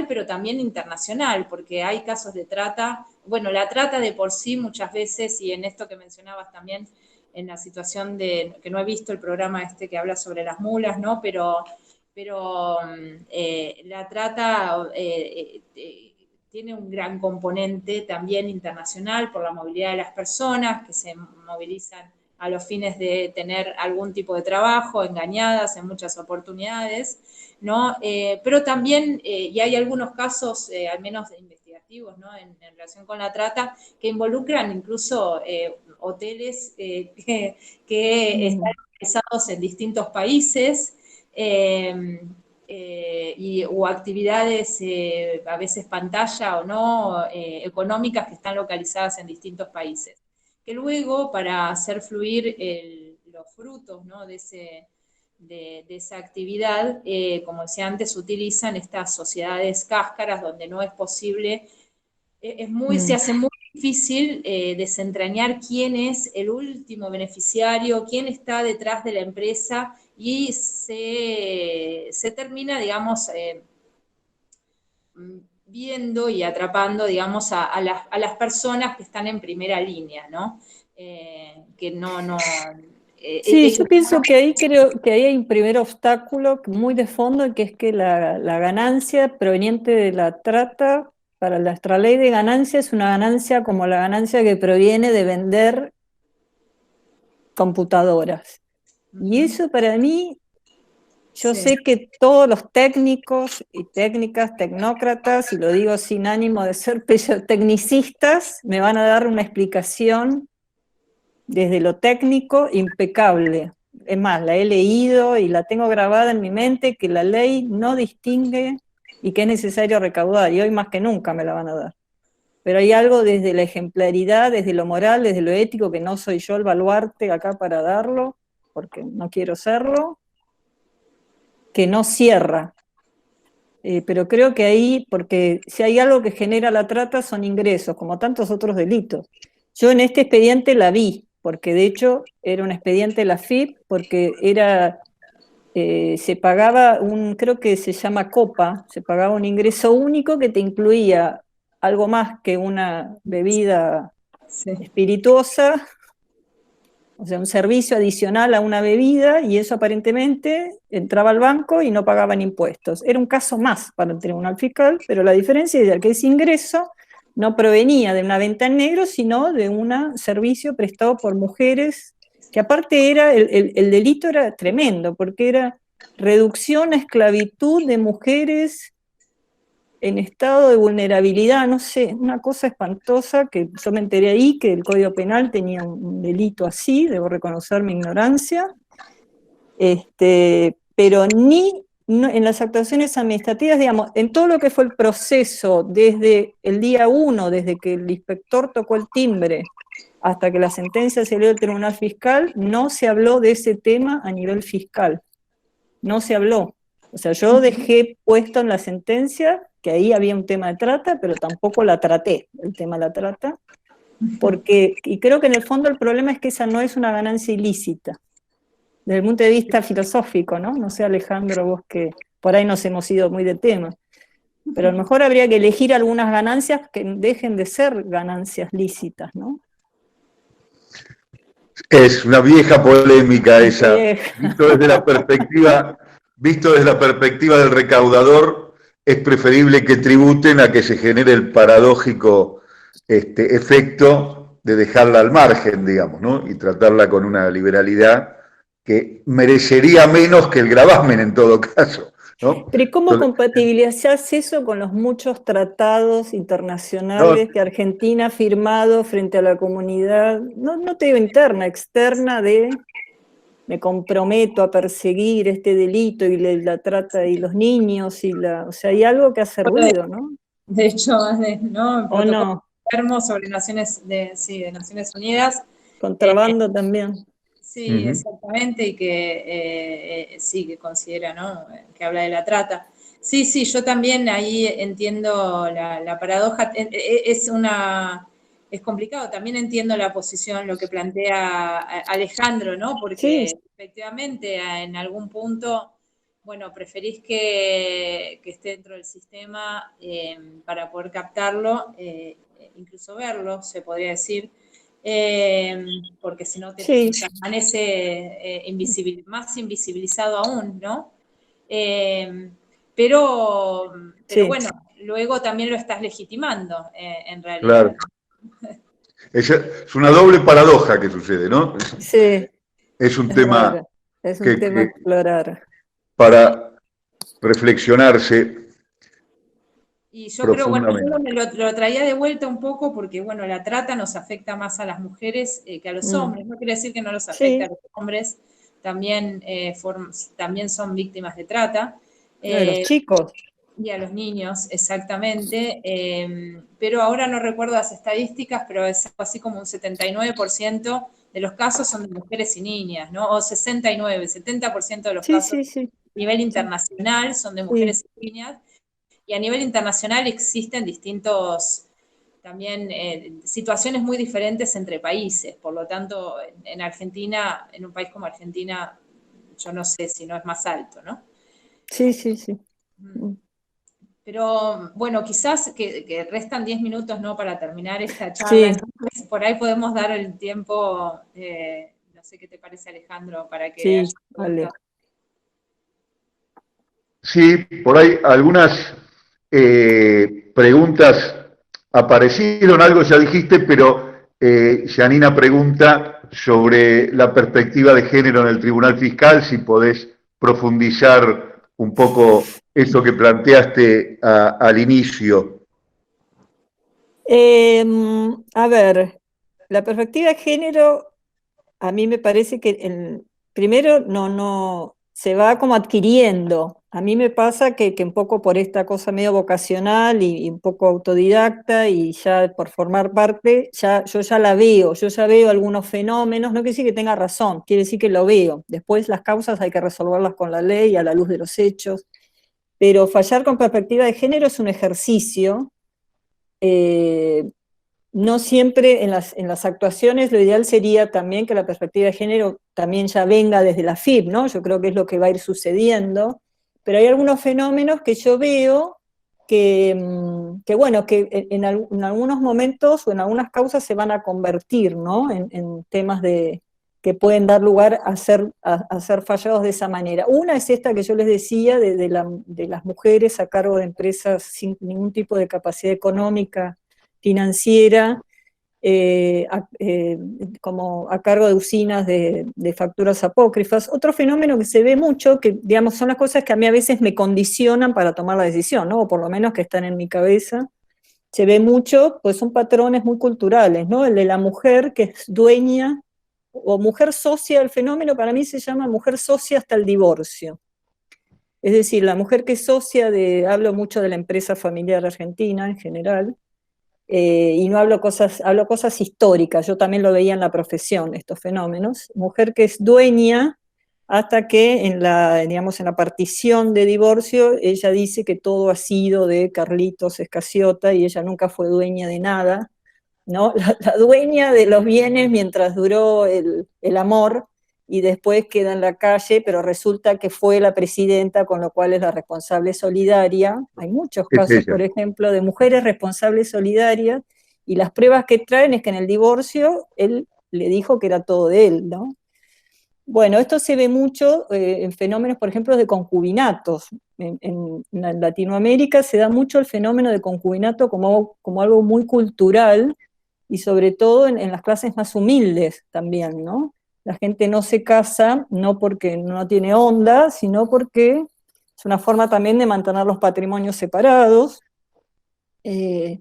Speaker 5: pero también internacional, porque hay casos de trata. Bueno, la trata de por sí muchas veces, y en esto que mencionabas también, en la situación que no he visto el programa este que habla sobre las mulas, ¿no? Pero la trata tiene un gran componente también internacional por la movilidad de las personas que se movilizan a los fines de tener algún tipo de trabajo, engañadas en muchas oportunidades, ¿no? Pero también, y hay algunos casos, al menos investigativos, ¿no? En relación con la trata, que involucran incluso hoteles que están realizados en distintos países, o actividades, a veces pantalla o no, económicas que están localizadas en distintos países. Que luego, para hacer fluir los frutos, ¿no? de esa actividad, como decía antes, utilizan estas sociedades cáscaras donde no es posible, se hace muy difícil desentrañar quién es el último beneficiario, quién está detrás de la empresa, y se termina, digamos, viendo y atrapando, digamos, a las personas que están en primera línea, ¿no? Que no.
Speaker 2: Sí, yo pienso que ahí creo que ahí hay un primer obstáculo muy de fondo, que es que la ganancia proveniente de la trata, para nuestra ley de ganancia, es una ganancia como la ganancia que proviene de vender computadoras. Y eso para mí Yo
Speaker 5: Sí.
Speaker 2: sé que todos los técnicos y técnicas, tecnócratas, y lo digo sin ánimo de ser tecnicistas, me van a dar una explicación desde lo técnico impecable. Es más, la he leído y la tengo grabada en mi mente, que la ley no distingue y que es necesario recaudar, y hoy más que nunca me la van a dar. Pero hay algo desde la ejemplaridad, desde lo moral, desde lo ético, que no soy yo el baluarte acá para darlo, porque no quiero serlo, que no cierra. Pero creo que ahí, porque si hay algo que genera la trata son ingresos, como tantos otros delitos. Yo en este expediente la vi, porque de hecho era un expediente de la FIP, porque era, se pagaba creo que se llama copa, se pagaba un ingreso único que te incluía algo más que una bebida
Speaker 5: Sí.
Speaker 2: espirituosa, o sea, un servicio adicional a una bebida, y eso aparentemente entraba al banco y no pagaban impuestos. Era un caso más para el tribunal fiscal, pero la diferencia es que ese ingreso no provenía de una venta en negro, sino de un servicio prestado por mujeres, que aparte era, el delito era tremendo, porque era reducción a esclavitud de mujeres en estado de vulnerabilidad, no sé, una cosa espantosa, que yo me enteré ahí que el Código Penal tenía un delito así, debo reconocer mi ignorancia, pero en las actuaciones administrativas, digamos, en todo lo que fue el proceso, desde el día 1, desde que el inspector tocó el timbre, hasta que la sentencia salió del Tribunal Fiscal, no se habló de ese tema a nivel fiscal, no se habló. O sea, yo dejé puesto en la sentencia que ahí había un tema de trata, pero tampoco la traté, el tema de la trata, y creo que en el fondo el problema es que esa no es una ganancia ilícita, desde el punto de vista filosófico, ¿no? No sé, Alejandro, vos que por ahí nos hemos ido muy de tema, pero a lo mejor habría que elegir algunas ganancias que dejen de ser ganancias lícitas, ¿no?
Speaker 1: Es una vieja polémica esa,
Speaker 2: Vieja.
Speaker 1: visto desde la perspectiva del recaudador, es preferible que tributen a que se genere el paradójico efecto de dejarla al margen, digamos, ¿no? Y tratarla con una liberalidad que merecería menos que el gravamen en todo caso, ¿no?
Speaker 2: Pero ¿y cómo
Speaker 1: Entonces,
Speaker 2: compatibilizás eso con los muchos tratados internacionales que Argentina ha firmado frente a la comunidad, no te digo interna, externa, de me comprometo a perseguir este delito y la trata y los niños, o sea, hay algo que hace ruido, ¿no?
Speaker 5: De hecho, ¿no? El
Speaker 2: ¿O
Speaker 5: protocolo
Speaker 2: no?
Speaker 5: enfermo sobre Naciones Unidas.
Speaker 2: Contrabando también.
Speaker 5: Sí, exactamente, y que sí, que considera, ¿no? Que habla de la trata. Sí, sí, yo también ahí entiendo la paradoja. Es complicado, también entiendo la posición, lo que plantea Alejandro, ¿no? Porque
Speaker 2: Sí.
Speaker 5: efectivamente en algún punto, bueno, preferís que esté dentro del sistema para poder captarlo, incluso verlo, se podría decir. Porque si no te permanece más invisibilizado aún, ¿no? Pero bueno, luego también lo estás legitimando, en realidad.
Speaker 1: Claro. Es una doble paradoja que sucede, ¿no?
Speaker 2: Sí.
Speaker 1: Es un tema
Speaker 2: raro. Es un tema a explorar.
Speaker 1: Para reflexionarse.
Speaker 5: Y yo creo, bueno, yo lo traía de vuelta un poco porque, bueno, la trata nos afecta más a las mujeres que a los hombres. No quiere decir que no los afecte a los hombres, también son víctimas de trata.
Speaker 2: A los chicos.
Speaker 5: Y a los niños, exactamente. Pero ahora no recuerdo las estadísticas, pero es así como un 79% de los casos son de mujeres y niñas, ¿no? O 69, 70% de los casos a nivel internacional son de mujeres y niñas. Y a nivel internacional existen distintos, también situaciones muy diferentes entre países. Por lo tanto, en Argentina, en un país como Argentina, yo no sé si no es más alto, ¿no?
Speaker 2: Sí, sí, sí.
Speaker 5: Pero bueno, quizás que restan 10 minutos, ¿no? Para terminar esta charla. Entonces, por ahí podemos dar el tiempo, no sé qué te parece, Alejandro, para que...
Speaker 2: Sí, vale.
Speaker 1: Sí, por ahí algunas preguntas aparecieron, algo ya dijiste, pero Janina pregunta sobre la perspectiva de género en el Tribunal Fiscal, si podés profundizar un poco eso que planteaste al inicio.
Speaker 2: A ver, la perspectiva de género, a mí me parece que primero no se va como adquiriendo. A mí me pasa que un poco por esta cosa medio vocacional y un poco autodidacta y ya por formar parte, yo ya la veo, yo ya veo algunos fenómenos, no quiere decir que tenga razón, quiere decir que lo veo. Después las causas hay que resolverlas con la ley a la luz de los hechos, pero fallar con perspectiva de género es un ejercicio. No siempre en las actuaciones lo ideal sería también que la perspectiva de género también ya venga desde la FIP, ¿no? Yo creo que es lo que va a ir sucediendo, pero hay algunos fenómenos que yo veo bueno, que en algunos momentos o en algunas causas se van a convertir, ¿no? En temas que pueden dar lugar a ser fallados de esa manera. Una es esta que yo les decía, de las mujeres a cargo de empresas sin ningún tipo de capacidad económica, financiera, como a cargo de usinas de facturas apócrifas. Otro fenómeno que se ve mucho, que digamos son las cosas que a mí a veces me condicionan para tomar la decisión, ¿no? O por lo menos que están en mi cabeza, se ve mucho, pues son patrones muy culturales, ¿no? El de la mujer que es dueña, o mujer socia del fenómeno, para mí se llama mujer socia hasta el divorcio. Es decir, la mujer que es socia hablo mucho de la empresa familiar argentina en general, y no hablo cosas históricas, yo también lo veía en la profesión, estos fenómenos, mujer que es dueña hasta que digamos, en la partición de divorcio ella dice que todo ha sido de Carlitos Escaciota y ella nunca fue dueña de nada, ¿no? La dueña de los bienes mientras duró el amor, y después queda en la calle, pero resulta que fue la presidenta, con lo cual es la responsable solidaria. Hay muchos
Speaker 1: Es
Speaker 2: casos,
Speaker 1: ella.
Speaker 2: por ejemplo, de mujeres responsables solidarias, y las pruebas que traen es que en el divorcio él le dijo que era todo de él, ¿no? Bueno, esto se ve mucho en fenómenos, por ejemplo, de concubinatos. En Latinoamérica se da mucho el fenómeno de concubinato como algo muy cultural, y sobre todo en las clases más humildes también, ¿no? La gente no se casa no porque no tiene onda, sino porque es una forma también de mantener los patrimonios separados. Y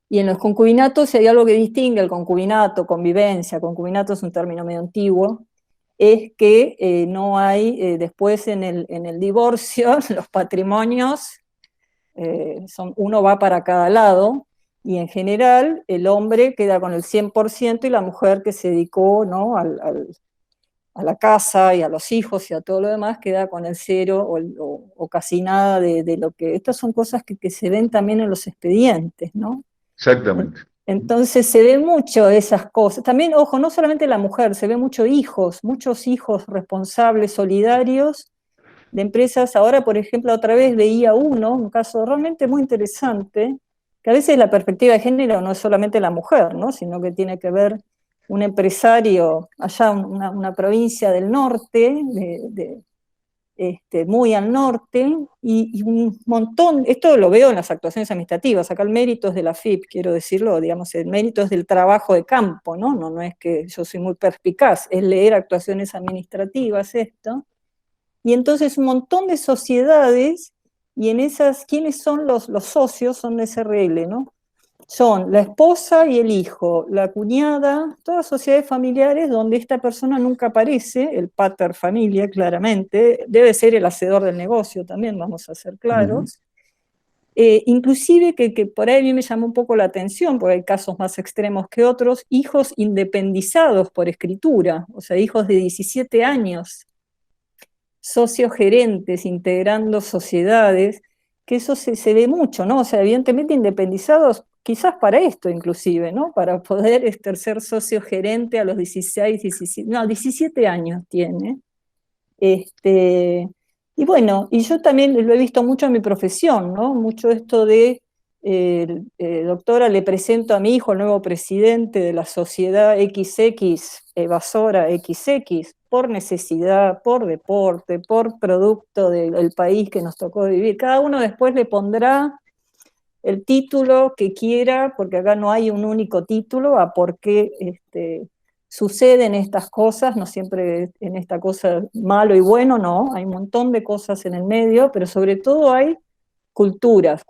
Speaker 2: en los concubinatos, si hay algo que distingue el concubinato, convivencia, concubinato es un término medio antiguo, es que no hay, después en el divorcio, los patrimonios, uno va para cada lado, y en general el hombre queda con el 100% y la mujer que se dedicó, ¿no? a la casa y a los hijos y a todo lo demás queda con el 0 o casi nada de lo que... Estas son cosas que se ven también en los expedientes, ¿no?
Speaker 1: Exactamente.
Speaker 2: Entonces se ve mucho esas cosas. También, ojo, no solamente la mujer, se ve muchos hijos responsables, solidarios, de empresas. Ahora, por ejemplo, otra vez veía un caso realmente muy interesante, que a veces la perspectiva de género no es solamente la mujer, ¿no? Sino que tiene que ver un empresario allá, una provincia del norte, muy al norte, y un montón, esto lo veo en las actuaciones administrativas, acá el mérito es de la FIP, quiero decirlo, digamos, el mérito es del trabajo de campo, ¿no? No es que yo soy muy perspicaz, es leer actuaciones administrativas esto, y entonces un montón de sociedades, y en esas, ¿quiénes son los socios? Son SRL, ¿no? Son la esposa y el hijo, la cuñada, todas sociedades familiares donde esta persona nunca aparece, el pater familia, claramente, debe ser el hacedor del negocio también, vamos a ser claros. Inclusive que por ahí a mí me llamó un poco la atención, porque hay casos más extremos que otros, hijos independizados por escritura, o sea, hijos de 17 años, socios gerentes, integrando sociedades, que eso se ve mucho, ¿no? O sea, evidentemente independizados, quizás para esto inclusive, ¿no? Para poder ser socio gerente a los 17 años tiene. Y bueno, y yo también lo he visto mucho en mi profesión, ¿no? Mucho esto de, doctora, le presento a mi hijo el nuevo presidente de la sociedad XX, evasora XX, por necesidad, por deporte, por producto del país que nos tocó vivir. Cada uno después le pondrá el título que quiera, porque acá no hay un único título a por qué suceden estas cosas, no siempre en esta cosa malo y bueno, no, hay un montón de cosas en el medio, pero sobre todo hay culturas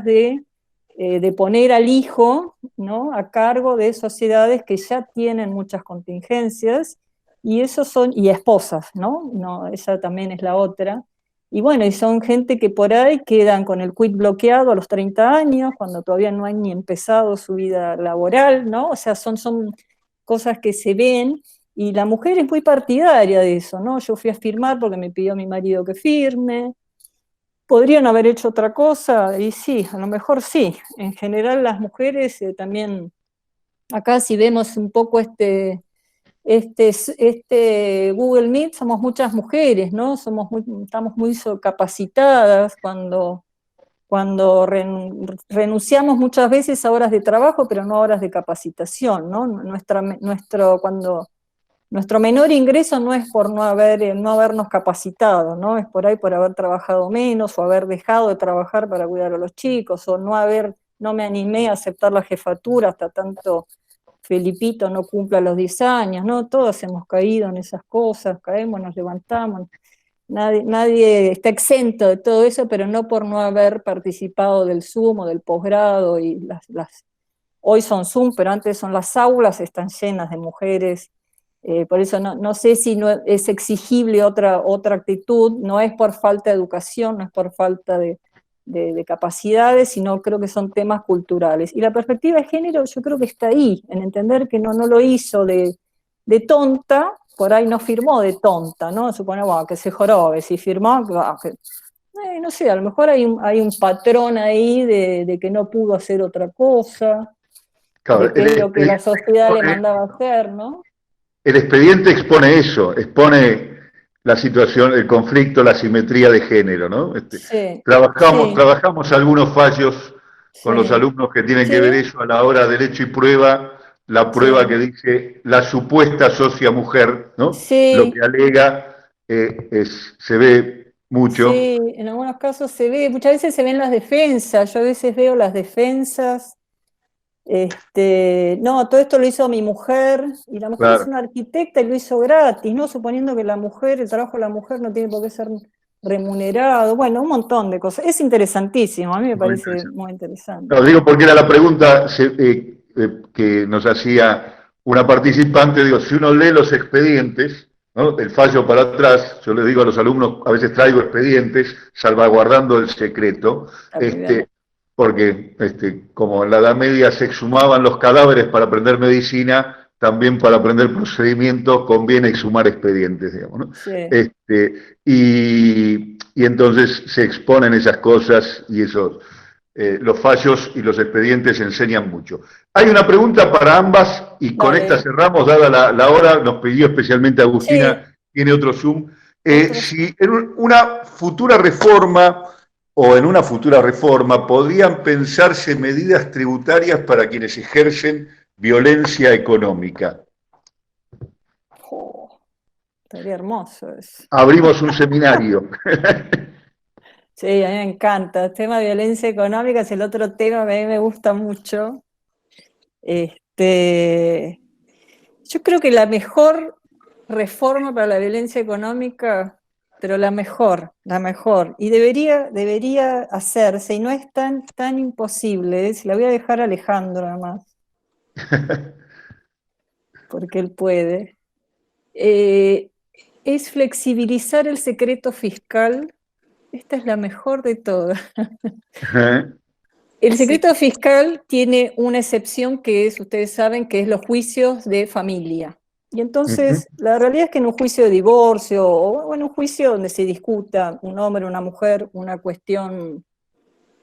Speaker 2: de poner al hijo, ¿no?, a cargo de sociedades que ya tienen muchas contingencias, y esposas, ¿no? No, esa también es la otra. Y bueno, y son gente que por ahí quedan con el quit bloqueado a los 30 años, cuando todavía no han ni empezado su vida laboral, ¿no? O sea, son cosas que se ven, y la mujer es muy partidaria de eso, ¿no? Yo fui a firmar porque me pidió mi marido que firme. ¿Podrían haber hecho otra cosa? Y sí, a lo mejor sí. En general las mujeres también, acá si vemos un poco este Google Meet, somos muchas mujeres, ¿no? Estamos muy capacitadas cuando renunciamos muchas veces a horas de trabajo, pero no a horas de capacitación, ¿no? Nuestro menor ingreso no es por no habernos capacitado, ¿no? Es por ahí por haber trabajado menos, o haber dejado de trabajar para cuidar a los chicos, o no me animé a aceptar la jefatura hasta tanto Felipito no cumpla los 10 años, ¿no? Todos hemos caído en esas cosas, caemos, nos levantamos. Nadie está exento de todo eso, pero no por no haber participado del Zoom o del posgrado, y hoy son Zoom, pero antes son las aulas, están llenas de mujeres. Por eso no sé si no es exigible otra actitud, no es por falta de educación, no es por falta de capacidades, sino creo que son temas culturales. Y la perspectiva de género yo creo que está ahí, en entender que no lo hizo de tonta, por ahí no firmó de tonta, ¿no? Suponemos que se jorobe, si firmó, no sé, a lo mejor hay un patrón ahí de que no pudo hacer otra cosa,
Speaker 1: Claro,
Speaker 2: de que es lo que la sociedad le mandaba hacer, ¿no?
Speaker 1: El expediente expone eso, expone la situación, el conflicto, la simetría de género, ¿no?
Speaker 2: Sí,
Speaker 1: Trabajamos algunos fallos con los
Speaker 2: sí,
Speaker 1: alumnos que tienen que
Speaker 2: sí,
Speaker 1: ver eso a la hora de derecho y prueba, la prueba
Speaker 2: sí,
Speaker 1: que dice la supuesta socia mujer, ¿no? Lo
Speaker 2: sí.
Speaker 1: que alega se ve mucho.
Speaker 2: Sí, en algunos casos se ve, muchas veces se ven las defensas, yo a veces veo las defensas, no, todo esto lo hizo mi mujer, y la mujer es
Speaker 1: Claro.
Speaker 2: una arquitecta y lo hizo gratis, ¿no? Suponiendo que el trabajo de la mujer no tiene por qué ser remunerado, bueno, un montón de cosas. Es interesantísimo, a mí me
Speaker 1: Muy
Speaker 2: parece
Speaker 1: interesante.
Speaker 2: muy interesante.
Speaker 1: No, digo porque era la pregunta que nos hacía una participante, digo, si uno lee los expedientes, ¿no?, el fallo para atrás, yo les digo a los alumnos, a veces traigo expedientes salvaguardando el secreto,
Speaker 2: Está muy bien.
Speaker 1: porque como en la Edad Media se exhumaban los cadáveres para aprender medicina, también para aprender procedimientos conviene exhumar expedientes, digamos, ¿no?
Speaker 2: Sí.
Speaker 1: Y entonces se exponen esas cosas y esos... los fallos y los expedientes enseñan mucho. Hay una pregunta para ambas y con
Speaker 2: Dale.
Speaker 1: esta cerramos, dada la hora, nos pidió especialmente Agustina,
Speaker 2: Sí.
Speaker 1: tiene otro Zoom.
Speaker 2: Otro.
Speaker 1: Si en una futura reforma podrían pensarse medidas tributarias para quienes ejercen violencia económica.
Speaker 2: Oh, estaría hermoso eso.
Speaker 1: Abrimos un seminario.
Speaker 2: Sí, a mí me encanta. El tema de violencia económica es el otro tema que a mí me gusta mucho. Yo creo que la mejor reforma para la violencia económica, pero la mejor, y debería hacerse, y no es tan imposible, se la voy a dejar a Alejandro además, porque él puede, es flexibilizar el secreto fiscal. Esta es la mejor de todas. El secreto fiscal tiene una excepción que es, ustedes saben, que es los juicios de familia. Y entonces, la realidad es que en un juicio de divorcio, o en un juicio donde se discuta un hombre o una mujer, una cuestión,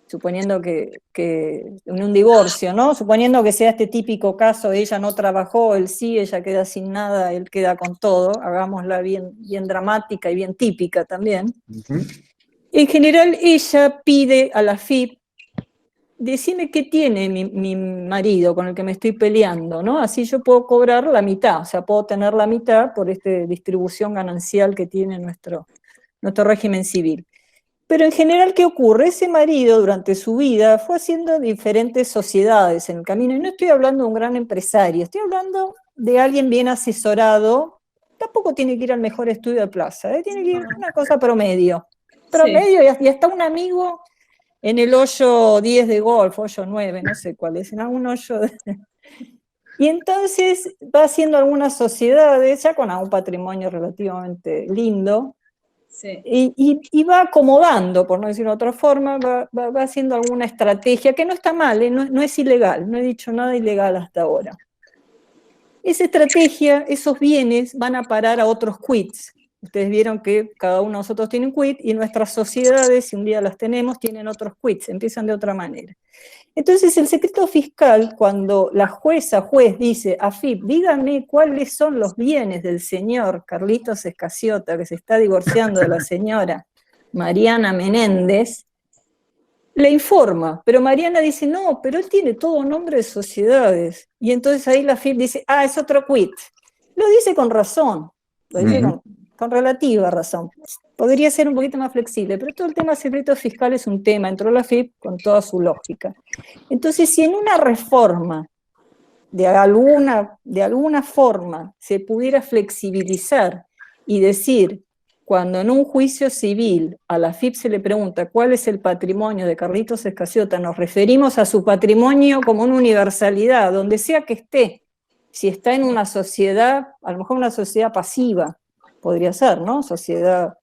Speaker 2: suponiendo que en un divorcio, ¿no? Suponiendo que sea este típico caso, ella no trabajó, él sí, ella queda sin nada, él queda con todo, hagámosla bien dramática y bien típica también. En general, ella pide a la AFIP: decime qué tiene mi marido con el que me estoy peleando, ¿no? Así yo puedo cobrar la mitad, o sea, puedo tener la mitad por esta distribución ganancial que tiene nuestro régimen civil. Pero en general, ¿qué ocurre? Ese marido durante su vida fue haciendo diferentes sociedades en el camino, y no estoy hablando de un gran empresario, estoy hablando de alguien bien asesorado. Tampoco tiene que ir al mejor estudio de plaza, tiene que ir a una cosa promedio. Promedio, y hasta un amigo en el hoyo 10 de golf, hoyo 9, no sé cuál es, en algún hoyo. Y entonces va haciendo algunas sociedades, ya con un patrimonio relativamente lindo,
Speaker 5: Sí.
Speaker 2: Y va acomodando, por no decirlo de otra forma, va haciendo alguna estrategia, que no está mal, no es ilegal, no he dicho nada ilegal hasta ahora. Esa estrategia, esos bienes van a parar a otros quits. Ustedes vieron que cada uno de nosotros tiene un quit, y nuestras sociedades, si un día las tenemos, tienen otros quits, empiezan de otra manera. Entonces, el secreto fiscal, cuando la juez dice, AFIP, dígame cuáles son los bienes del señor Carlitos Escaciota, que se está divorciando de la señora Mariana Menéndez, le informa, pero Mariana dice, no, pero él tiene todo nombre de sociedades. Y entonces ahí la AFIP dice, es otro quit. Lo dice con razón, lo dice con relativa razón. Podría ser un poquito más flexible, pero todo el tema secreto fiscal es un tema, entró la AFIP con toda su lógica. Entonces, si en una reforma, de alguna forma, se pudiera flexibilizar y decir, cuando en un juicio civil a la AFIP se le pregunta cuál es el patrimonio de Carlitos Escaciota, nos referimos a su patrimonio como una universalidad, donde sea que esté, si está en una sociedad, a lo mejor una sociedad pasiva, podría ser, ¿no? Sociedad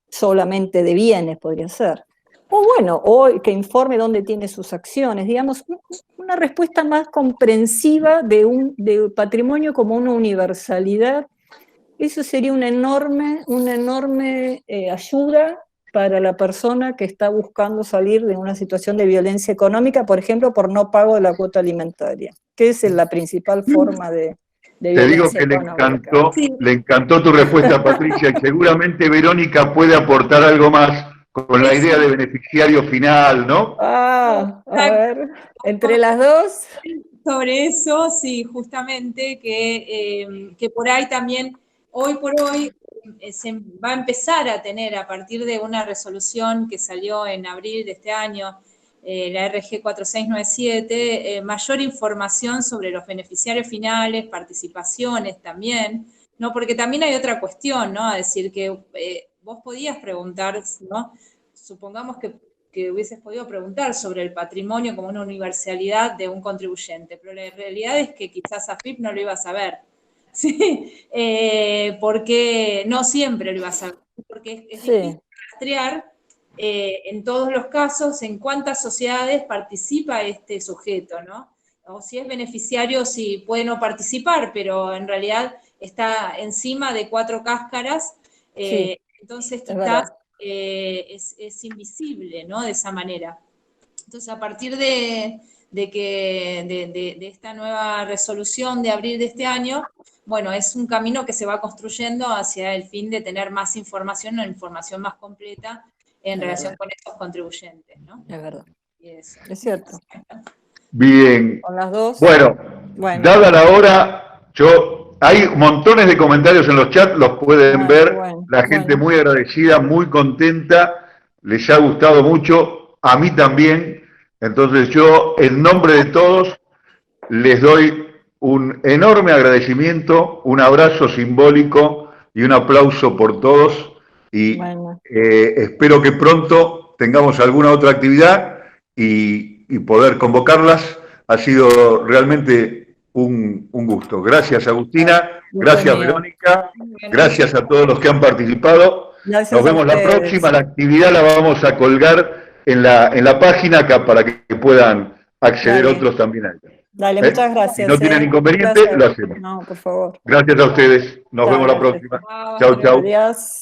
Speaker 2: solamente de bienes, podría ser. O bueno, o que informe dónde tiene sus acciones, digamos, una respuesta más comprensiva de patrimonio como una universalidad. Eso sería una enorme ayuda para la persona que está buscando salir de una situación de violencia económica, por ejemplo, por no pago de la cuota alimentaria, que es la principal forma de
Speaker 1: Te digo que le encantó tu respuesta, Patricia, y seguramente Verónica puede aportar algo más con la idea de beneficiario final, ¿no?
Speaker 2: A ver, entre las dos.
Speaker 5: Sobre eso, sí, justamente, que por ahí también, hoy por hoy, se va a empezar a tener, a partir de una resolución que salió en abril de este año, la RG 4697, mayor información sobre los beneficiarios finales, participaciones también, ¿no? Porque también hay otra cuestión, ¿no? A decir que vos podías preguntar, ¿no? Supongamos que hubieses podido preguntar sobre el patrimonio como una universalidad de un contribuyente, pero la realidad es que quizás AFIP no lo iba a saber, ¿sí? Porque no siempre lo iba a saber, porque es difícil rastrear en todos los casos en cuántas sociedades participa este sujeto, ¿no? O si es beneficiario, si puede no participar, pero en realidad está encima de 4 cáscaras, entonces quizás es invisible, ¿no? De esa manera. Entonces, a partir de esta nueva resolución de abril de este año, bueno, es un camino que se va construyendo hacia el fin de tener más información, una información más completa en relación con estos contribuyentes, ¿no?
Speaker 2: Es verdad.
Speaker 5: Y eso.
Speaker 2: Es cierto.
Speaker 1: Bien.
Speaker 2: Con las dos.
Speaker 1: Bueno, dada la hora, hay montones de comentarios en los chats, los pueden ver. La gente muy agradecida, muy contenta, les ha gustado mucho, a mí también. Entonces yo, en nombre de todos, les doy un enorme agradecimiento, un abrazo simbólico y un aplauso por todos. Y espero que pronto tengamos alguna otra actividad y poder convocarlas. Ha sido realmente un gusto. Gracias, Agustina. Gracias, Verónica. Gracias a todos los que han participado. Nos vemos la próxima. La actividad la vamos a colgar en la página acá para que puedan acceder otros también a ella.
Speaker 2: Dale, muchas gracias.
Speaker 1: Si no tienen inconveniente, lo hacemos.
Speaker 2: No, por favor.
Speaker 1: Gracias a ustedes. Nos vemos la próxima. Chau, chau.
Speaker 2: Adiós.